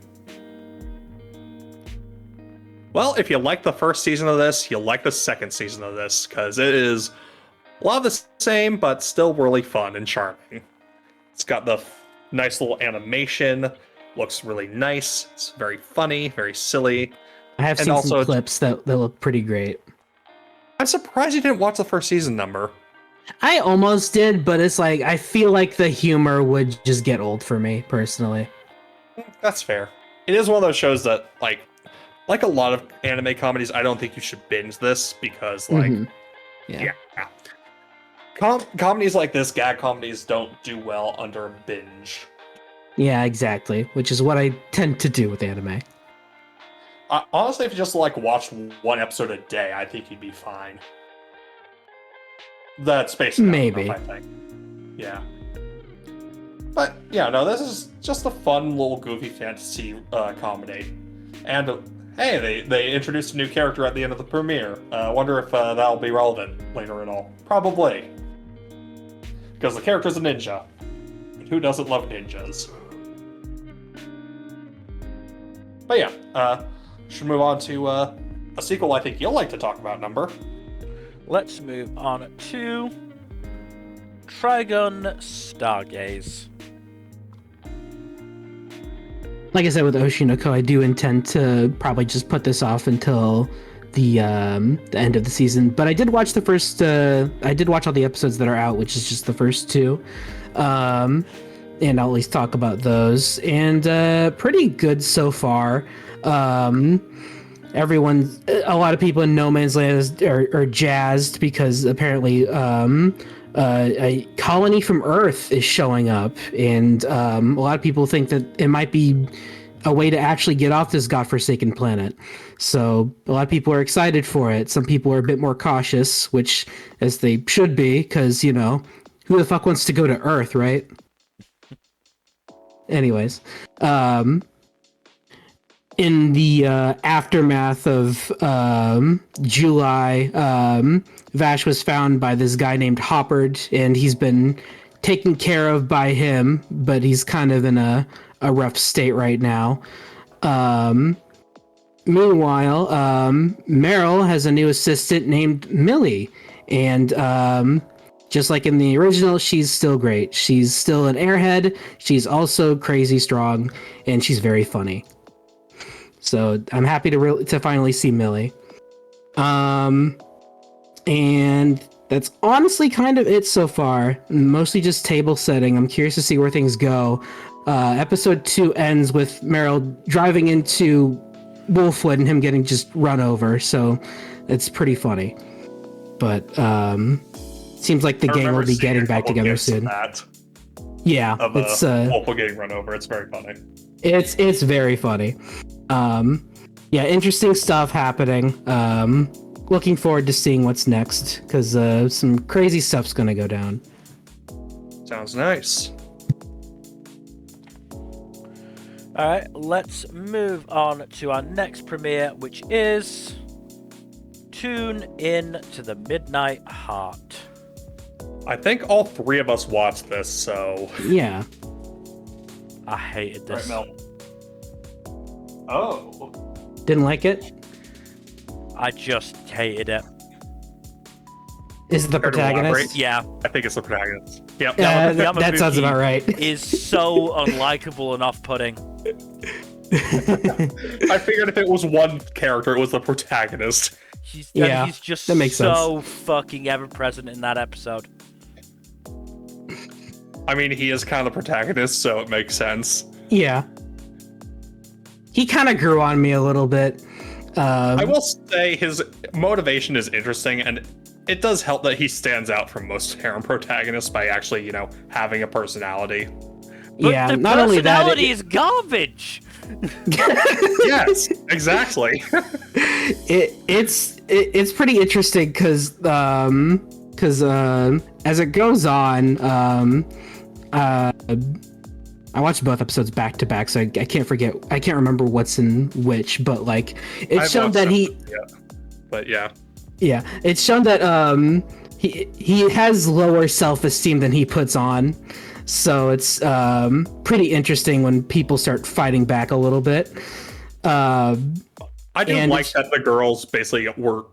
Well, if you like the first season of this, you'll like the second season of this, because it is a lot of the same, but still really fun and charming. It's got the nice little animation, looks really nice, it's very funny, very silly. I have seen some clips that look pretty great. I'm surprised you didn't watch the first season, Nmbr. I almost did, but it's like, I feel like the humor would just get old for me, personally. That's fair. It is one of those shows that, like a lot of anime comedies, I don't think you should binge this, because, like, yeah. Comedies like this, gag comedies, don't do well under a binge. Yeah, exactly, which is what I tend to do with anime. Honestly, if you just, like, watch one episode a day, I think you'd be fine. That's basically maybe. I think. Yeah. But yeah, no, this is just a fun little goofy fantasy comedy. And hey, they introduced a new character at the end of the premiere. Wonder if that'll be relevant later at all. Probably. Because the character's a ninja. And who doesn't love ninjas? But yeah, should move on to a sequel I think you'll like to talk about, Nmbr. Let's move on to Trigun Stargaze. Like I said with Oshinoko, I do intend to probably just put this off until the end of the season. But I did watch the first. I did watch all the episodes that are out, which is just the first two. And I'll at least talk about those. And pretty good so far. A lot of people in No Man's Land are jazzed because apparently a colony from Earth is showing up, and a lot of people think that it might be a way to actually get off this godforsaken planet. So a lot of people are excited for it. Some people are a bit more cautious, which as they should be, because who the fuck wants to go to Earth, right? Anyways, in the aftermath of July, Vash was found by this guy named Hoppard, and he's been taken care of by him, but he's kind of in a rough state right now. Meanwhile, Meryl has a new assistant named Millie, and just like in the original, she's still great. She's still an airhead. She's also crazy strong, and she's very funny. So I'm happy to finally see Millie. And that's honestly kind of it so far. Mostly just table setting. I'm curious to see where things go. Episode 2 ends with Meryl driving into Wolfwood and him getting just run over. So it's pretty funny. But seems like the gang will be getting back together soon. Yeah, it's Wolfwood getting run over. It's very funny. It's very funny. Yeah, interesting stuff happening. Looking forward to seeing what's next, because some crazy stuff's gonna go down. Sounds nice. Alright, let's move on to our next premiere, which is Tune In to the Midnight Heart. I think all three of us watched this, so... Yeah. I hated this. Right, Mel. Oh. Didn't like it? I just hated it. Is it the protagonist? Yeah. I think it's the protagonist. Yep. That sounds about right. Is so unlikable and off-putting. I figured if it was one character, it was the protagonist. He's just that makes so fucking ever-present in that episode. I mean, he is kind of the protagonist, so it makes sense. Yeah. He kind of grew on me a little bit. I will say his motivation is interesting, and it does help that he stands out from most harem protagonists by actually, having a personality. But yeah, the not only that, personality is garbage. Yes, exactly. It's pretty interesting because as it goes on, I watched both episodes back to back, so I can't remember what's in which, but like it's shown that it's shown that he has lower self-esteem than he puts on, so it's pretty interesting when people start fighting back a little bit. I do like that the girls basically were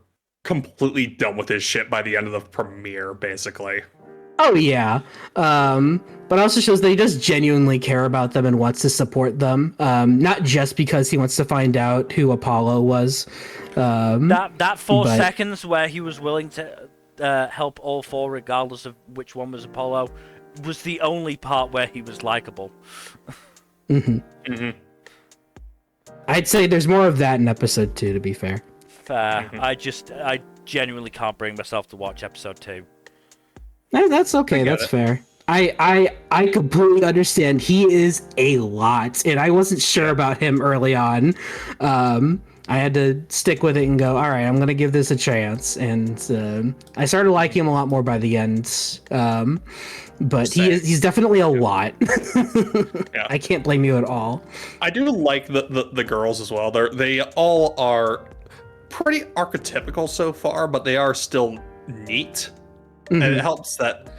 completely done with his shit by the end of the premiere, basically. Oh yeah, but also shows that he does genuinely care about them and wants to support them, not just because he wants to find out who Apollo was. That 4 seconds where he was willing to help all four, regardless of which one was Apollo, was the only part where he was likable. Mm-hmm. Mm-hmm. I'd say there's more of that in episode 2, to be fair. Fair. Mm-hmm. I genuinely can't bring myself to watch episode 2. No, that's okay. That's fair. I completely understand. He is a lot, and I wasn't sure about him early on. I had to stick with it and go, all right, I'm going to give this a chance. And I started liking him a lot more by the end. But he's definitely a lot. Yeah. I can't blame you at all. I do like the girls as well. They all are pretty archetypical so far, but they are still neat. Mm-hmm. And it helps that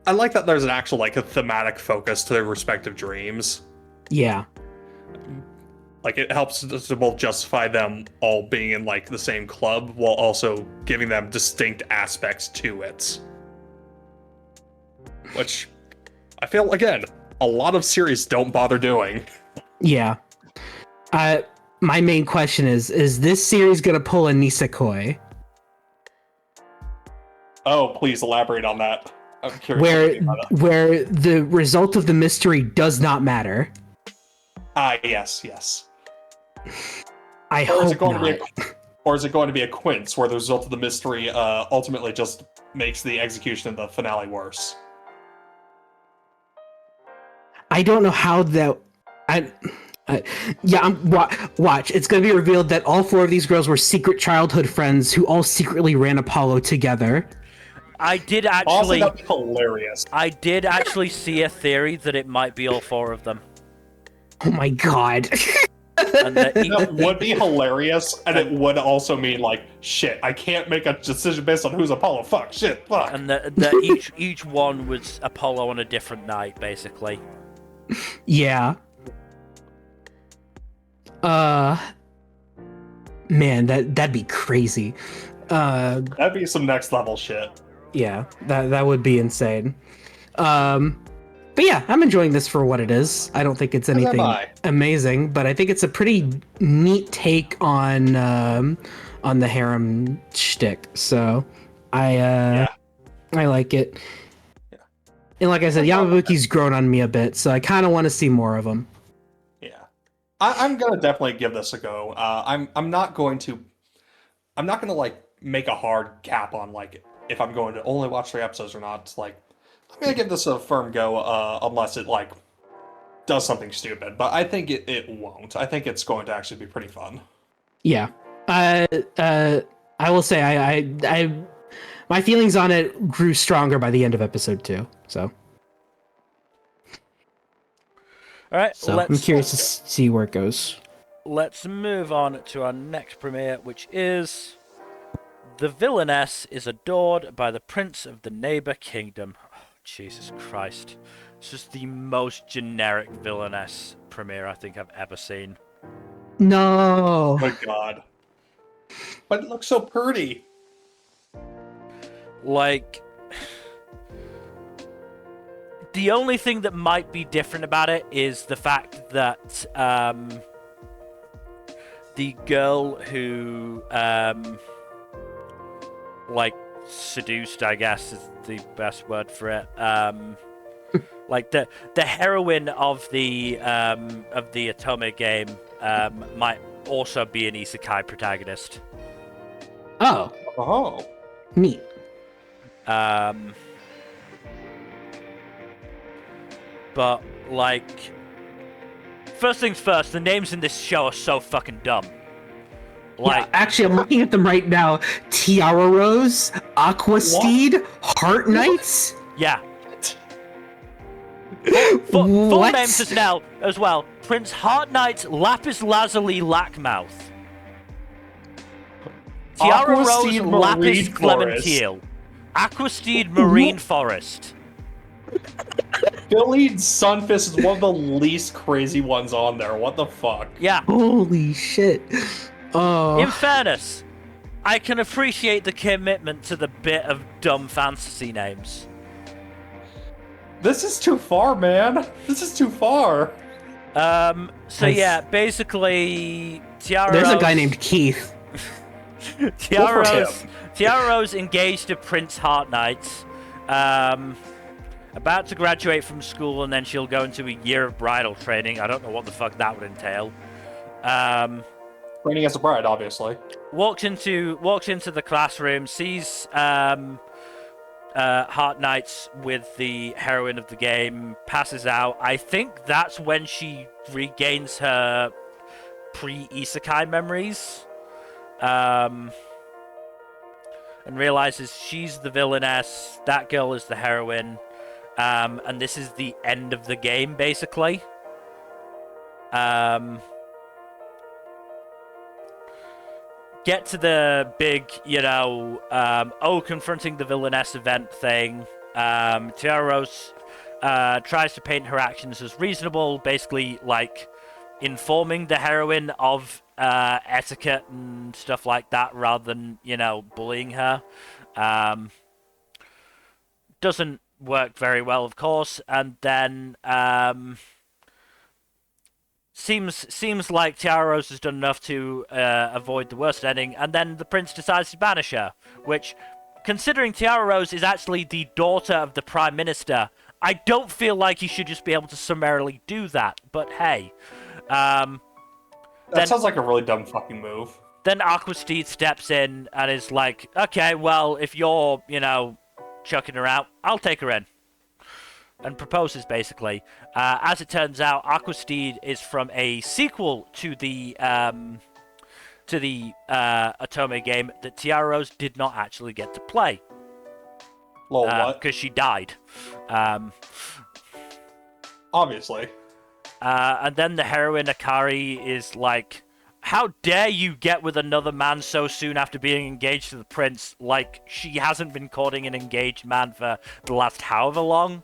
I like that there's an actual a thematic focus to their respective dreams. Yeah. Like it helps to both justify them all being in the same club while also giving them distinct aspects to it. Which I feel, again, a lot of series don't bother doing. Yeah. my main question is this series gonna pull a Nisekoi? Oh, please elaborate on that. I'm curious. Where the result of the mystery does not matter. Yes. I hope not. Or is it going to be a quince where the result of the mystery ultimately just makes the execution of the finale worse? I don't know how that. Watch. It's going to be revealed that all 4 of these girls were secret childhood friends who all secretly ran Apollo together. I did actually. That'd be hilarious. I did actually see a theory that it might be all 4 of them. Oh my god. And that would be hilarious, and it would also mean like, shit, I can't make a decision based on who's Apollo. Fuck, shit, fuck. And that each one was Apollo on a different night, basically. Yeah. Man, that'd be crazy. That'd be some next level shit. Yeah, that would be insane. But yeah, I'm enjoying this for what it is. I don't think it's anything amazing, but I think it's a pretty neat take on the harem shtick. So I like it. Yeah. And like I said, Yamabuki's grown on me a bit, so I kind of want to see more of him. Yeah, I'm gonna definitely give this a go. I'm not going to like make a hard cap on like if I'm going to only watch 3 episodes or not. Like, I'm gonna give this a firm go, unless it like does something stupid. But I think it won't. I think it's going to actually be pretty fun. Yeah. I will say I my feelings on it grew stronger by the end of episode 2. So. All right. So I'm curious to see where it goes. Let's move on to our next premiere, which is The Villainess is adored by the Prince of the Neighbor Kingdom. Oh, Jesus Christ. This is the most generic Villainess premiere I think I've ever seen. No. Oh my god. But it looks so pretty. Like, the only thing that might be different about it is the fact that the girl who like seduced, I guess is the best word for it. Like the heroine of the Otome game might also be an Isekai protagonist. Oh, neat. But like, first things first, the names in this show are so fucking dumb. Like, yeah, actually, I'm looking at them right now. Tiara Rose, Aqua Steed, Heart Knights. Yeah. Full names as well. Prince Heart Knight Lapis Lazuli Lackmouth. Tiara Rose Lapis Clementine. Aqua Steed Marine Forest. Billy Sunfist is one of the least crazy ones on there. What the fuck? Yeah. Holy shit. Oh. In fairness, I can appreciate the commitment to the bit of dumb fantasy names. This is too far, man. This is too far. So yeah, basically, Tiara There's Rose... a guy named Keith. Tiara Rose engaged to Prince Heart Knight. About to graduate from school, and then she'll go into a year of bridal training. I don't know what the fuck that would entail. Training as a bride, obviously. Walks into the classroom, sees Heart Knights with the heroine of the game, passes out. I think that's when she regains her pre-Isekai memories. And realizes she's the villainess, that girl is the heroine, and this is the end of the game, basically. Get to the big, confronting the villainess event thing. Tiara Rose tries to paint her actions as reasonable, basically, like, informing the heroine of etiquette and stuff like that rather than, bullying her. Doesn't work very well, of course. And then seems like Tiara Rose has done enough to avoid the worst ending, and then the prince decides to banish her, which, considering Tiara Rose is actually the daughter of the Prime Minister, I don't feel like he should just be able to summarily do that, but hey. That sounds like a really dumb fucking move. Then Aquasteed steps in and is like, okay, well, if you're, chucking her out, I'll take her in. And proposes, basically. As it turns out, Aquasteed is from a sequel to the Otome game that Tiara Rose did not actually get to play. Lol, what? Because she died. Obviously. And then the heroine, Akari, is like, how dare you get with another man so soon after being engaged to the prince? Like, she hasn't been courting an engaged man for the last however long.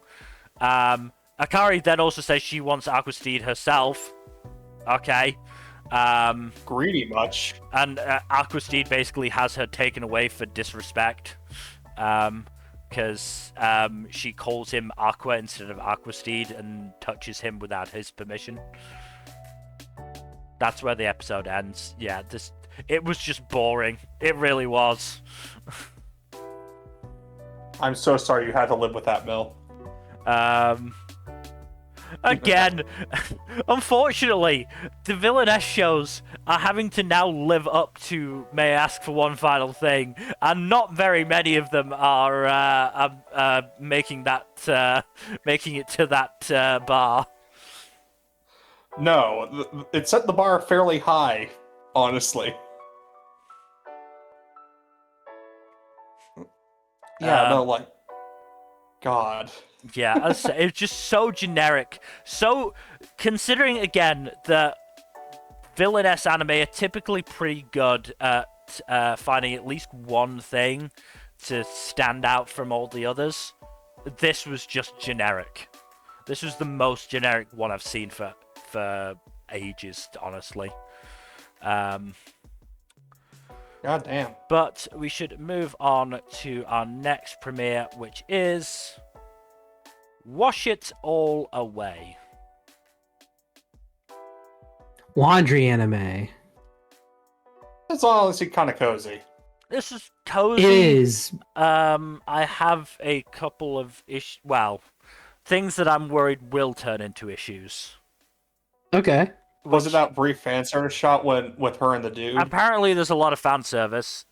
Akari then also says she wants Aquasteed herself. Okay. Greedy much. And Aquasteed basically has her taken away for disrespect. Because she calls him Aqua instead of Aquasteed and touches him without his permission. That's where the episode ends. Yeah, it was just boring. It really was. I'm so sorry you had to live with that, Mill. Again, unfortunately, the villainess shows are having to now live up to May I Ask for One Final Thing, and not very many of them are making it to that bar. No, it set the bar fairly high, honestly. Yeah, no, like, God. Yeah, it's just so generic. So, considering again that villainess anime are typically pretty good at finding at least one thing to stand out from all the others, this was just generic. This was the most generic one I've seen for ages, honestly. God damn. But we should move on to our next premiere, which is Wash It All Away. Laundry anime. It's honestly kind of cozy. This is cozy. It is. I have a couple of things that I'm worried will turn into issues. Okay. Was it that brief fan service shot with her and the dude? Apparently, there's a lot of fan service.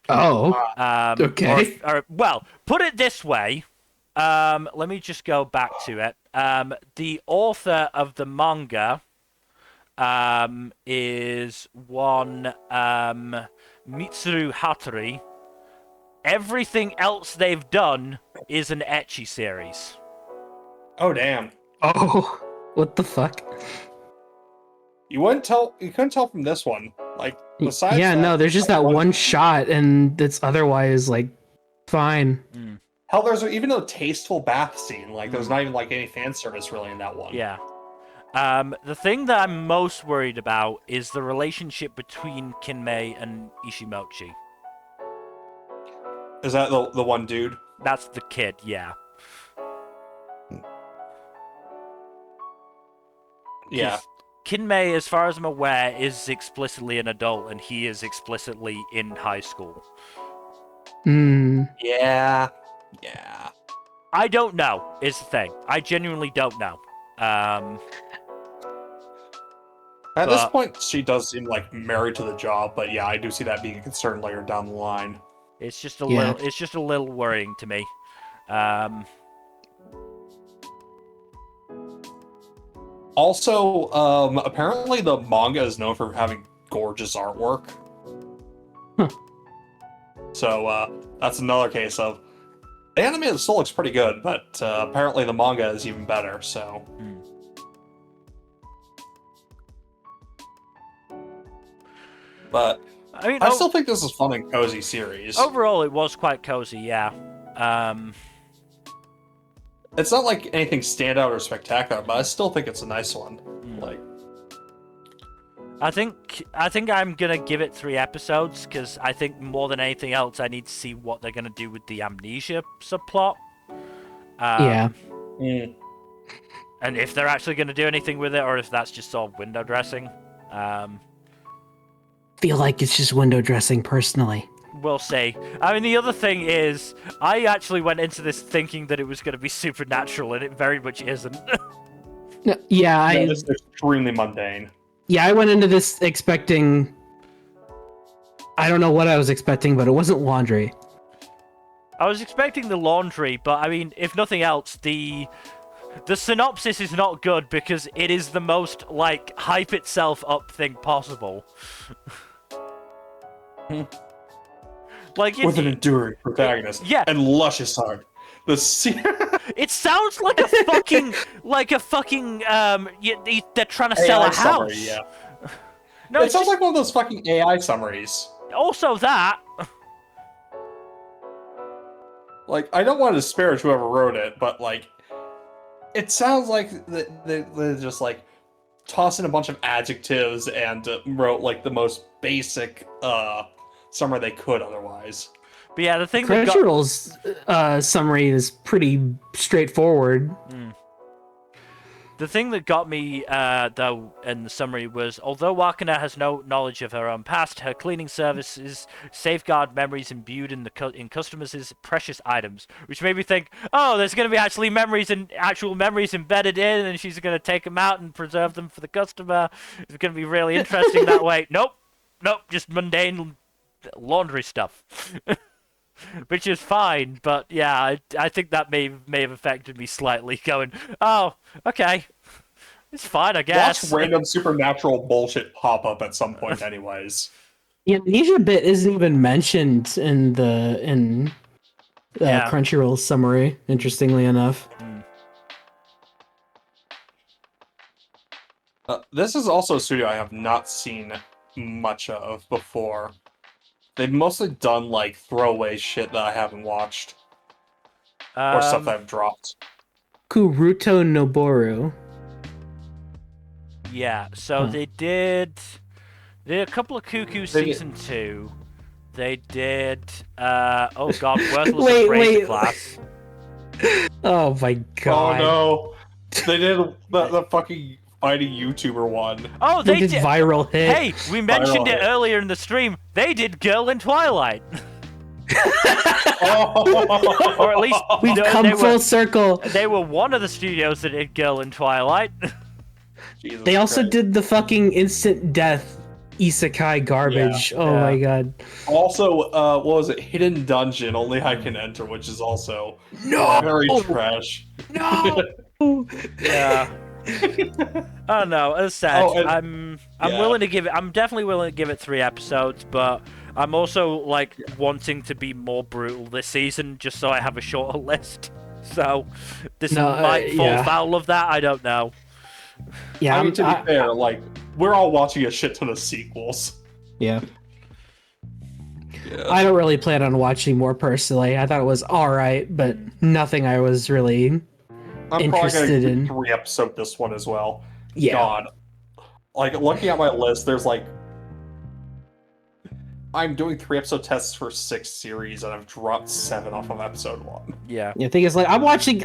Oh. Okay. Well, put it this way. Let me just go back to it. The author of the manga is one Mitsuru Hattori. Everything else they've done is an ecchi series. Oh damn. Oh, what the fuck? You couldn't tell from this one. Like, besides no, there's just that one shot, and it's otherwise like fine. Hell, there's even a tasteful bath scene. Like, there's not even like any fan service really in that one. Yeah. The thing that I'm most worried about is the relationship between Kinmei and Ishimochi. Is that the one dude? That's the kid, yeah. Yeah. Kinmei, as far as I'm aware, is explicitly an adult, and he is explicitly in high school. Yeah. Yeah. I don't know, is the thing. I genuinely don't know. At this point, she does seem like married to the job, but yeah, I do see that being a concern later down the line. It's just a little. It's just a little worrying to me. Also, apparently the manga is known for having gorgeous artwork. Huh. So that's another case of the anime still looks pretty good, but apparently the manga is even better. So. But I still think this is a fun and cozy series. Overall, it was quite cozy, yeah. It's not like anything standout or spectacular, but I still think it's a nice one. Like, I think I'm gonna give it 3 episodes because I think more than anything else, I need to see what they're gonna do with the amnesia subplot. Yeah. And if they're actually going to do anything with it, or if that's just all window dressing. Feel like it's just window dressing, personally. We'll see. I mean, the other thing is, I actually went into this thinking that it was going to be supernatural, and it very much isn't. Yeah, it's extremely mundane. Yeah, I went into this expecting... I don't know what I was expecting, but it wasn't laundry. I was expecting the laundry, but I mean, if nothing else, the synopsis is not good because it is the most, like, hype itself up thing possible. Like, with an enduring protagonist, yeah, and luscious art. It sounds like a fucking, they're trying to sell a house. Summary, yeah. No, it sounds like one of those fucking AI summaries. Also that. Like, I don't want to disparage whoever wrote it, but like, it sounds like they just like tossed in a bunch of adjectives and wrote like the most basic summary they could otherwise. But yeah, the thing Crunchyroll's summary is pretty straightforward. The thing that got me, though, in the summary was, although Wakana has no knowledge of her own past, her cleaning services safeguard memories imbued in customers' precious items, which made me think, oh, there's going to be actual memories embedded in, and she's going to take them out and preserve them for the customer. It's going to be really interesting that way. Nope, just mundane laundry stuff. Which is fine, but yeah, I think that may have affected me slightly, going, oh, okay, it's fine, I guess. Watch random supernatural bullshit pop up at some point anyways. The amnesia bit isn't even mentioned in the Crunchyroll summary, interestingly enough. This is also a studio I have not seen much of before. They've mostly done, like, throwaway shit that I haven't watched. Or stuff that I've dropped. Kuruto Noboru. Yeah, so they did a couple of Cuckoo Season 2. They did, oh god, Worthless Appraiser Class. Oh my god. Oh no. They did the fucking fighting YouTuber one. Oh, they did viral hit. Hey, we mentioned it earlier in the stream. They did Girl in Twilight. Or at least we've come full circle. They were one of the studios that did Girl in Twilight. They also did the fucking instant death Isekai garbage. Yeah, oh my god. Also, what was it? Hidden Dungeon, Only I Can Enter, which is also very trash. No. Yeah. Oh no, as said, I'm willing to give it. I'm definitely willing to give it 3 episodes, but I'm also like wanting to be more brutal this season, just so I have a shorter list. So this might fall foul of that. I don't know. Yeah, I mean, to be fair, like we're all watching a shit ton of sequels. Yeah. I don't really plan on watching more personally. I thought it was all right, but nothing I was really interested in. 3 episode this one as well. Yeah. God. Like looking at my list, there's like I'm doing 3 episode tests for 6 series and I've dropped 7 off of episode 1. Yeah. The thing is, like, I'm watching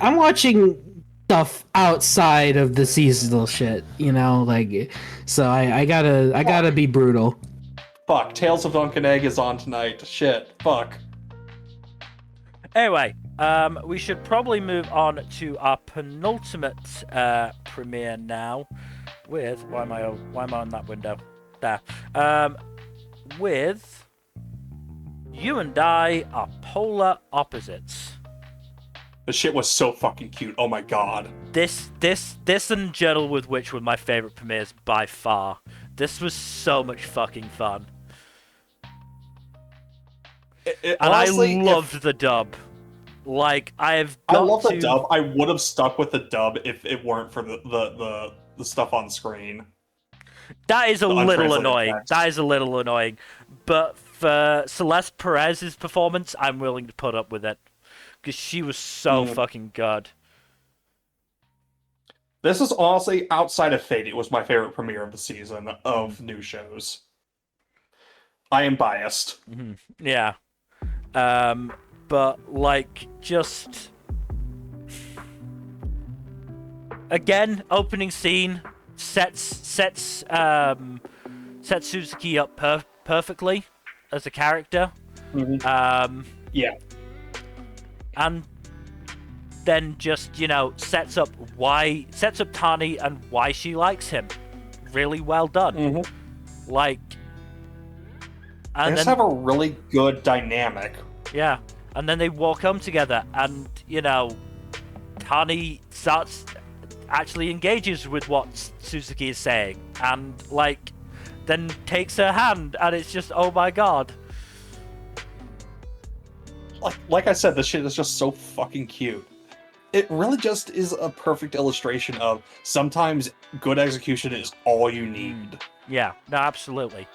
stuff outside of the seasonal shit, you know, like, so I gotta be brutal. Fuck, Tales of Duncan Egg is on tonight. Shit. Fuck. Anyway, we should probably move on to our penultimate premiere now. With why am I on that window? There. With You and I Are Polar Opposites. The shit was so fucking cute. Oh my god. This and Journal with Witch were my favorite premieres by far. This was so much fucking fun. Honestly, I loved the dub. Like, I love the dub. I would have stuck with the dub if it weren't for the stuff on screen. That is a little annoying. That is a little annoying. But for Celeste Perez's performance, I'm willing to put up with it. Because she was so fucking good. This is honestly, outside of Fate, it was my favorite premiere of the season of new shows. I am biased. Mm-hmm. Yeah. But, like, just... again, opening scene sets Suzuki up perfectly as a character. Yeah. And then just, sets up Tani and why she likes him. Really well done. Like, and they just have a really good dynamic. Yeah, and then they walk home together, and Tani actually engages with what Suzuki is saying, and then takes her hand, and it's just, oh my god. Like I said, this shit is just so fucking cute. It really just is a perfect illustration of sometimes good execution is all you need. Yeah, no, absolutely.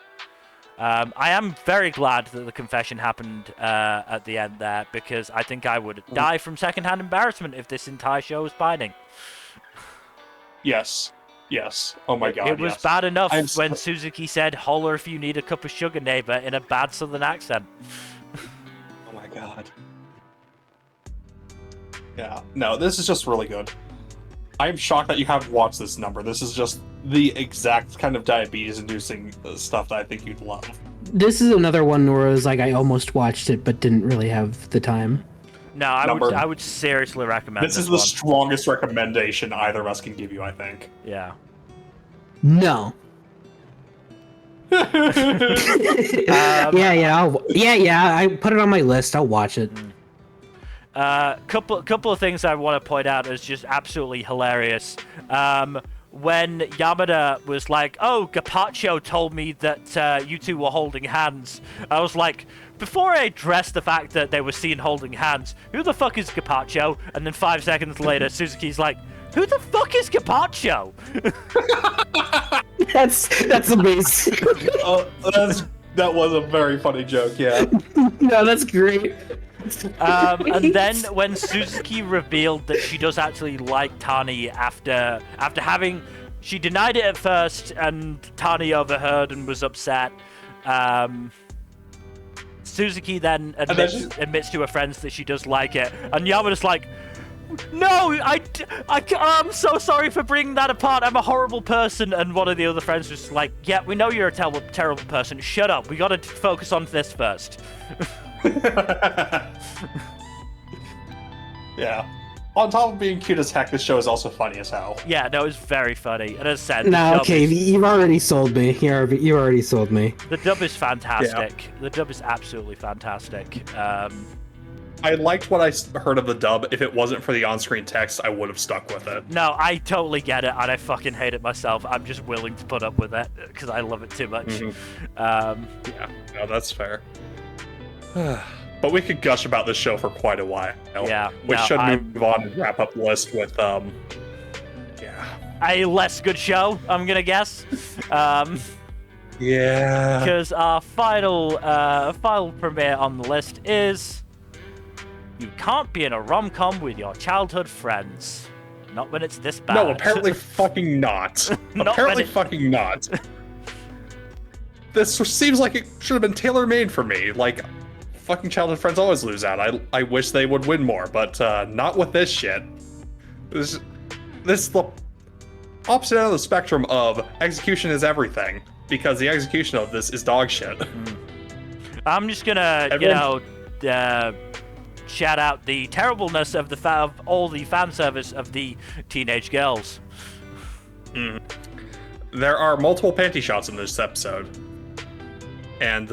I am very glad that the confession happened at the end there, because I think I would die from secondhand embarrassment if this entire show was binding. Yes. Oh my god, It was bad enough when Suzuki said, "Holler if you need a cup of sugar, neighbor," in a bad southern accent. Oh my god. Yeah, no, this is just really good. I'm shocked that you haven't watched this number. This is just the exact kind of diabetes-inducing stuff that I think you'd love. This is another one where it was like I almost watched it, but didn't really have the time. No, I would seriously recommend this. This is the strongest recommendation either of us can give you, I think. Yeah. No. Yeah. I put it on my list. I'll watch it. Couple of things I want to point out as just absolutely hilarious. When Yamada was like, "Oh, Gappacho told me that you two were holding hands," I was like, before I addressed the fact that they were seen holding hands, who the fuck is Gappacho? And then 5 seconds later, Suzuki's like, who the fuck is Gappacho? That's amazing. That was a very funny joke, yeah. No, that's great. And then when Suzuki revealed that she does actually like Tani after having... She denied it at first, and Tani overheard and was upset. Suzuki then admits to her friends that she does like it, and Yamada's like, "No, I'm so sorry for bringing that apart. I'm a horrible person." And one of the other friends was like, "Yeah, we know you're a terrible person. Shut up. We gotta focus on this first." Yeah. On top of being cute as heck, this show is also funny as hell. Yeah, no, it's very funny. And as I said, you've already sold me. You already sold me. The dub is fantastic. Yeah. The dub is absolutely fantastic. I liked what I heard of the dub. If it wasn't for the on-screen text, I would have stuck with it. No, I totally get it, and I fucking hate it myself. I'm just willing to put up with it, because I love it too much. Yeah, no, that's fair. But we could gush about this show for quite a while. Yeah. We should move on and wrap up the list with, a less good show, I'm gonna guess. Yeah. Because our final premiere on the list is... You can't be in a rom-com with your childhood friends. Not when it's this bad. No, apparently fucking not. Apparently fucking not. This seems like it should have been tailor-made for me. Like, fucking childhood friends always lose out. I wish they would win more, but not with this shit. This is the opposite end of the spectrum of execution is everything, because the execution of this is dog shit. I'm just gonna, shout out the terribleness of all the fan service of the teenage girls. There are multiple panty shots in this episode, and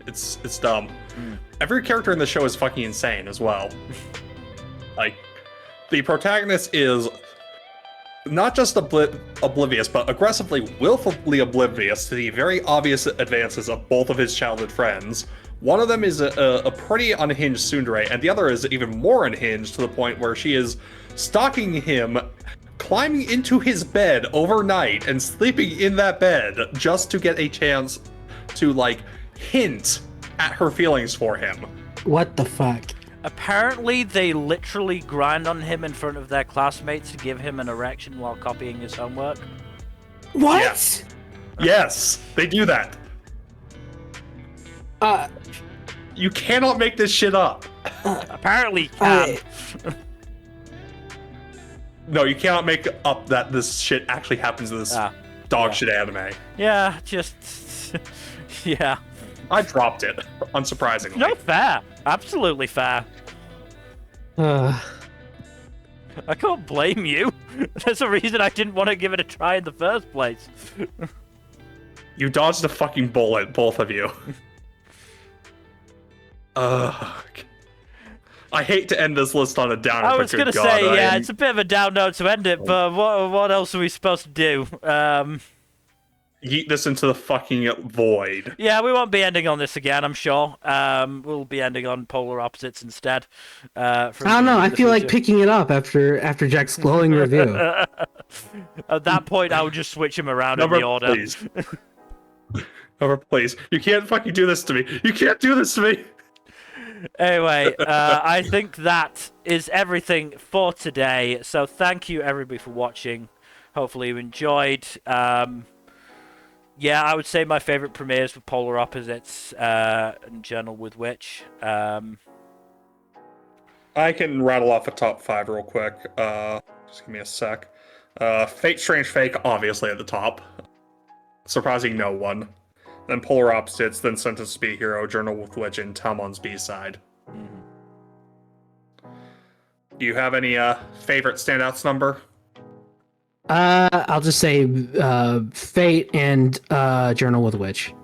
it's dumb. Every character in the show is fucking insane as well. Like, the protagonist is not just oblivious, but aggressively, willfully oblivious to the very obvious advances of both of his childhood friends. One of them is a pretty unhinged tsundere, and the other is even more unhinged to the point where she is stalking him, climbing into his bed overnight and sleeping in that bed just to get a chance to, like, hint at her feelings for him. What the fuck? Apparently, they literally grind on him in front of their classmates to give him an erection while copying his homework. What? Yeah. Yes, they do that. You cannot make this shit up. Apparently, you can. No, you cannot make up that this shit actually happens in this dog shit anime. Yeah, just yeah. I dropped it, unsurprisingly. No, fair. Absolutely fair. I can't blame you. There's a reason I didn't want to give it a try in the first place. You dodged a fucking bullet, both of you. I hate to end this list on a downer. I was gonna say, yeah, it's a bit of a down note to end it, but what else are we supposed to do? Yeet this into the fucking void. Yeah, we won't be ending on this again, I'm sure. We'll be ending on polar opposites instead. I don't know. I feel like picking it up after Jack's glowing review. At that point, I would just switch him around in the order. Please. Number, please. You can't fucking do this to me. You can't do this to me. Anyway, I think that is everything for today. So thank you everybody for watching. Hopefully you enjoyed. Yeah, I would say my favorite premieres were Polar Opposites and Journal with Witch. I can rattle off a top 5 real quick. Just give me a sec. Fate Strange Fake, obviously at the top. Surprising no one. Then Polar Opposites, then Sentence to Be a Hero, Journal with Witch, and Talmon's B-side. Do you have any favorite standouts number? I'll just say Fate and Journal with Witch.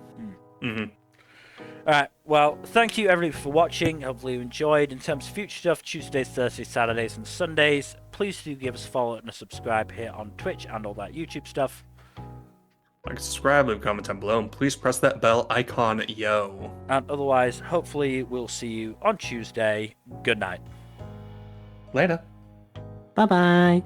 Alright, well, thank you everybody for watching. Hopefully you enjoyed. In terms of future stuff, Tuesdays, Thursdays, Saturdays, and Sundays, please do give us a follow and a subscribe here on Twitch and all that YouTube stuff. Like, subscribe, leave a comment down below, and please press that bell icon, yo. And otherwise, hopefully we'll see you on Tuesday. Good night. Later. Bye-bye.